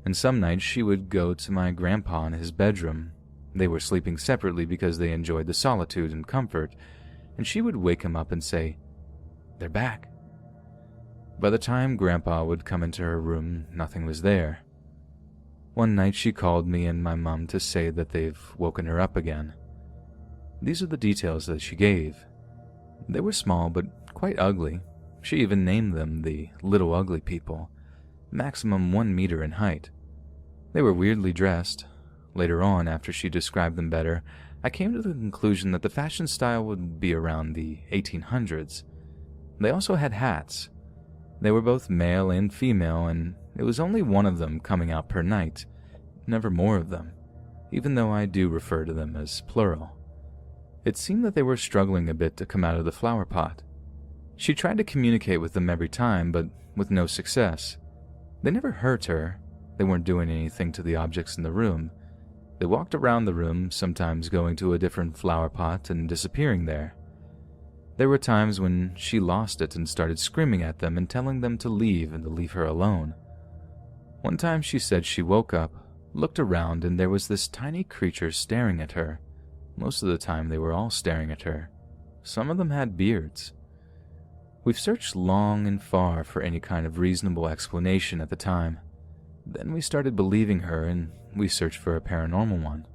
And some nights she would go to my grandpa in his bedroom. They were sleeping separately because they enjoyed the solitude and comfort, and she would wake him up and say, "They're back." By the time Grandpa would come into her room, nothing was there. One night she called me and my mum to say that they've woken her up again. These are the details that she gave. They were small but quite ugly. She even named them the little ugly people, maximum 1 meter in height. They were weirdly dressed. Later on, after she described them better, I came to the conclusion that the fashion style would be around the 1800s. They also had hats. They were both male and female, and it was only one of them coming out per night, never more of them, even though I do refer to them as plural. It seemed that they were struggling a bit to come out of the flower pot. She tried to communicate with them every time, but with no success. They never hurt her. They weren't doing anything to the objects in the room. They walked around the room, sometimes going to a different flower pot and disappearing there. There were times when she lost it and started screaming at them and telling them to leave and to leave her alone. One time she said she woke up, looked around, and there was this tiny creature staring at her. Most of the time they were all staring at her. Some of them had beards. We've searched long and far for any kind of reasonable explanation at the time. Then we started believing her, and we searched for a paranormal one.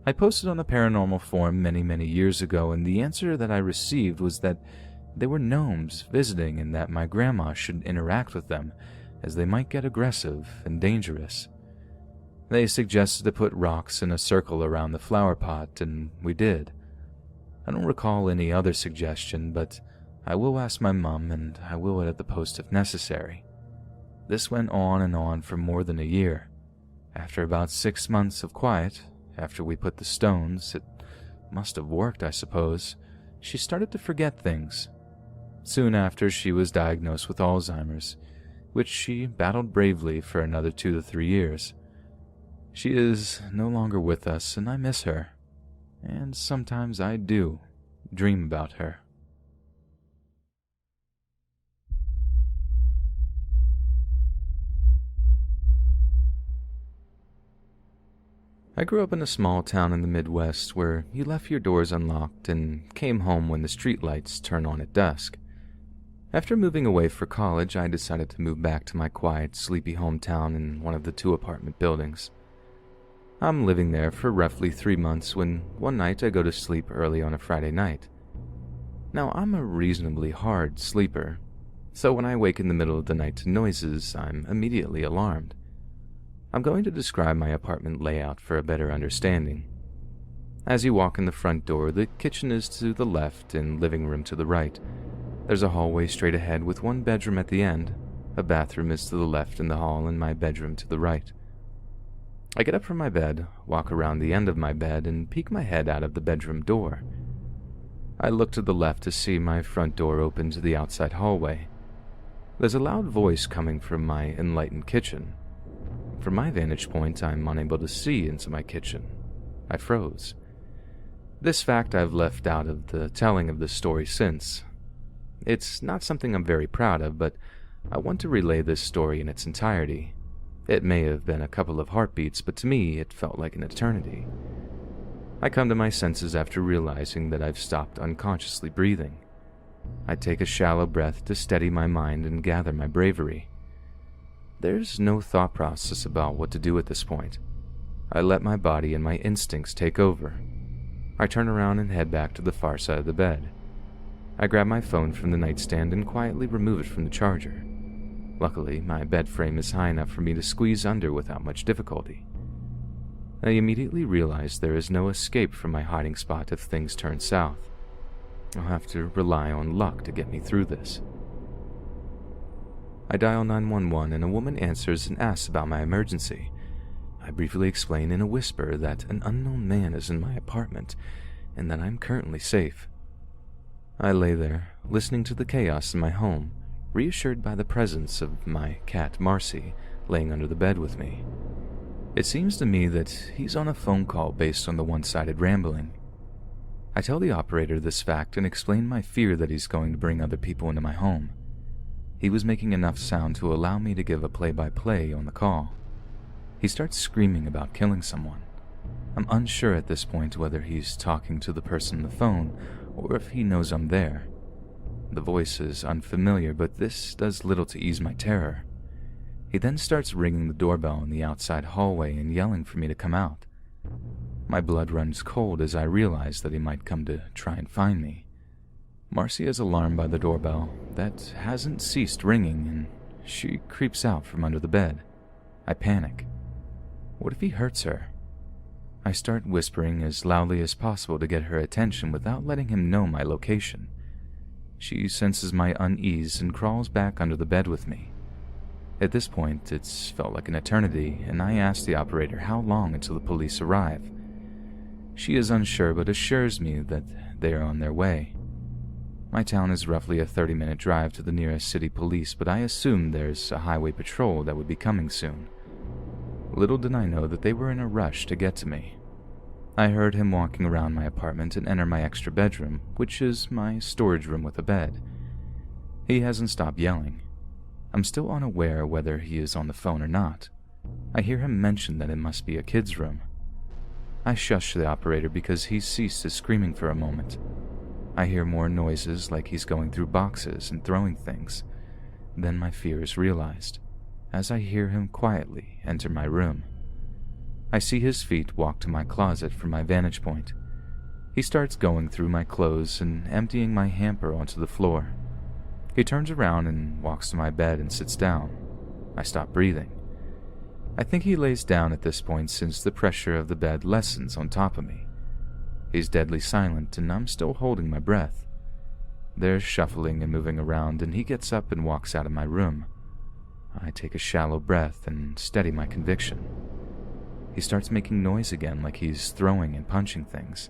I posted on the paranormal forum many years ago, and the answer that I received was that they were gnomes visiting and that my grandma should interact with them, as they might get aggressive and dangerous. They suggested to put rocks in a circle around the flower pot, and we did. I don't recall any other suggestion, but I will ask my mom, and I will edit the post if necessary. This went on and on for more than a year. After about 6 months of quiet, after we put the stones, it must have worked, I suppose, she started to forget things. Soon after, she was diagnosed with Alzheimer's, which she battled bravely for another 2 to 3 years. She is no longer with us, and I miss her. And sometimes I do dream about her. I grew up in a small town in the Midwest where you left your doors unlocked and came home when the streetlights turned on at dusk. After moving away for college, I decided to move back to my quiet, sleepy hometown in one of the 2 apartment buildings. I'm living there for roughly 3 months when one night I go to sleep early on a Friday night. Now, I'm a reasonably hard sleeper, so when I wake in the middle of the night to noises, I'm immediately alarmed. I'm going to describe my apartment layout for a better understanding. As you walk in the front door, the kitchen is to the left and living room to the right. There's a hallway straight ahead with one bedroom at the end. A bathroom is to the left in the hall and my bedroom to the right. I get up from my bed, walk around the end of my bed, and peek my head out of the bedroom door. I look to the left to see my front door open to the outside hallway. There's a loud voice coming from my enlightened kitchen. From my vantage point, I'm unable to see into my kitchen. I froze. This fact I've left out of the telling of the story since. It's not something I'm very proud of, but I want to relay this story in its entirety. It may have been a couple of heartbeats, but to me it felt like an eternity. I come to my senses after realizing that I've stopped unconsciously breathing. I take a shallow breath to steady my mind and gather my bravery. There's no thought process about what to do at this point. I let my body and my instincts take over. I turn around and head back to the far side of the bed. I grab my phone from the nightstand and quietly remove it from the charger. Luckily, my bed frame is high enough for me to squeeze under without much difficulty. I immediately realize there is no escape from my hiding spot if things turn south. I'll have to rely on luck to get me through this. I dial 911 and a woman answers and asks about my emergency. I briefly explain in a whisper that an unknown man is in my apartment and that I'm currently safe. I lay there, listening to the chaos in my home, reassured by the presence of my cat Marcy laying under the bed with me. It seems to me that he's on a phone call based on the one-sided rambling. I tell the operator this fact and explain my fear that he's going to bring other people into my home. He was making enough sound to allow me to give a play-by-play on the call. He starts screaming about killing someone. I'm unsure at this point whether he's talking to the person on the phone or if he knows I'm there. The voice is unfamiliar, but this does little to ease my terror. He then starts ringing the doorbell in the outside hallway and yelling for me to come out. My blood runs cold as I realize that he might come to try and find me. Marcy is alarmed by the doorbell that hasn't ceased ringing, and she creeps out from under the bed. I panic. What if he hurts her? I start whispering as loudly as possible to get her attention without letting him know my location. She senses my unease and crawls back under the bed with me. At this point, it's felt like an eternity, and I ask the operator how long until the police arrive. She is unsure but assures me that they are on their way. My town is roughly a 30-minute drive to the nearest city police, but I assumed there's a highway patrol that would be coming soon. Little did I know that they were in a rush to get to me. I heard him walking around my apartment and enter my extra bedroom, which is my storage room with a bed. He hasn't stopped yelling. I'm still unaware whether he is on the phone or not. I hear him mention that it must be a kid's room. I shush the operator because he ceased his screaming for a moment. I hear more noises like he's going through boxes and throwing things. Then my fear is realized, as I hear him quietly enter my room. I see his feet walk to my closet from my vantage point. He starts going through my clothes and emptying my hamper onto the floor. He turns around and walks to my bed and sits down. I stop breathing. I think he lays down at this point since the pressure of the bed lessens on top of me. He's deadly silent and I'm still holding my breath. There's shuffling and moving around and he gets up and walks out of my room. I take a shallow breath and steady my conviction. He starts making noise again like he's throwing and punching things.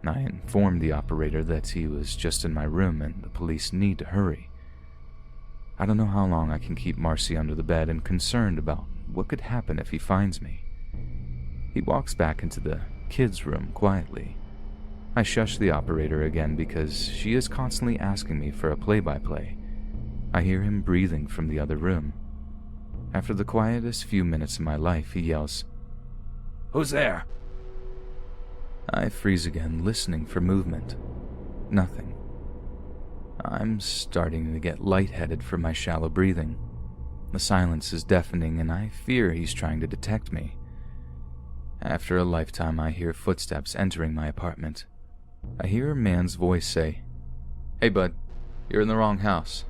I informed the operator that he was just in my room and the police need to hurry. I don't know how long I can keep Marcy under the bed and concerned about what could happen if he finds me. He walks back into the kids' room quietly. I shush the operator again because she is constantly asking me for a play-by-play. I hear him breathing from the other room. After the quietest few minutes of my life, he yells, "Who's there?" I freeze again, listening for movement. Nothing. I'm starting to get lightheaded from my shallow breathing. The silence is deafening and I fear he's trying to detect me. After a lifetime, I hear footsteps entering my apartment. I hear a man's voice say, "Hey bud, you're in the wrong house."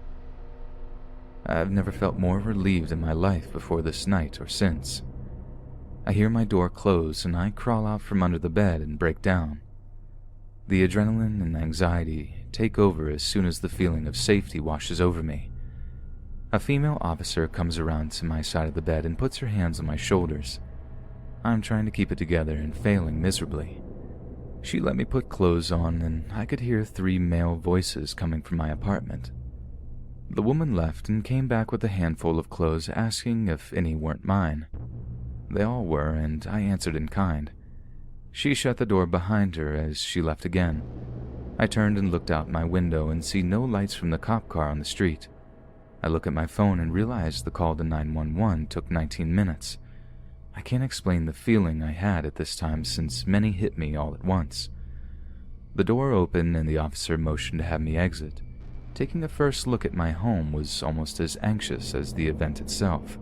I've never felt more relieved in my life before this night or since. I hear my door close and I crawl out from under the bed and break down. The adrenaline and anxiety take over as soon as the feeling of safety washes over me. A female officer comes around to my side of the bed and puts her hands on my shoulders. I'm trying to keep it together and failing miserably. She let me put clothes on and I could hear 3 male voices coming from my apartment. The woman left and came back with a handful of clothes asking if any weren't mine. They all were, and I answered in kind. She shut the door behind her as she left again. I turned and looked out my window and see no lights from the cop car on the street. I look at my phone and realize the call to 911 took 19 minutes. I can't explain the feeling I had at this time since many hit me all at once. The door opened and the officer motioned to have me exit. Taking a first look at my home was almost as anxious as the event itself.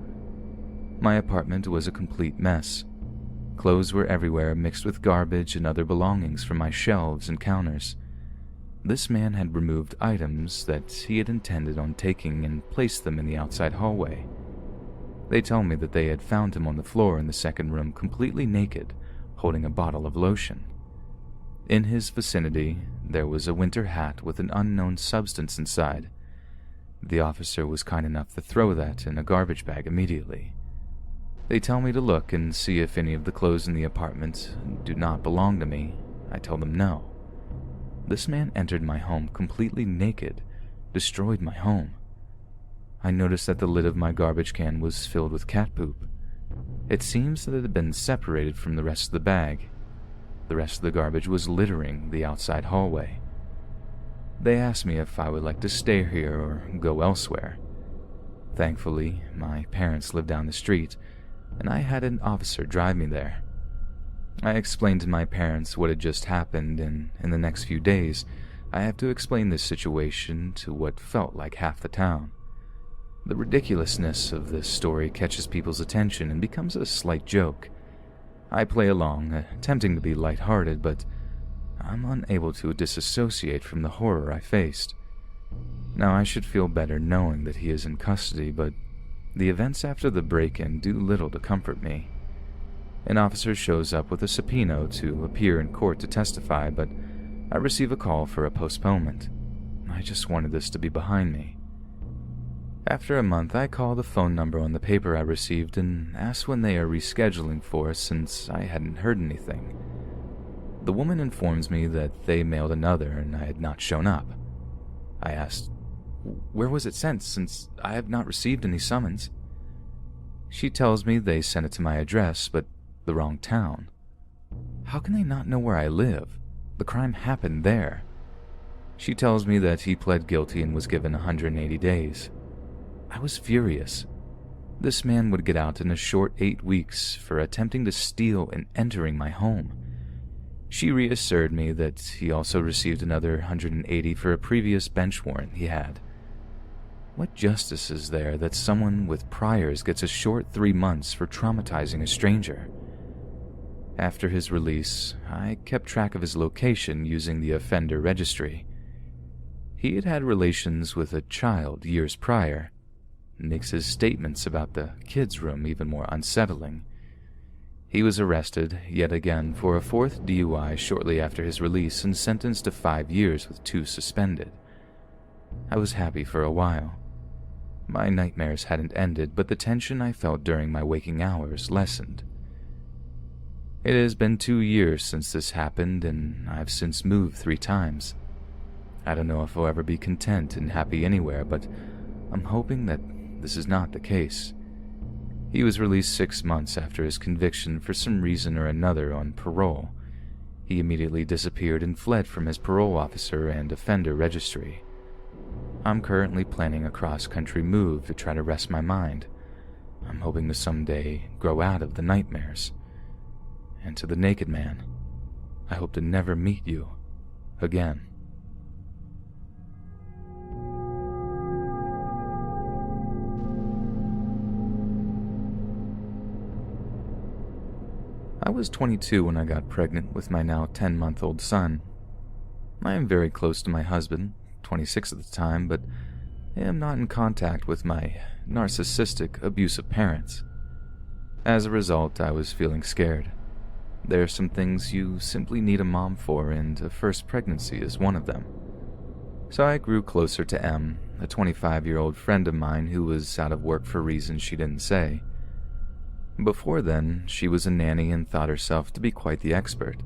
My apartment was a complete mess. Clothes were everywhere, mixed with garbage and other belongings from my shelves and counters. This man had removed items that he had intended on taking and placed them in the outside hallway. They tell me that they had found him on the floor in the second room completely naked, holding a bottle of lotion. In his vicinity, there was a winter hat with an unknown substance inside. The officer was kind enough to throw that in a garbage bag immediately. They tell me to look and see if any of the clothes in the apartment do not belong to me. I tell them no. This man entered my home completely naked, destroyed my home. I noticed that the lid of my garbage can was filled with cat poop. It seems that it had been separated from the rest of the bag. The rest of the garbage was littering the outside hallway. They asked me if I would like to stay here or go elsewhere. Thankfully, my parents lived down the street, and I had an officer drive me there. I explained to my parents what had just happened, and in the next few days, I have to explain this situation to what felt like half the town. The ridiculousness of this story catches people's attention and becomes a slight joke. I play along, attempting to be lighthearted, but I'm unable to disassociate from the horror I faced. Now I should feel better knowing that he is in custody, but the events after the break-in do little to comfort me. An officer shows up with a subpoena to appear in court to testify, but I receive a call for a postponement. I just wanted this to be behind me. After a month, I call the phone number on the paper I received and ask when they are rescheduling for us since I hadn't heard anything. The woman informs me that they mailed another and I had not shown up. I asked, "Where was it sent, since I have not received any summons?" She tells me they sent it to my address, but the wrong town. How can they not know where I live? The crime happened there. She tells me that he pled guilty and was given 180 days. I was furious. This man would get out in a short 8 weeks for attempting to steal and entering my home. She reassured me that he also received another 180 for a previous bench warrant he had. What justice is there that someone with priors gets a short 3 months for traumatizing a stranger? After his release, I kept track of his location using the offender registry. He had had relations with a child years prior. Makes his statements about the kids' room even more unsettling. He was arrested, yet again, for a 4th DUI shortly after his release and sentenced to 5 years with 2 suspended. I was happy for a while. My nightmares hadn't ended, but the tension I felt during my waking hours lessened. It has been 2 years since this happened, and I've since moved 3 times. I don't know if I'll ever be content and happy anywhere, but I'm hoping that this is not the case. He was released 6 months after his conviction for some reason or another on parole. He immediately disappeared and fled from his parole officer and offender registry. I'm currently planning a cross-country move to try to rest my mind. I'm hoping to someday grow out of the nightmares. And to the naked man, I hope to never meet you again. I was 22 when I got pregnant with my now 10-month-old son. I am very close to my husband, 26 at the time, but I am not in contact with my narcissistic, abusive parents. As a result, I was feeling scared. There are some things you simply need a mom for, and a first pregnancy is one of them. So I grew closer to Em, a 25-year-old friend of mine who was out of work for reasons she didn't say. Before then, she was a nanny and thought herself to be quite the expert.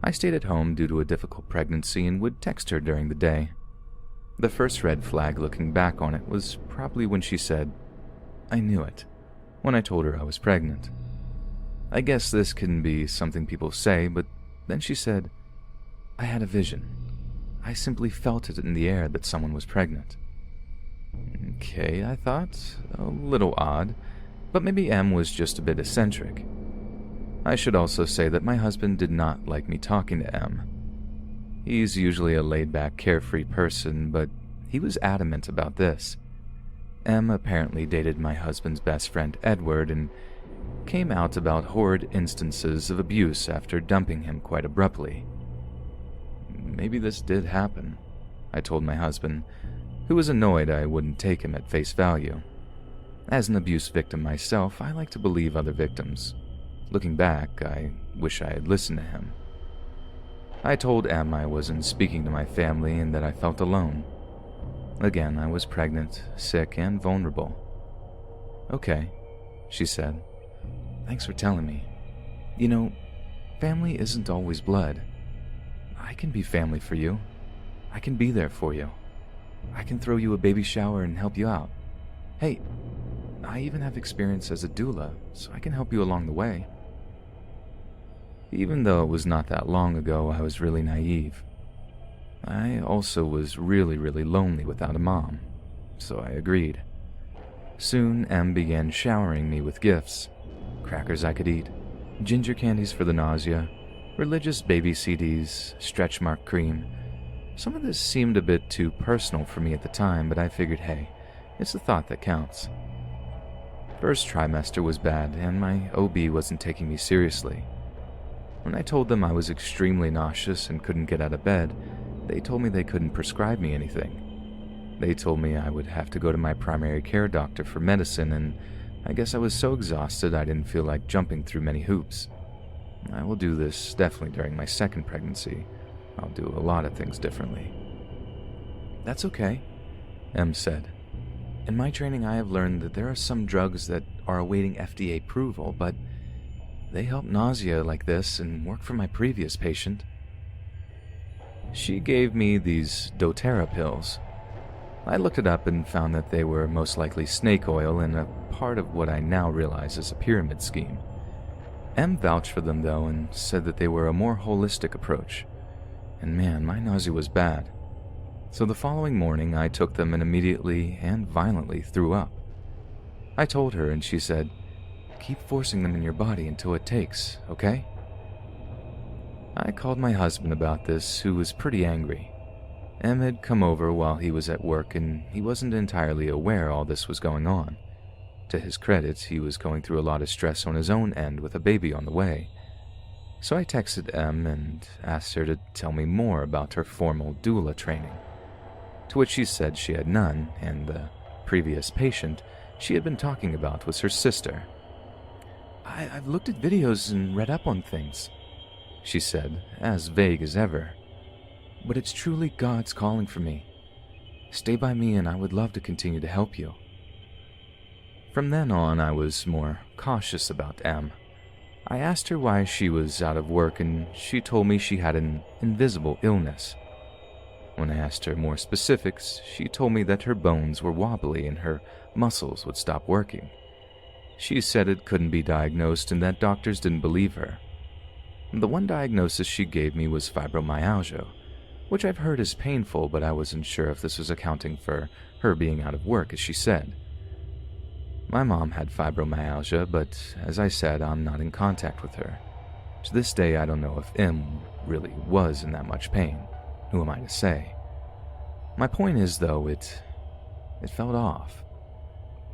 I stayed at home due to a difficult pregnancy and would text her during the day. The first red flag looking back on it was probably when she said, "I knew it," when I told her I was pregnant. I guess this can be something people say, but then she said, "I had a vision. I simply felt it in the air that someone was pregnant." Okay, I thought, a little odd. But maybe Em was just a bit eccentric. I should also say that my husband did not like me talking to Em. He's usually a laid-back, carefree person, but he was adamant about this. Em apparently dated my husband's best friend Edward and came out about horrid instances of abuse after dumping him quite abruptly. Maybe this did happen, I told my husband, who was annoyed I wouldn't take him at face value. As an abuse victim myself, I like to believe other victims. Looking back, I wish I had listened to him. I told Em I wasn't speaking to my family and that I felt alone. Again, I was pregnant, sick, and vulnerable. "Okay," she said. "Thanks for telling me. You know, family isn't always blood. I can be family for you. I can be there for you. I can throw you a baby shower and help you out. Hey, I even have experience as a doula, so I can help you along the way." Even though it was not that long ago, I was really naive. I also was really lonely without a mom, so I agreed. Soon, Em began showering me with gifts. Crackers I could eat, ginger candies for the nausea, religious baby CDs, stretch mark cream. Some of this seemed a bit too personal for me at the time, but I figured, hey, it's the thought that counts. First trimester was bad, and my OB wasn't taking me seriously. When I told them I was extremely nauseous and couldn't get out of bed, they told me they couldn't prescribe me anything. They told me I would have to go to my primary care doctor for medicine, and I guess I was so exhausted I didn't feel like jumping through many hoops. I will do this definitely during my second pregnancy. I'll do a lot of things differently. That's okay, Em said. In my training, I have learned that there are some drugs that are awaiting FDA approval, but they help nausea like this and work for my previous patient. She gave me these doTERRA pills. I looked it up and found that they were most likely snake oil and a part of what I now realize is a pyramid scheme. Em vouched for them though and said that they were a more holistic approach. And man, my nausea was bad. So the following morning I took them and immediately and violently threw up. I told her and she said, "Keep forcing them in your body until it takes, okay?" I called my husband about this, who was pretty angry. Em had come over while he was at work and he wasn't entirely aware all this was going on. To his credit, he was going through a lot of stress on his own end with a baby on the way. So I texted Em and asked her to tell me more about her formal doula training. To which she said she had none, and the previous patient she had been talking about was her sister. I've looked at videos and read up on things," she said, as vague as ever. "But it's truly God's calling for me. Stay by me and I would love to continue to help you." From then on, I was more cautious about Em. I asked her why she was out of work and she told me she had an invisible illness. When I asked her more specifics, she told me that her bones were wobbly and her muscles would stop working. She said it couldn't be diagnosed and that doctors didn't believe her. The one diagnosis she gave me was fibromyalgia, which I've heard is painful, but I wasn't sure if this was accounting for her being out of work, as she said. My mom had fibromyalgia, but as I said, I'm not in contact with her. To this day, I don't know if Em really was in that much pain. Who am I to say? My point is, though, it felt off.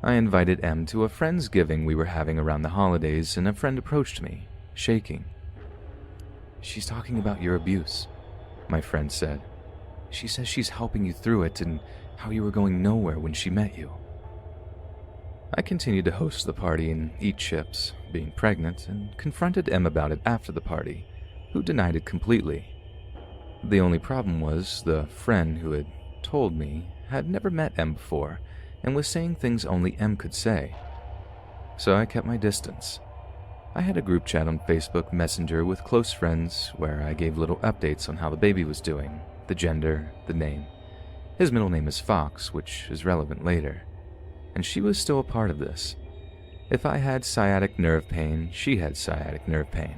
I invited Em to a Friendsgiving we were having around the holidays, and a friend approached me, shaking. "She's talking about your abuse," my friend said. "She says she's helping you through it and how you were going nowhere when she met you." I continued to host the party and eat chips, being pregnant, and confronted Em about it after the party, who denied it completely. The only problem was the friend who had told me had never met Em before and was saying things only Em could say. So I kept my distance. I had a group chat on Facebook Messenger with close friends where I gave little updates on how the baby was doing, the gender, the name. His middle name is Fox, which is relevant later. And she was still a part of this. If I had sciatic nerve pain, she had sciatic nerve pain.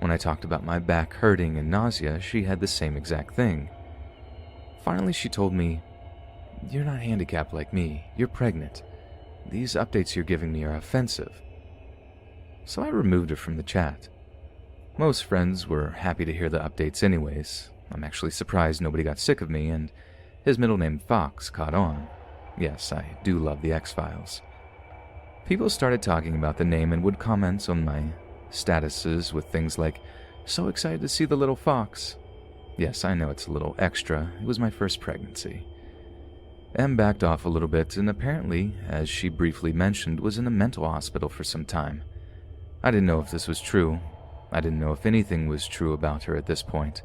When I talked about my back hurting and nausea, she had the same exact thing. Finally, she told me, "You're not handicapped like me. You're pregnant. These updates you're giving me are offensive." So I removed her from the chat. Most friends were happy to hear the updates anyways. I'm actually surprised nobody got sick of me, and his middle name Fox caught on. Yes, I do love the X-Files. People started talking about the name and would comment on my statuses with things like, "So excited to see the little fox." Yes, I know it's a little extra. It was my first pregnancy. Em backed off a little bit and apparently, as she briefly mentioned, was in a mental hospital for some time. I didn't know if this was true. I didn't know if anything was true about her at this point.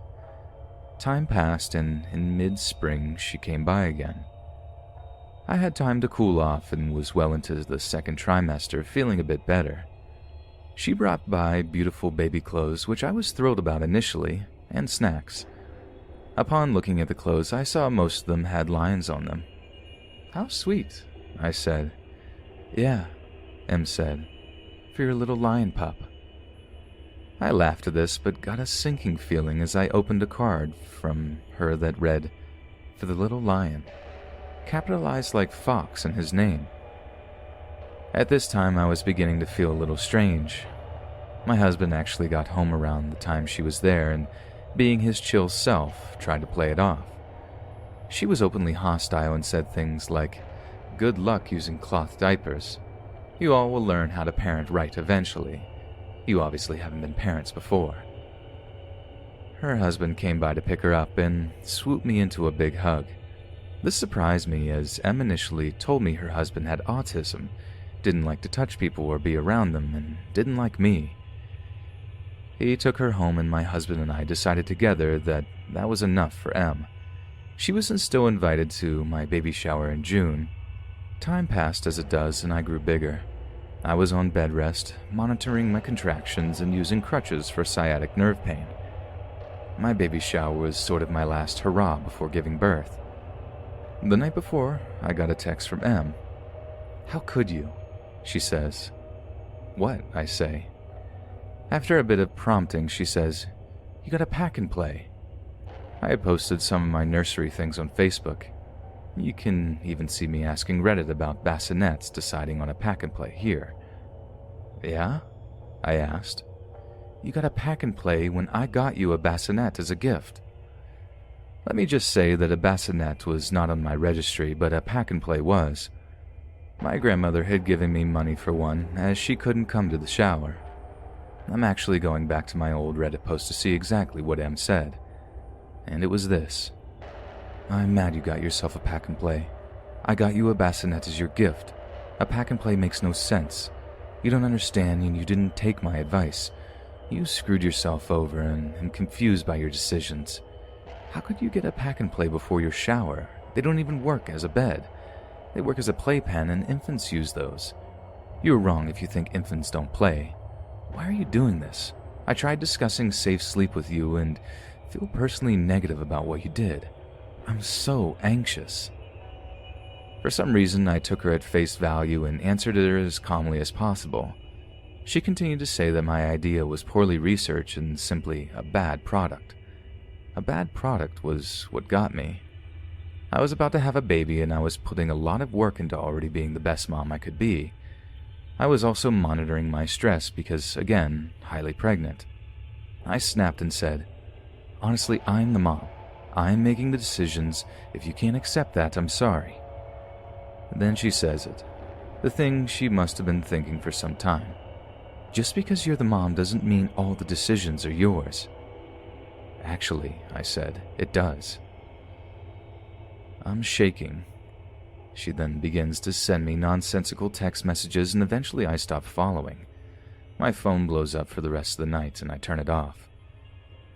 Time passed and in mid-spring she came by again. I had time to cool off and was well into the second trimester, feeling a bit better. She brought by beautiful baby clothes, which I was thrilled about initially, and snacks. Upon looking at the clothes, I saw most of them had lions on them. "How sweet," I said. "Yeah," Em said, "for your little lion pup." I laughed at this, but got a sinking feeling as I opened a card from her that read, "For the little lion," capitalized like Fox in his name. At this time, I was beginning to feel a little strange. My husband actually got home around the time she was there and, being his chill self, tried to play it off. She was openly hostile and said things like, "Good luck using cloth diapers. You all will learn how to parent right eventually. You obviously haven't been parents before." Her husband came by to pick her up and swooped me into a big hug. This surprised me as Em initially told me her husband had autism didn't like to touch people or be around them, and didn't like me. He took her home, and my husband and I decided together that that was enough for Em. She was still invited to my baby shower in June. Time passed as it does, and I grew bigger. I was on bed rest, monitoring my contractions and using crutches for sciatic nerve pain. My baby shower was sort of my last hurrah before giving birth. The night before, I got a text from Em. "How could you?" she says. "What?" I say. After a bit of prompting, she says, "You gotta pack and play." I had posted some of my nursery things on Facebook. You can even see me asking Reddit about bassinets, deciding on a pack and play here. "Yeah?" I asked. "You got a pack and play when I got you a bassinet as a gift." Let me just say that a bassinet was not on my registry, but a pack and play was. My grandmother had given me money for one, as she couldn't come to the shower. I'm actually going back to my old Reddit post to see exactly what Em said. And it was this. "I'm mad you got yourself a pack and play. I got you a bassinet as your gift. A pack and play makes no sense. You don't understand, and you didn't take my advice. You screwed yourself over and am confused by your decisions. How could you get a pack and play before your shower? They don't even work as a bed. They work as a playpen, and infants use those. You're wrong if you think infants don't play. Why are you doing this? I tried discussing safe sleep with you and feel personally negative about what you did. I'm so anxious." For some reason, I took her at face value and answered her as calmly as possible. She continued to say that my idea was poorly researched and simply a bad product. A bad product was what got me. I was about to have a baby, and I was putting a lot of work into already being the best mom I could be. I was also monitoring my stress because, again, highly pregnant. I snapped and said, "Honestly, I'm the mom. I'm making the decisions. If you can't accept that, I'm sorry." Then she says it, the thing she must have been thinking for some time. "Just because you're the mom doesn't mean all the decisions are yours." "Actually," I said, "it does." I'm shaking. She then begins to send me nonsensical text messages, and eventually I stop following. My phone blows up for the rest of the night, and I turn it off.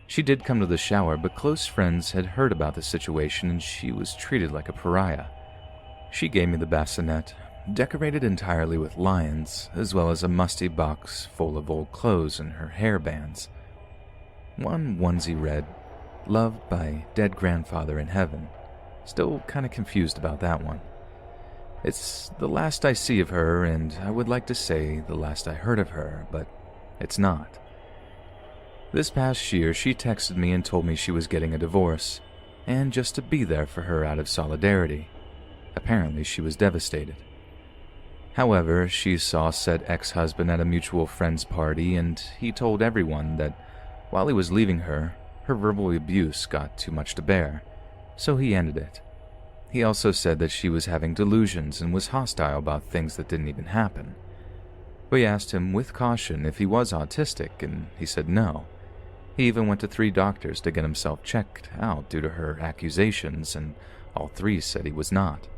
She did come to the shower, but close friends had heard about the situation, and she was treated like a pariah. She gave me the bassinet, decorated entirely with lions, as well as a musty box full of old clothes and her hair bands. One onesie read, "Loved by dead grandfather in heaven." Still kinda confused about that one. It's the last I see of her, and I would like to say the last I heard of her, but it's not. This past year, she texted me and told me she was getting a divorce, and just to be there for her out of solidarity. Apparently, she was devastated. However, she saw said ex-husband at a mutual friend's party, and he told everyone that while he was leaving her, her verbal abuse got too much to bear, so he ended it. He also said that she was having delusions and was hostile about things that didn't even happen. We asked him with caution if he was autistic, and he said no. He even went to 3 doctors to get himself checked out due to her accusations, and all 3 said he was not.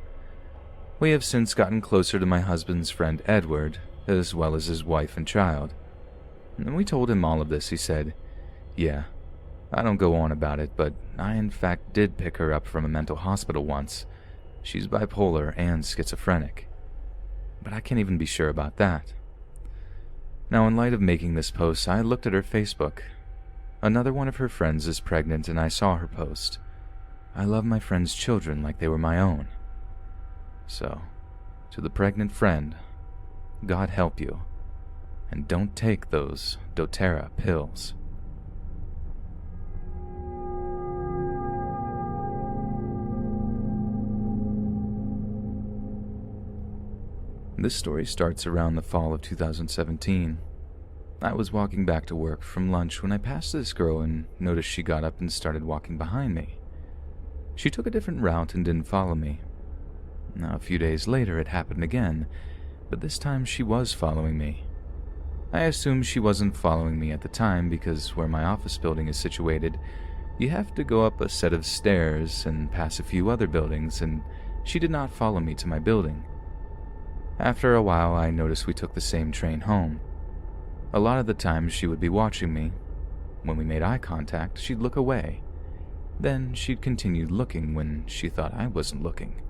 We have since gotten closer to my husband's friend Edward, as well as his wife and child. When we told him all of this, he said, "Yeah, I don't go on about it, but I in fact did pick her up from a mental hospital once. She's bipolar and schizophrenic. But I can't even be sure about that." Now, in light of making this post, I looked at her Facebook. Another one of her friends is pregnant, and I saw her post. "I love my friend's children like they were my own." So, to the pregnant friend, God help you, and don't take those doTERRA pills. This story starts around the fall of 2017. I was walking back to work from lunch when I passed this girl and noticed she got up and started walking behind me. She took a different route and didn't follow me. Now, a few days later, it happened again, but this time she was following me. I assumed she wasn't following me at the time because where my office building is situated, you have to go up a set of stairs and pass a few other buildings, and she did not follow me to my building. After a while, I noticed we took the same train home. A lot of the times she would be watching me. When we made eye contact, she'd look away. Then she'd continue looking when she thought I wasn't looking.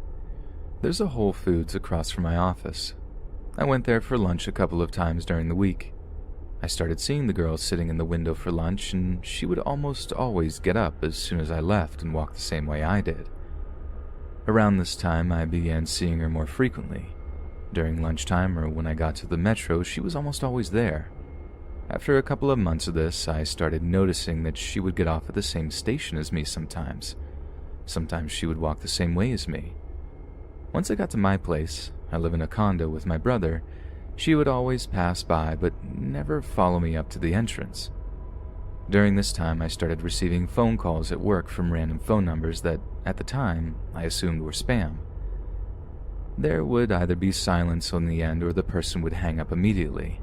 There's a Whole Foods across from my office. I went there for lunch a couple of times during the week. I started seeing the girl sitting in the window for lunch, and she would almost always get up as soon as I left and walk the same way I did. Around this time, I began seeing her more frequently. During lunchtime or when I got to the metro, she was almost always there. After a couple of months of this, I started noticing that she would get off at the same station as me sometimes. Sometimes she would walk the same way as me. Once I got to my place, I live in a condo with my brother, she would always pass by but never follow me up to the entrance. During this time, I started receiving phone calls at work from random phone numbers that, at the time, I assumed were spam. There would either be silence on the end or the person would hang up immediately.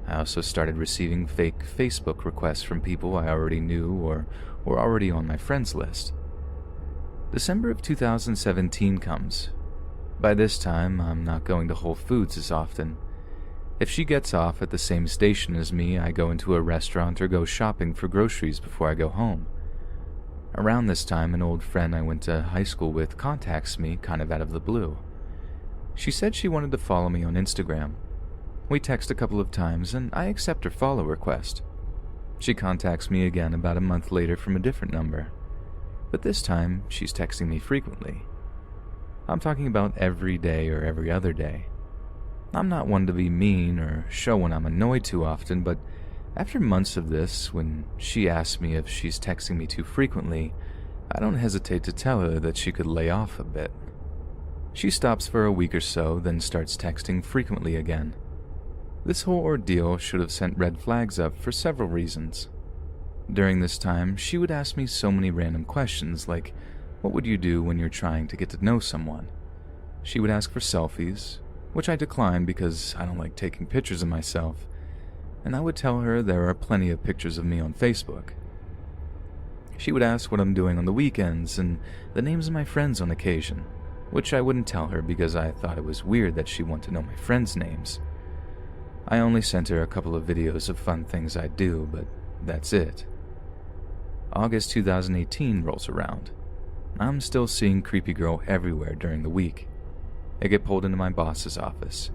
I also started receiving fake Facebook requests from people I already knew or were already on my friends list. December of 2017 comes. By this time, I'm not going to Whole Foods as often. If she gets off at the same station as me, I go into a restaurant or go shopping for groceries before I go home. Around this time, an old friend I went to high school with contacts me kind of out of the blue. She said she wanted to follow me on Instagram. We text a couple of times, and I accept her follow request. She contacts me again about a month later from a different number, but this time she's texting me frequently. I'm talking about every day or every other day. I'm not one to be mean or show when I'm annoyed too often, but after months of this, when she asks me if she's texting me too frequently, I don't hesitate to tell her that she could lay off a bit. She stops for a week or so, then starts texting frequently again. This whole ordeal should have sent red flags up for several reasons. During this time, she would ask me so many random questions like, what would you do when you're trying to get to know someone? She would ask for selfies, which I declined because I don't like taking pictures of myself, and I would tell her there are plenty of pictures of me on Facebook. She would ask what I'm doing on the weekends and the names of my friends on occasion, which I wouldn't tell her because I thought it was weird that she wanted to know my friends' names. I only sent her a couple of videos of fun things I do, but that's it. August 2018 rolls around. I'm still seeing Creepy Girl everywhere during the week. I get pulled into my boss's office.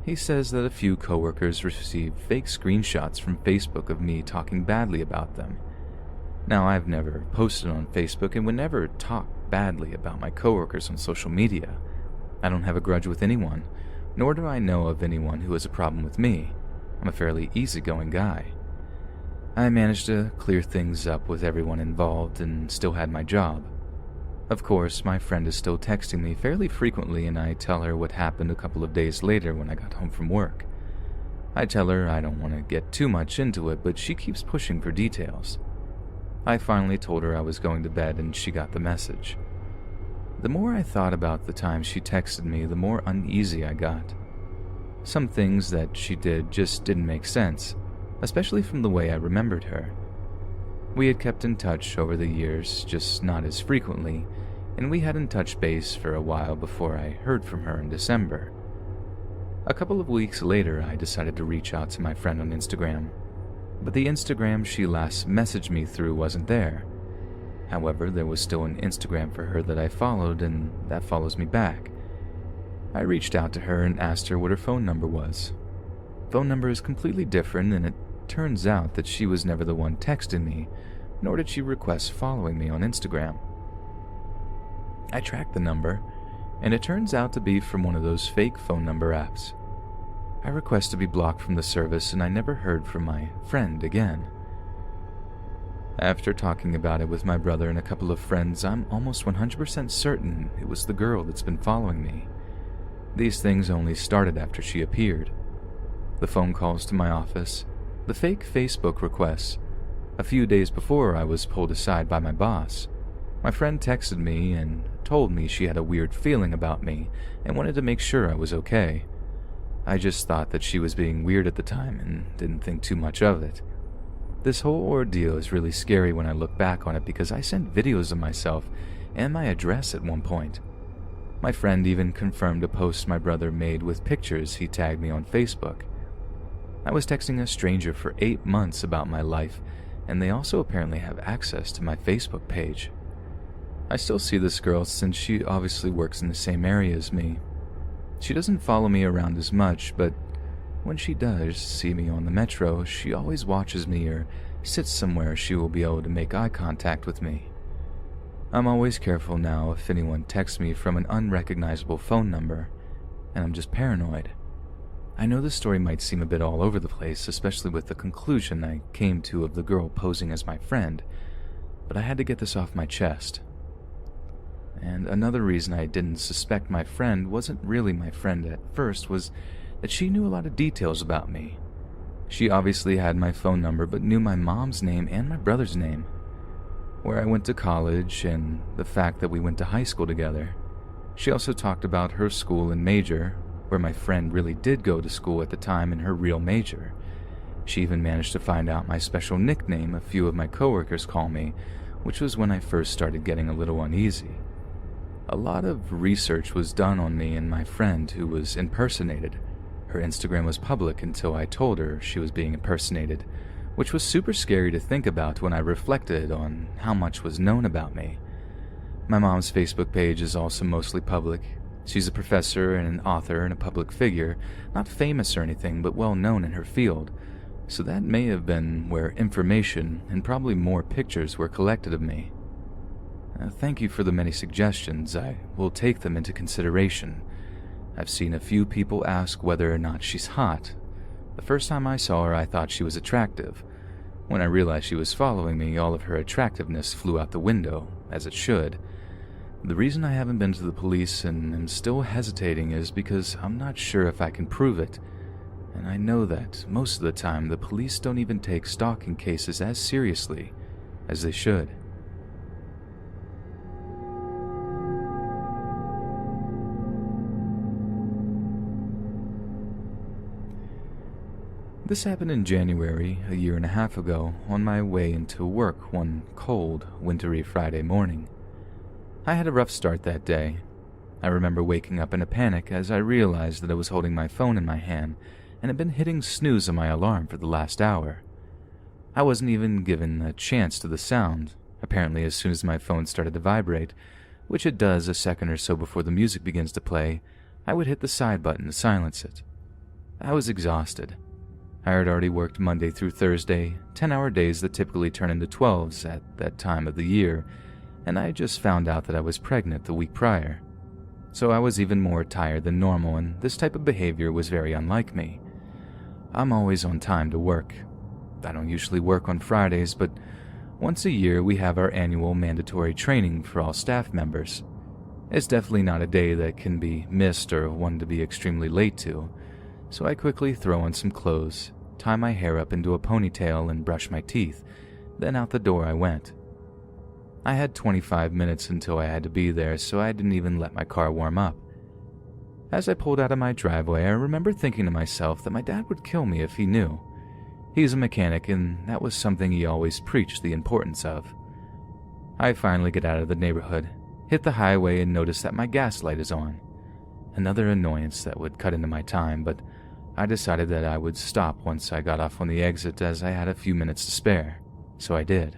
He says that a few coworkers received fake screenshots from Facebook of me talking badly about them. Now, I've never posted on Facebook and would never talk badly about my coworkers on social media. I don't have a grudge with anyone, nor do I know of anyone who has a problem with me. I'm a fairly easygoing guy. I managed to clear things up with everyone involved and still had my job. Of course, my friend is still texting me fairly frequently, and I tell her what happened a couple of days later when I got home from work. I tell her I don't want to get too much into it, but she keeps pushing for details. I finally told her I was going to bed, and she got the message. The more I thought about the time she texted me, the more uneasy I got. Some things that she did just didn't make sense, especially from the way I remembered her. We had kept in touch over the years, just not as frequently, and we hadn't touched base for a while before I heard from her in December. A couple of weeks later, I decided to reach out to my friend on Instagram, but the Instagram she last messaged me through wasn't there. However, there was still an Instagram for her that I followed, and that follows me back. I reached out to her and asked her what her phone number was. Phone number is completely different, and it turns out that she was never the one texting me, nor did she request following me on Instagram. I tracked the number, and it turns out to be from one of those fake phone number apps. I request to be blocked from the service, and I never heard from my friend again. After talking about it with my brother and a couple of friends, I'm almost 100% certain it was the girl that's been following me. These things only started after she appeared. The phone calls to my office, the fake Facebook requests. A few days before, I was pulled aside by my boss. My friend texted me and told me she had a weird feeling about me and wanted to make sure I was okay. I just thought that she was being weird at the time and didn't think too much of it. This whole ordeal is really scary when I look back on it because I sent videos of myself and my address at one point. My friend even confirmed a post my brother made with pictures he tagged me on Facebook. I was texting a stranger for 8 months about my life, and they also apparently have access to my Facebook page. I still see this girl since she obviously works in the same area as me. She doesn't follow me around as much, but when she does see me on the metro, she always watches me or sits somewhere she will be able to make eye contact with me. I'm always careful now if anyone texts me from an unrecognizable phone number, and I'm just paranoid. I know this story might seem a bit all over the place, especially with the conclusion I came to of the girl posing as my friend, but I had to get this off my chest. And another reason I didn't suspect my friend wasn't really my friend at first was that she knew a lot of details about me. She obviously had my phone number but knew my mom's name and my brother's name, where I went to college, and the fact that we went to high school together. She also talked about her school and major, where my friend really did go to school at the time in her real major. She even managed to find out my special nickname a few of my coworkers call me, which was when I first started getting a little uneasy. A lot of research was done on me and my friend who was impersonated. Her Instagram was public until I told her she was being impersonated, which was super scary to think about when I reflected on how much was known about me. My mom's Facebook page is also mostly public. She's a professor and an author and a public figure, not famous or anything, but well known in her field, so that may have been where information and probably more pictures were collected of me. Thank you for the many suggestions. I will take them into consideration. I've seen a few people ask whether or not she's hot. The first time I saw her, I thought she was attractive. When I realized she was following me, all of her attractiveness flew out the window, as it should. The reason I haven't been to the police and am still hesitating is because I'm not sure if I can prove it. And I know that most of the time the police don't even take stalking cases as seriously as they should. This happened in January, a year and a half ago, on my way into work one cold, wintry Friday morning. I had a rough start that day. I remember waking up in a panic as I realized that I was holding my phone in my hand and had been hitting snooze on my alarm for the last hour. I wasn't even given a chance to the sound. Apparently, as soon as my phone started to vibrate, which it does a second or so before the music begins to play, I would hit the side button to silence it. I was exhausted. I had already worked Monday through Thursday, 10-hour days that typically turn into 12s at that time of the year, and I had just found out that I was pregnant the week prior. So I was even more tired than normal, and this type of behavior was very unlike me. I'm always on time to work. I don't usually work on Fridays, but once a year we have our annual mandatory training for all staff members. It's definitely not a day that can be missed or one to be extremely late to. So I quickly throw on some clothes, tie my hair up into a ponytail, and brush my teeth. Then out the door I went. I had 25 minutes until I had to be there, so I didn't even let my car warm up. As I pulled out of my driveway, I remember thinking to myself that my dad would kill me if he knew. He's a mechanic, and that was something he always preached the importance of. I finally get out of the neighborhood, hit the highway, and notice that my gas light is on. Another annoyance that would cut into my time, but I decided that I would stop once I got off on the exit as I had a few minutes to spare, so I did.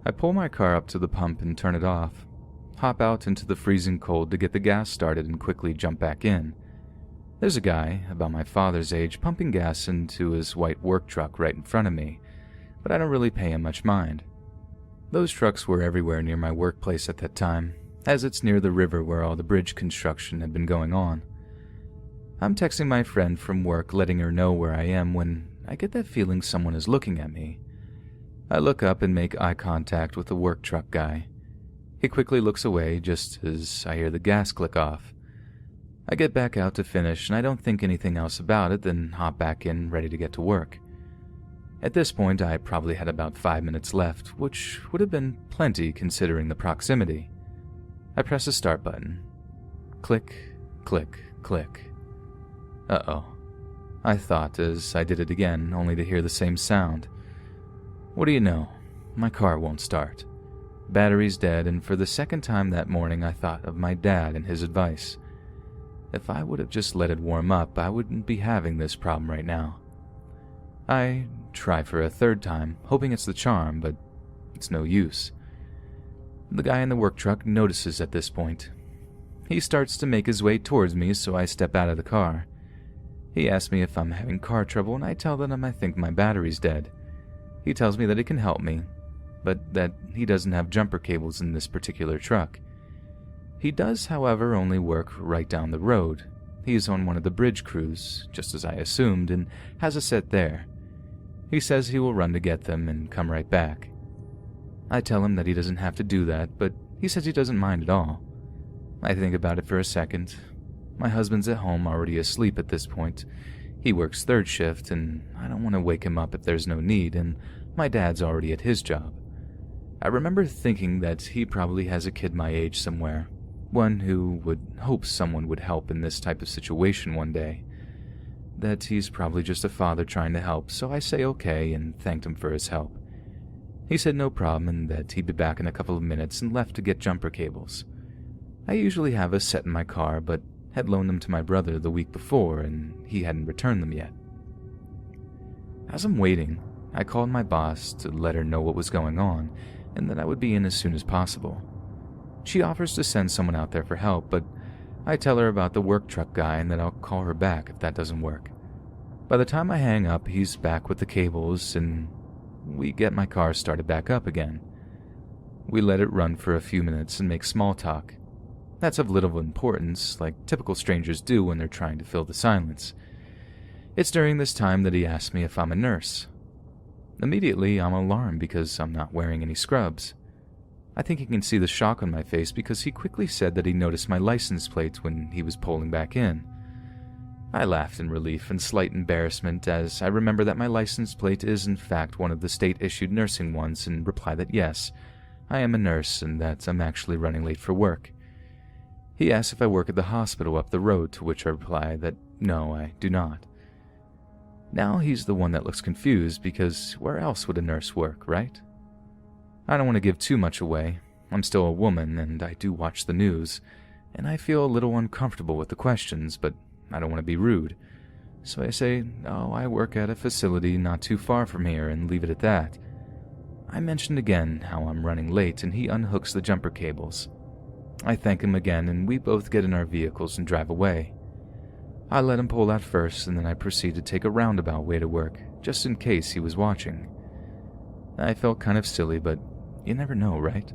I pull my car up to the pump and turn it off, hop out into the freezing cold to get the gas started and quickly jump back in. There's a guy, about my father's age, pumping gas into his white work truck right in front of me, but I don't really pay him much mind. Those trucks were everywhere near my workplace at that time, as it's near the river where all the bridge construction had been going on. I'm texting my friend from work, letting her know where I am, when I get that feeling someone is looking at me. I look up and make eye contact with the work truck guy. He quickly looks away just as I hear the gas click off. I get back out to finish, and I don't think anything else about it, then hop back in, ready to get to work. At this point, I probably had about 5 minutes left, which would have been plenty considering the proximity. I press the start button. Click, click, click. Uh-oh, I thought as I did it again, only to hear the same sound. What do you know? My car won't start. Battery's dead, and for the second time that morning I thought of my dad and his advice. If I would have just let it warm up, I wouldn't be having this problem right now. I try for a third time, hoping it's the charm, but it's no use. The guy in the work truck notices at this point. He starts to make his way towards me, so I step out of the car. He asks me if I'm having car trouble, and I tell him I think my battery's dead. He tells me that he can help me, but that he doesn't have jumper cables in this particular truck. He does, however, only work right down the road. He's on one of the bridge crews, just as I assumed, and has a set there. He says he will run to get them and come right back. I tell him that he doesn't have to do that, but he says he doesn't mind at all. I think about it for a second. My husband's at home already asleep at this point. He works third shift, and I don't want to wake him up if there's no need, and my dad's already at his job. I remember thinking that he probably has a kid my age somewhere, one who would hope someone would help in this type of situation one day. That he's probably just a father trying to help, so I say okay and thanked him for his help. He said no problem and that he'd be back in a couple of minutes and left to get jumper cables. I usually have a set in my car, but had loaned them to my brother the week before and he hadn't returned them yet. As I'm waiting, I called my boss to let her know what was going on and that I would be in as soon as possible. She offers to send someone out there for help, but I tell her about the work truck guy and that I'll call her back if that doesn't work. By the time I hang up, he's back with the cables and we get my car started back up again. We let it run for a few minutes and make small talk. That's of little importance, like typical strangers do when they're trying to fill the silence. It's during this time that he asks me if I'm a nurse. Immediately, I'm alarmed because I'm not wearing any scrubs. I think he can see the shock on my face because he quickly said that he noticed my license plate when he was pulling back in. I laughed in relief and slight embarrassment as I remember that my license plate is in fact one of the state-issued nursing ones and reply that yes, I am a nurse and that I'm actually running late for work. He asks if I work at the hospital up the road, to which I reply that no, I do not. Now he's the one that looks confused because where else would a nurse work, right? I don't want to give too much away. I'm still a woman and I do watch the news, and I feel a little uncomfortable with the questions, but I don't want to be rude. So I say, oh, I work at a facility not too far from here and leave it at that. I mentioned again how I'm running late and he unhooks the jumper cables. I thank him again and we both get in our vehicles and drive away. I let him pull out first and then I proceed to take a roundabout way to work, just in case he was watching. I felt kind of silly, but you never know, right?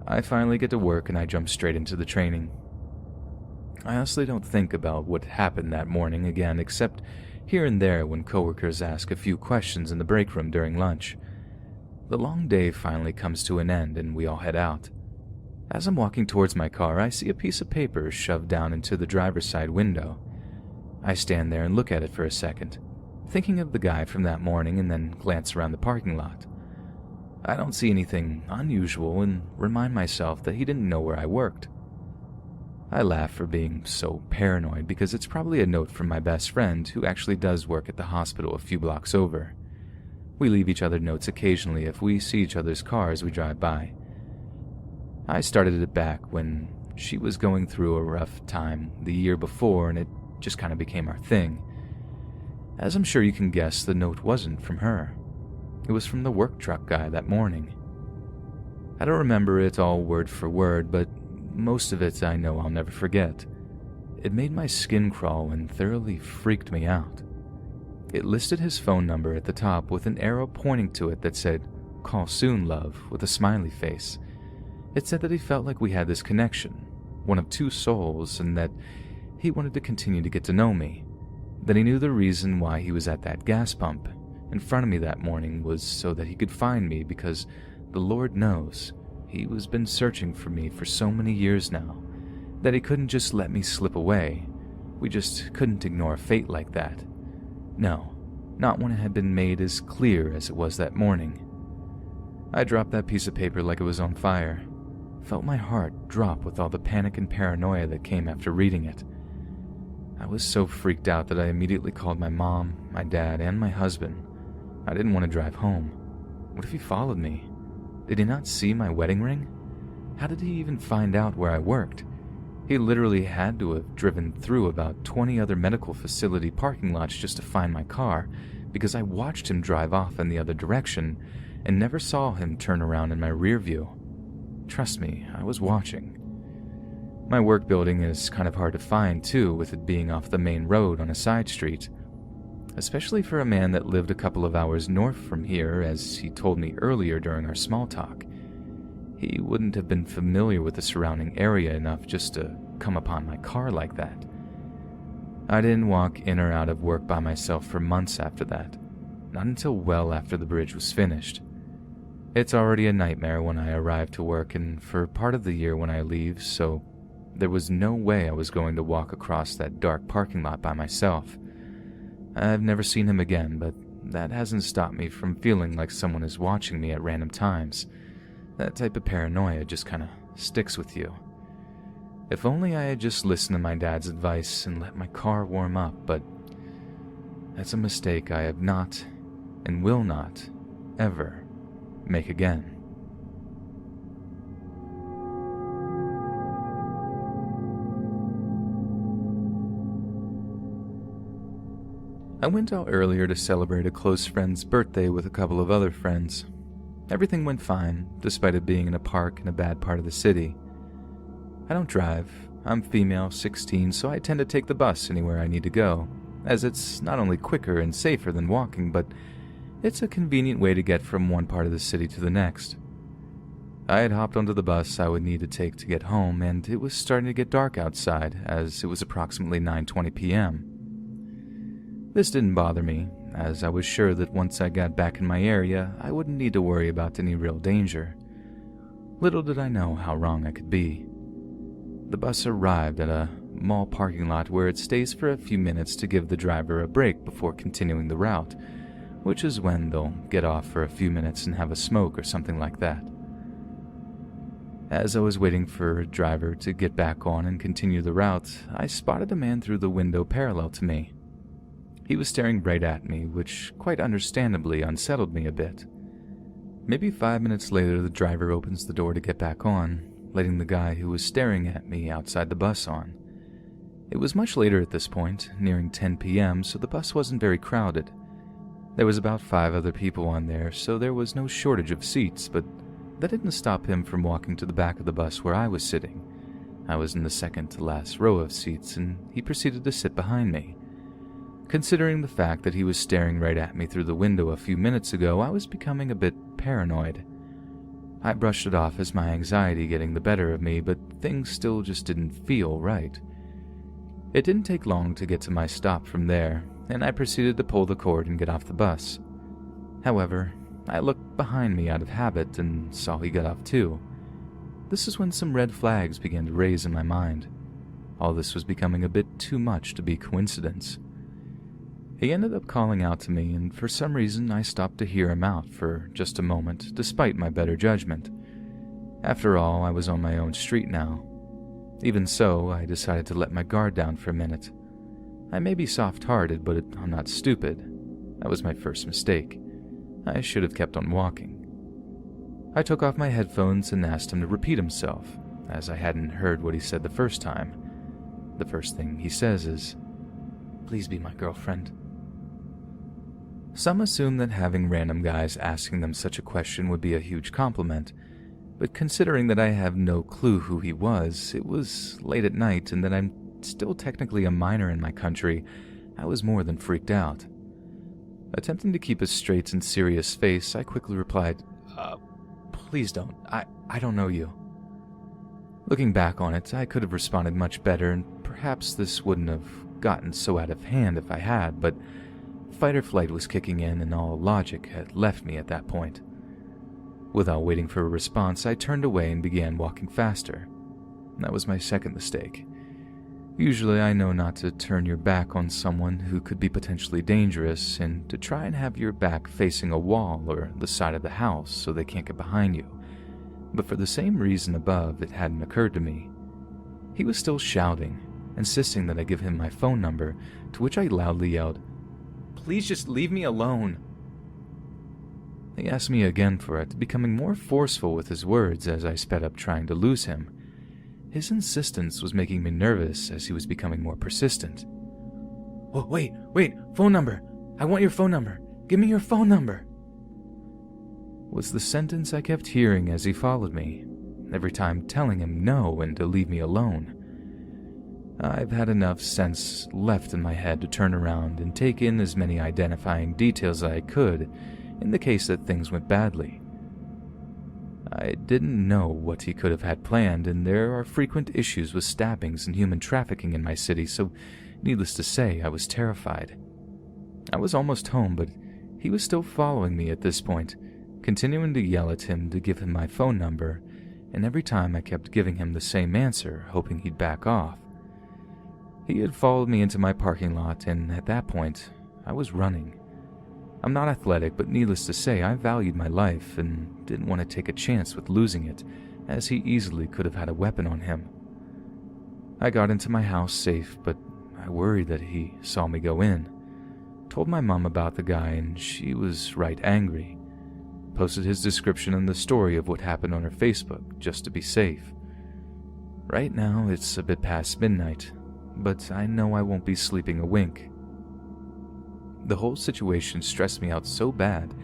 I finally get to work and I jump straight into the training. I honestly don't think about what happened that morning again, except here and there when coworkers ask a few questions in the break room during lunch. The long day finally comes to an end and we all head out. As I'm walking towards my car, I see a piece of paper shoved down into the driver's side window. I stand there and look at it for a second, thinking of the guy from that morning, and then glance around the parking lot. I don't see anything unusual and remind myself that he didn't know where I worked. I laugh for being so paranoid because it's probably a note from my best friend who actually does work at the hospital a few blocks over. We leave each other notes occasionally if we see each other's cars we drive by. I started it back when she was going through a rough time the year before and it just kind of became our thing. As I'm sure you can guess, the note wasn't from her. It was from the work truck guy that morning. I don't remember it all word for word, but most of it I know I'll never forget. It made my skin crawl and thoroughly freaked me out. It listed his phone number at the top with an arrow pointing to it that said, "Call soon, love," with a smiley face. It said that he felt like we had this connection, one of two souls, and that he wanted to continue to get to know me. That he knew the reason why he was at that gas pump in front of me that morning was so that he could find me because the Lord knows he was been searching for me for so many years now, that he couldn't just let me slip away. We just couldn't ignore fate like that. No, not when it had been made as clear as it was that morning. I dropped that piece of paper like it was on fire. Felt my heart drop with all the panic and paranoia that came after reading it. I was so freaked out that I immediately called my mom, my dad, and my husband. I didn't want to drive home. What if he followed me? Did he not see my wedding ring? How did he even find out where I worked? He literally had to have driven through about 20 other medical facility parking lots just to find my car, because I watched him drive off in the other direction and never saw him turn around in my rear view. Trust me, I was watching. My work building is kind of hard to find too, with it being off the main road on a side street. Especially for a man that lived a couple of hours north from here, as he told me earlier during our small talk. He wouldn't have been familiar with the surrounding area enough just to come upon my car like that. I didn't walk in or out of work by myself for months after that, not until well after the bridge was finished. It's already a nightmare when I arrive to work and for part of the year when I leave, so there was no way I was going to walk across that dark parking lot by myself. I've never seen him again, but that hasn't stopped me from feeling like someone is watching me at random times. That type of paranoia just kind of sticks with you. If only I had just listened to my dad's advice and let my car warm up, but that's a mistake I have not and will not ever make again. I went out earlier to celebrate a close friend's birthday with a couple of other friends. Everything went fine, despite it being in a park in a bad part of the city. I don't drive. I'm female, 16, so I tend to take the bus anywhere I need to go, as it's not only quicker and safer than walking, but it's a convenient way to get from one part of the city to the next. I had hopped onto the bus I would need to take to get home, and it was starting to get dark outside, as it was approximately 9:20 p.m. This didn't bother me, as I was sure that once I got back in my area, I wouldn't need to worry about any real danger. Little did I know how wrong I could be. The bus arrived at a mall parking lot where it stays for a few minutes to give the driver a break before continuing the route, which is when they'll get off for a few minutes and have a smoke or something like that. As I was waiting for a driver to get back on and continue the route, I spotted a man through the window parallel to me. He was staring right at me, which quite understandably unsettled me a bit. Maybe 5 minutes later, the driver opens the door to get back on, letting the guy who was staring at me outside the bus on. It was much later at this point, nearing 10 p.m., so the bus wasn't very crowded. There was about 5 other people on there, so there was no shortage of seats, but that didn't stop him from walking to the back of the bus where I was sitting. I was in the second to last row of seats, and he proceeded to sit behind me. Considering the fact that he was staring right at me through the window a few minutes ago, I was becoming a bit paranoid. I brushed it off as my anxiety getting the better of me, but things still just didn't feel right. It didn't take long to get to my stop from there, and I proceeded to pull the cord and get off the bus. However, I looked behind me out of habit and saw he got off too. This is when some red flags began to raise in my mind. All this was becoming a bit too much to be coincidence. He ended up calling out to me, and for some reason I stopped to hear him out for just a moment, despite my better judgment. After all, I was on my own street now. Even so, I decided to let my guard down for a minute. I may be soft-hearted, but I'm not stupid. That was my first mistake. I should have kept on walking. I took off my headphones and asked him to repeat himself, as I hadn't heard what he said the first time. The first thing he says is, "Please be my girlfriend." Some assume that having random guys asking them such a question would be a huge compliment, but considering that I have no clue who he was, it was late at night, and that I'm still technically a minor in my country, I was more than freaked out. Attempting to keep a straight and serious face, I quickly replied, "Please don't. I don't know you." Looking back on it, I could have responded much better, and perhaps this wouldn't have gotten so out of hand if I had, but fight or flight was kicking in and all logic had left me at that point. Without waiting for a response, I turned away and began walking faster. That was my second mistake. Usually I know not to turn your back on someone who could be potentially dangerous and to try and have your back facing a wall or the side of the house so they can't get behind you. But for the same reason above, it hadn't occurred to me. He was still shouting, insisting that I give him my phone number, to which I loudly yelled, "Please just leave me alone." He asked me again for it, becoming more forceful with his words as I sped up trying to lose him. His insistence was making me nervous as he was becoming more persistent. "Oh, wait, phone number! I want your phone number! Give me your phone number!" Was the sentence I kept hearing as he followed me, every time telling him no and to leave me alone. I've had enough sense left in my head to turn around and take in as many identifying details as I could in the case that things went badly. I didn't know what he could have had planned, and there are frequent issues with stabbings and human trafficking in my city, so needless to say, I was terrified. I was almost home, but he was still following me at this point, continuing to yell at him to give him my phone number, and every time I kept giving him the same answer, hoping he'd back off. He had followed me into my parking lot, and at that point, I was running. I'm not athletic, but needless to say, I valued my life and didn't want to take a chance with losing it, as he easily could have had a weapon on him. I got into my house safe, but I worried that he saw me go in. Told my mom about the guy, and she was right angry. Posted his description and the story of what happened on her Facebook, just to be safe. Right now, it's a bit past midnight, but I know I won't be sleeping a wink. The whole situation stressed me out so bad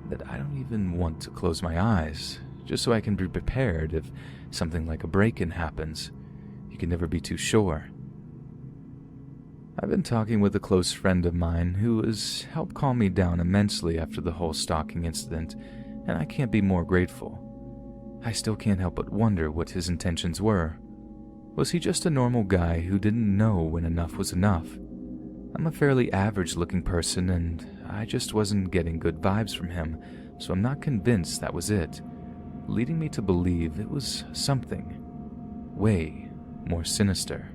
that I don't even want to close my eyes, just so I can be prepared if something like a break-in happens. You can never be too sure. I've been talking with a close friend of mine who has helped calm me down immensely after the whole stalking incident, and I can't be more grateful. I still can't help but wonder what his intentions were. Was he just a normal guy who didn't know when enough was enough? I'm a fairly average-looking person, and I just wasn't getting good vibes from him, so I'm not convinced that was it, leading me to believe it was something way more sinister.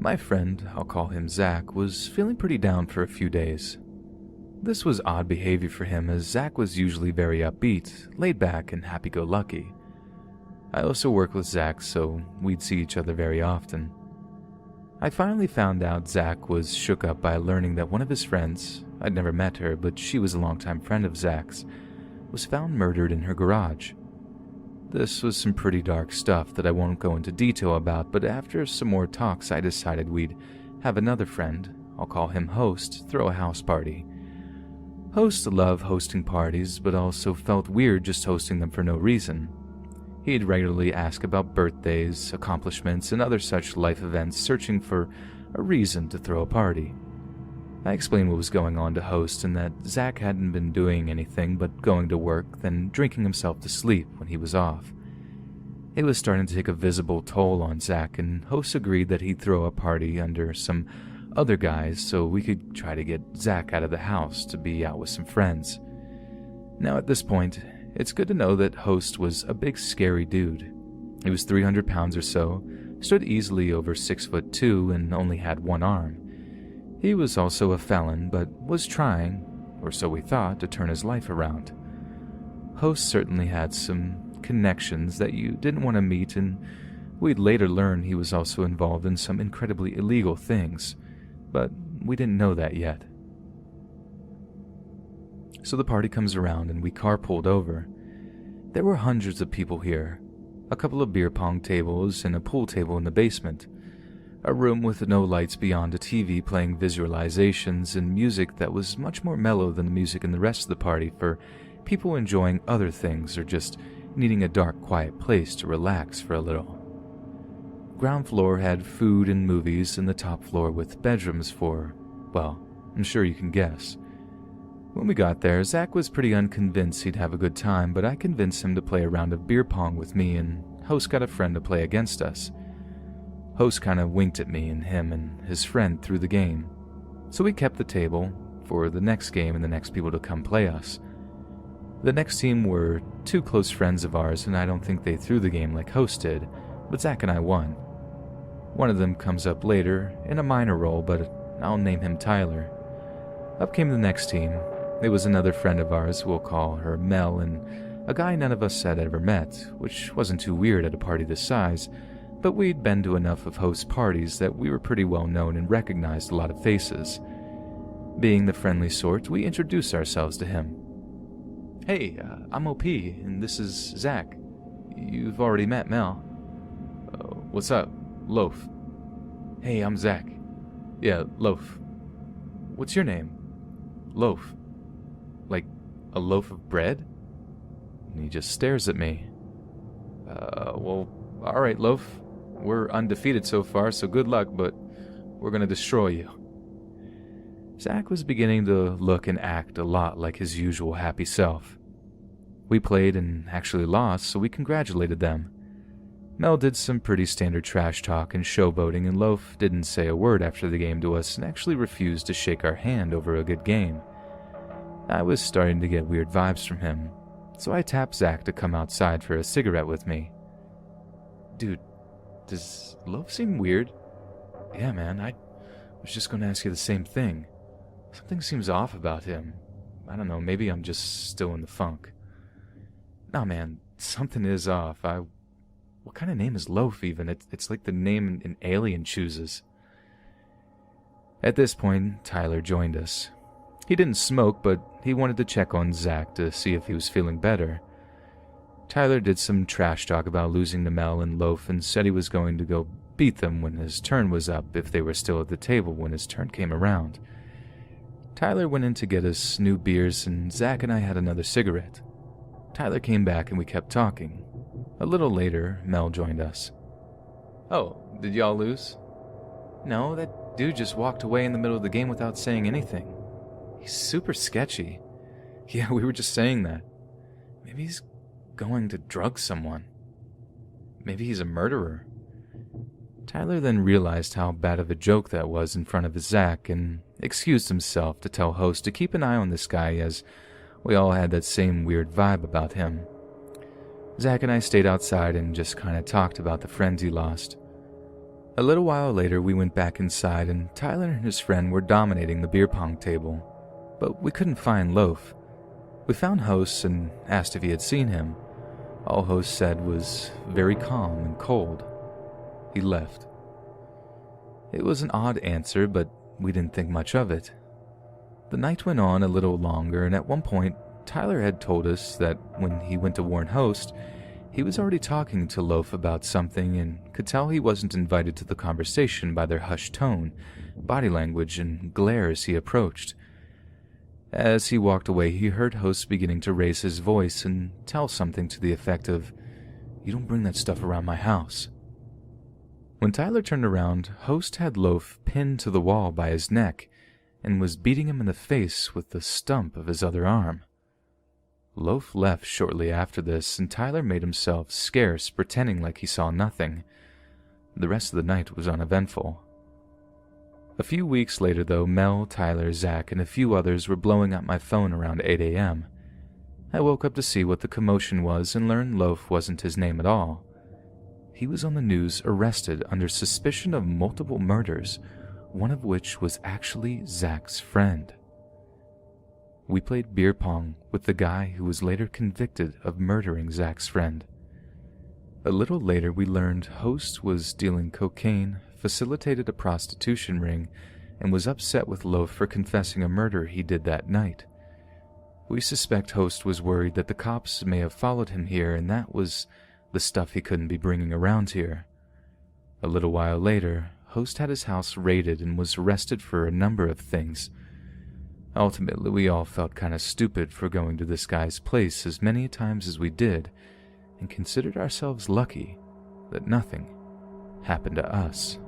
My friend, I'll call him Zach, was feeling pretty down for a few days. This was odd behavior for him, as Zach was usually very upbeat, laid back, and happy-go-lucky. I also work with Zach, so we'd see each other very often. I finally found out Zach was shook up by learning that one of his friends, I'd never met her, but she was a longtime friend of Zach's, was found murdered in her garage. This was some pretty dark stuff that I won't go into detail about, but after some more talks I decided we'd have another friend, I'll call him Host, throw a house party. Host loved hosting parties, but also felt weird just hosting them for no reason. He'd regularly ask about birthdays, accomplishments, and other such life events, searching for a reason to throw a party. I explained what was going on to Host and that Zach hadn't been doing anything but going to work, then drinking himself to sleep when he was off. It was starting to take a visible toll on Zach, and Host agreed that he'd throw a party under some other guys so we could try to get Zach out of the house to be out with some friends. Now at this point, it's good to know that Host was a big scary dude. He was 300 pounds or so, stood easily over 6'2", and only had one arm. He was also a felon, but was trying, or so we thought, to turn his life around. Host certainly had some connections that you didn't want to meet, and we'd later learn he was also involved in some incredibly illegal things, but we didn't know that yet. So the party comes around and we carpooled over. There were hundreds of people here, a couple of beer pong tables and a pool table in the basement, a room with no lights beyond a TV playing visualizations and music that was much more mellow than the music in the rest of the party for people enjoying other things or just needing a dark, quiet place to relax for a little. Ground floor had food and movies, and the top floor with bedrooms for, well, I'm sure you can guess. When we got there, Zach was pretty unconvinced he'd have a good time, but I convinced him to play a round of beer pong with me, and Host got a friend to play against us. Host kinda winked at me and him and his friend through the game, so we kept the table for the next game and the next people to come play us. The next team were two close friends of ours, and I don't think they threw the game like Host did, but Zach and I won. One of them comes up later, in a minor role, but I'll name him Tyler. Up came the next team. It was another friend of ours, we'll call her Mel, and a guy none of us had ever met, which wasn't too weird at a party this size, but we'd been to enough of Host's parties that we were pretty well known and recognized a lot of faces. Being the friendly sort, we introduced ourselves to him. "Hey, I'm OP, and this is Zach. You've already met Mel." "What's up? Loaf." "Hey, I'm Zach." "Yeah, Loaf." "What's your name?" "Loaf." "Like a loaf of bread?" And he just stares at me. Well, alright, Loaf. We're undefeated so far, so good luck, but we're gonna destroy you." Zach was beginning to look and act a lot like his usual happy self. We played and actually lost, so we congratulated them. Mel did some pretty standard trash talk and showboating, and Loaf didn't say a word after the game to us and actually refused to shake our hand over a good game. I was starting to get weird vibes from him, so I tapped Zach to come outside for a cigarette with me. "Dude, does Loaf seem weird?" "Yeah, man, I was just going to ask you the same thing. Something seems off about him. I don't know, maybe I'm just still in the funk." "Nah, man, something is off. What kind of name is Loaf even? It's like the name an alien chooses." At this point, Tyler joined us. He didn't smoke, but he wanted to check on Zach to see if he was feeling better. Tyler did some trash talk about losing to Mel and Loaf and said he was going to go beat them when his turn was up if they were still at the table when his turn came around. Tyler went in to get us new beers, and Zach and I had another cigarette. Tyler came back and we kept talking. A little later, Mel joined us. "Oh, did y'all lose?" "No, that dude just walked away in the middle of the game without saying anything. He's super sketchy." "Yeah, we were just saying that. Maybe he's going to drug someone. Maybe he's a murderer." Tyler then realized how bad of a joke that was in front of Zach and excused himself to tell Host to keep an eye on this guy, as we all had that same weird vibe about him. Zach and I stayed outside and just kind of talked about the friends he lost. A little while later, we went back inside and Tyler and his friend were dominating the beer pong table, but we couldn't find Loaf. We found Host and asked if he had seen him. All Host said was very calm and cold. He left. It was an odd answer, but we didn't think much of it. The night went on a little longer, and at one point, Tyler had told us that when he went to warn Host, he was already talking to Loaf about something and could tell he wasn't invited to the conversation by their hushed tone, body language, and glare as he approached. As he walked away, he heard Host beginning to raise his voice and tell something to the effect of, "You don't bring that stuff around my house." When Tyler turned around, Host had Loaf pinned to the wall by his neck and was beating him in the face with the stump of his other arm. Loaf left shortly after this, and Tyler made himself scarce, pretending like he saw nothing. The rest of the night was uneventful. A few weeks later, though, Mel, Tyler, Zach, and a few others were blowing up my phone around 8 a.m. I woke up to see what the commotion was and learned Loaf wasn't his name at all. He was on the news arrested under suspicion of multiple murders, one of which was actually Zach's friend. We played beer pong with the guy who was later convicted of murdering Zach's friend. A little later, we learned Host was dealing cocaine, facilitated a prostitution ring, and was upset with Loaf for confessing a murder he did that night. We suspect Host was worried that the cops may have followed him here, and that was the stuff he couldn't be bringing around here. A little while later, Host had his house raided and was arrested for a number of things. Ultimately, we all felt kind of stupid for going to this guy's place as many times as we did, and considered ourselves lucky that nothing happened to us.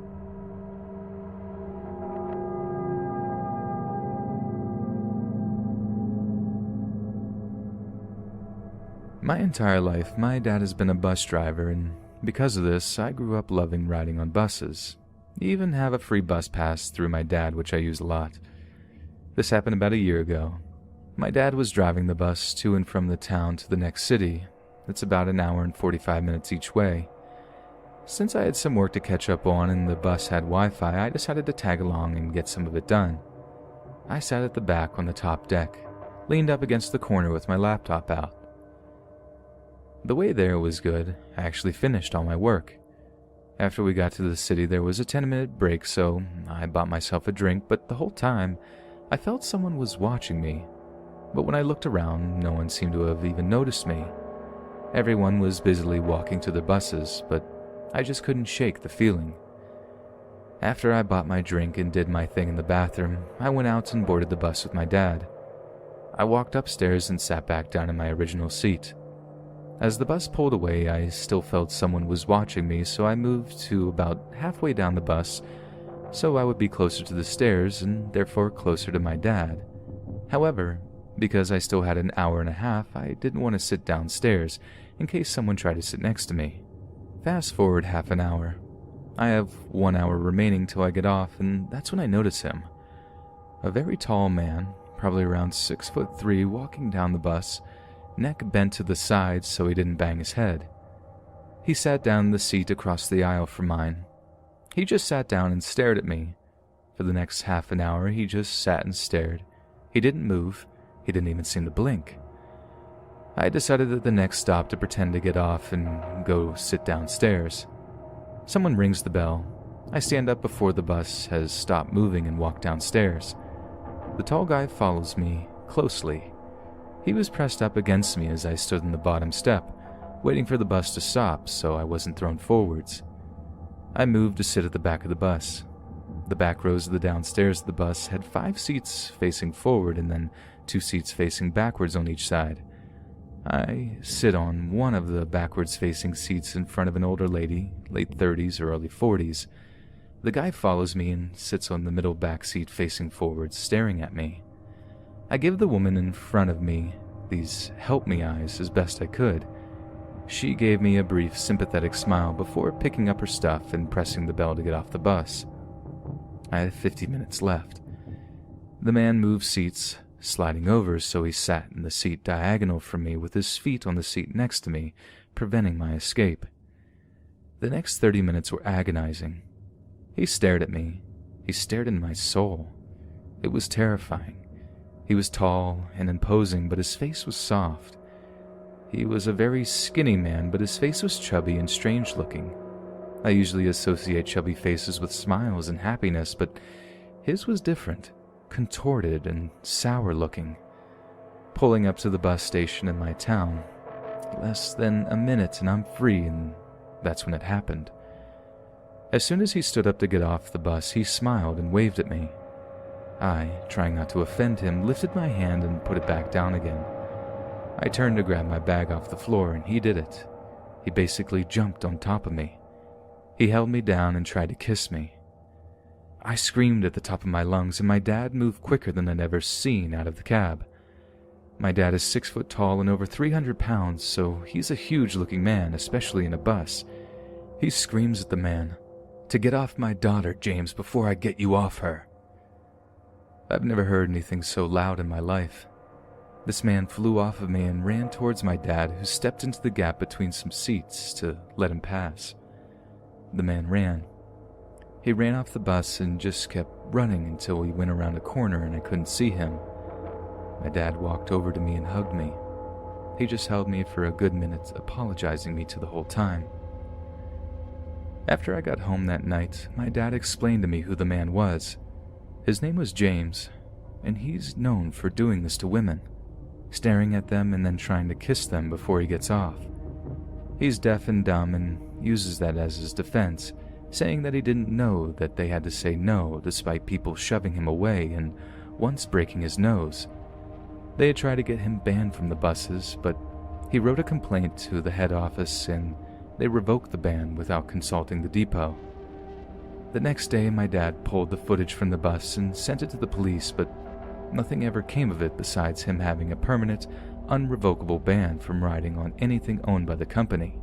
My entire life, my dad has been a bus driver, and because of this, I grew up loving riding on buses. I even have a free bus pass through my dad, which I use a lot. This happened about a year ago. My dad was driving the bus to and from the town to the next city. It's about an hour and 45 minutes each way. Since I had some work to catch up on and the bus had Wi-Fi, I decided to tag along and get some of it done. I sat at the back on the top deck, leaned up against the corner with my laptop out. The way there was good. I actually finished all my work. After we got to the city, there was a 10-minute break, so I bought myself a drink, but the whole time, I felt someone was watching me. But when I looked around, no one seemed to have even noticed me. Everyone was busily walking to their buses, but I just couldn't shake the feeling. After I bought my drink and did my thing in the bathroom, I went out and boarded the bus with my dad. I walked upstairs and sat back down in my original seat. As the bus pulled away, I still felt someone was watching me, so I moved to about halfway down the bus so I would be closer to the stairs and therefore closer to my dad. However, because I still had an hour and a half, I didn't want to sit downstairs in case someone tried to sit next to me. Fast forward half an hour. I have 1 hour remaining till I get off, and that's when I notice him. A very tall man, probably around 6'3", walking down the bus, neck bent to the side so he didn't bang his head. He sat down in the seat across the aisle from mine. He just sat down and stared at me. For the next half an hour, he just sat and stared. He didn't move. He didn't even seem to blink. I decided at the next stop to pretend to get off and go sit downstairs. Someone rings the bell. I stand up before the bus has stopped moving and walk downstairs. The tall guy follows me closely. He was pressed up against me as I stood on the bottom step, waiting for the bus to stop so I wasn't thrown forwards. I moved to sit at the back of the bus. The back rows of the downstairs of the bus had 5 seats facing forward and then 2 seats facing backwards on each side. I sit on one of the backwards-facing seats in front of an older lady, late 30s or early 40s. The guy follows me and sits on the middle back seat facing forward, staring at me. I give the woman in front of me these help-me eyes as best I could. She gave me a brief, sympathetic smile before picking up her stuff and pressing the bell to get off the bus. I had 50 minutes left. The man moved seats, sliding over so he sat in the seat diagonal from me with his feet on the seat next to me, preventing my escape. The next 30 minutes were agonizing. He stared at me. He stared into my soul. It was terrifying. He was tall and imposing, but his face was soft. He was a very skinny man, but his face was chubby and strange-looking. I usually associate chubby faces with smiles and happiness, but his was different, contorted and sour-looking. Pulling up to the bus station in my town. Less than a minute and I'm free, and that's when it happened. As soon as he stood up to get off the bus, he smiled and waved at me. I, trying not to offend him, lifted my hand and put it back down again. I turned to grab my bag off the floor, and he did it. He basically jumped on top of me. He held me down and tried to kiss me. I screamed at the top of my lungs, and my dad moved quicker than I'd ever seen out of the cab. My dad is 6 foot tall and over 300 pounds, so he's a huge-looking man, especially in a bus. He screams at the man, "To get off my daughter, James, before I get you off her." I've never heard anything so loud in my life. This man flew off of me and ran towards my dad, who stepped into the gap between some seats to let him pass. The man ran. He ran off the bus and just kept running until he went around a corner and I couldn't see him. My dad walked over to me and hugged me. He just held me for a good minute, apologizing me to the whole time. After I got home that night, my dad explained to me who the man was. His name was James, and he's known for doing this to women, staring at them and then trying to kiss them before he gets off. He's deaf and dumb and uses that as his defense, saying that he didn't know that they had to say no despite people shoving him away and once breaking his nose. They had tried to get him banned from the buses, but he wrote a complaint to the head office and they revoked the ban without consulting the depot. The next day, my dad pulled the footage from the bus and sent it to the police, but nothing ever came of it besides him having a permanent, unrevocable ban from riding on anything owned by the company.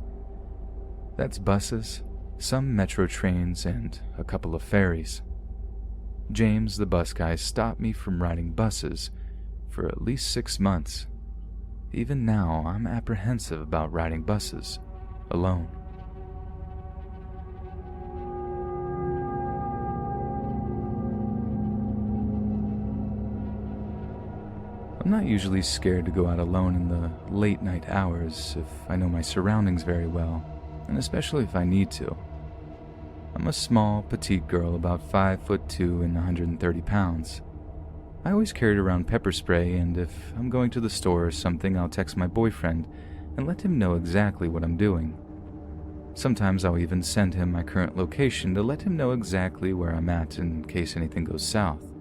That's buses, some metro trains, and a couple of ferries. James, the bus guy, stopped me from riding buses for at least 6 months. Even now, I'm apprehensive about riding buses alone. I'm not usually scared to go out alone in the late night hours if I know my surroundings very well, and especially if I need to. I'm a small, petite girl about 5'2" and 130 pounds. I always carried around pepper spray, and if I'm going to the store or something, I'll text my boyfriend and let him know exactly what I'm doing. Sometimes I'll even send him my current location to let him know exactly where I'm at in case anything goes south.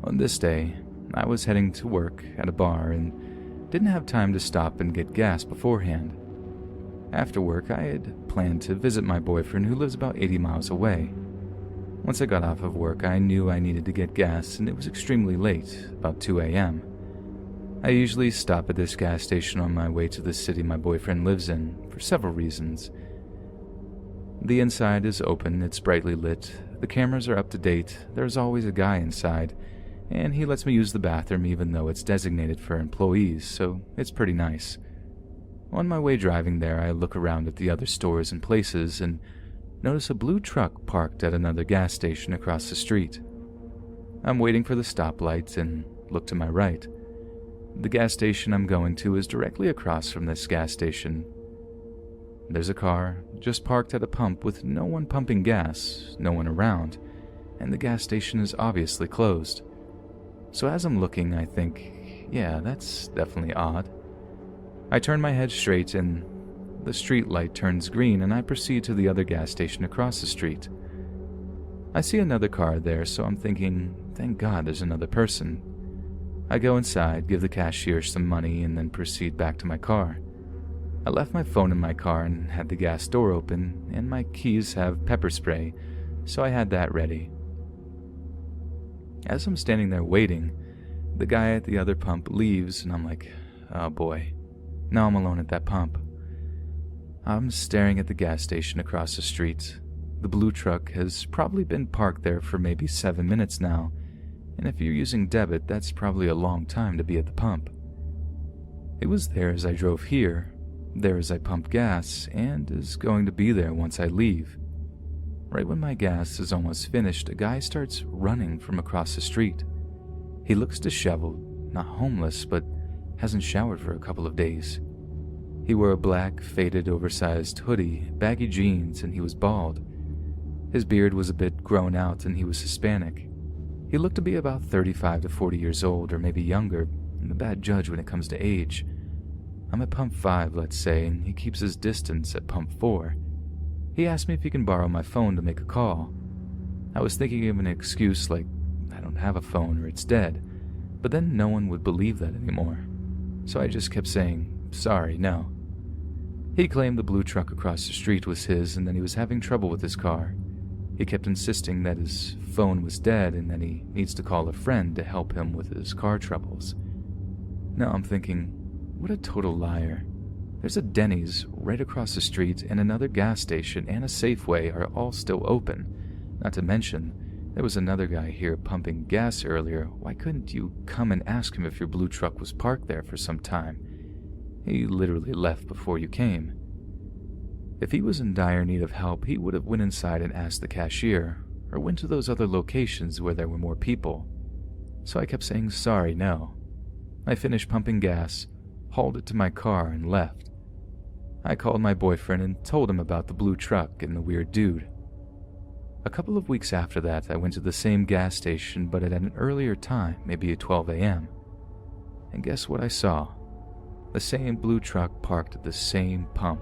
On this day, I was heading to work at a bar and didn't have time to stop and get gas beforehand. After work, I had planned to visit my boyfriend who lives about 80 miles away. Once I got off of work, I knew I needed to get gas, and it was extremely late, about 2 a.m. I usually stop at this gas station on my way to the city my boyfriend lives in, for several reasons. The inside is open, it's brightly lit, the cameras are up to date, there's always a guy inside, and he lets me use the bathroom even though it's designated for employees, so it's pretty nice. On my way driving there, I look around at the other stores and places and notice a blue truck parked at another gas station across the street. I'm waiting for the stoplight and look to my right. The gas station I'm going to is directly across from this gas station. There's a car just parked at a pump with no one pumping gas, no one around, and the gas station is obviously closed. So as I'm looking, I think, yeah, that's definitely odd. I turn my head straight and the street light turns green and I proceed to the other gas station across the street. I see another car there, so I'm thinking, thank God there's another person. I go inside, give the cashier some money, and then proceed back to my car. I left my phone in my car and had the gas door open, and my keys have pepper spray, so I had that ready. As I'm standing there waiting, the guy at the other pump leaves, and I'm like, oh boy. Now I'm alone at that pump. I'm staring at the gas station across the street. The blue truck has probably been parked there for maybe 7 minutes now, and if you're using debit, that's probably a long time to be at the pump. It was there as I drove here, there as I pumped gas, and is going to be there once I leave. Right when my gas is almost finished, a guy starts running from across the street. He looks disheveled, not homeless, but hasn't showered for a couple of days. He wore a black, faded, oversized hoodie, baggy jeans, and he was bald. His beard was a bit grown out, and he was Hispanic. He looked to be about 35 to 40 years old, or maybe younger. I'm a bad judge when it comes to age. I'm at pump 5, let's say, and he keeps his distance at pump 4. He asked me if he can borrow my phone to make a call. I was thinking of an excuse like, I don't have a phone or it's dead, but then no one would believe that anymore. So I just kept saying, sorry, no. He claimed the blue truck across the street was his and that he was having trouble with his car. He kept insisting that his phone was dead and that he needs to call a friend to help him with his car troubles. Now I'm thinking, what a total liar. There's a Denny's right across the street and another gas station and a Safeway are all still open. Not to mention, there was another guy here pumping gas earlier. Why couldn't you come and ask him if your blue truck was parked there for some time? He literally left before you came. If he was in dire need of help, he would have went inside and asked the cashier, or went to those other locations where there were more people. So I kept saying sorry, no. I finished pumping gas, hauled it to my car, and left. I called my boyfriend and told him about the blue truck and the weird dude. A couple of weeks after that, I went to the same gas station, but at an earlier time, maybe at 12 a.m. And guess what I saw? The same blue truck parked at the same pump.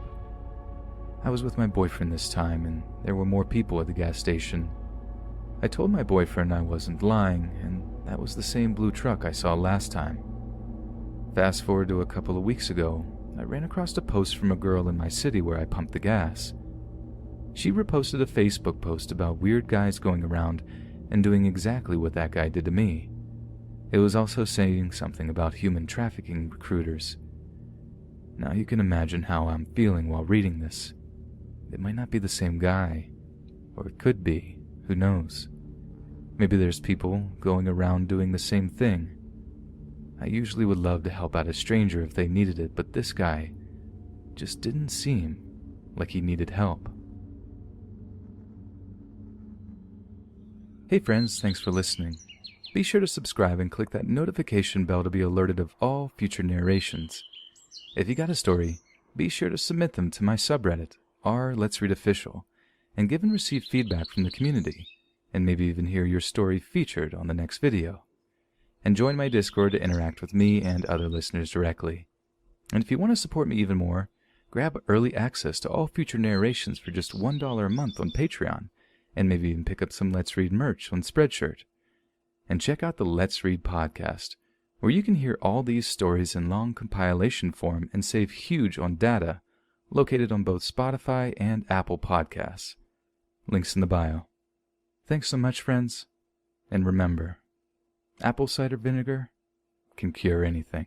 I was with my boyfriend this time, and there were more people at the gas station. I told my boyfriend I wasn't lying, and that was the same blue truck I saw last time. Fast forward to a couple of weeks ago, I ran across a post from a girl in my city where I pumped the gas. She reposted a Facebook post about weird guys going around and doing exactly what that guy did to me. It was also saying something about human trafficking recruiters. Now you can imagine how I'm feeling while reading this. It might not be the same guy, or it could be, who knows. Maybe there's people going around doing the same thing. I usually would love to help out a stranger if they needed it, but this guy just didn't seem like he needed help. Hey friends, thanks for listening. Be sure to subscribe and click that notification bell to be alerted of all future narrations. If you got a story, be sure to submit them to my subreddit, r Let's Read Official, and give and receive feedback from the community, and maybe even hear your story featured on the next video. And join my Discord to interact with me and other listeners directly. And if you want to support me even more, grab early access to all future narrations for just $1 a month on Patreon, and maybe even pick up some Let's Read merch on Spreadshirt. And check out the Let's Read podcast, where you can hear all these stories in long compilation form and save huge on data, located on both Spotify and Apple Podcasts. Links in the bio. Thanks so much, friends, and remember, apple cider vinegar can cure anything.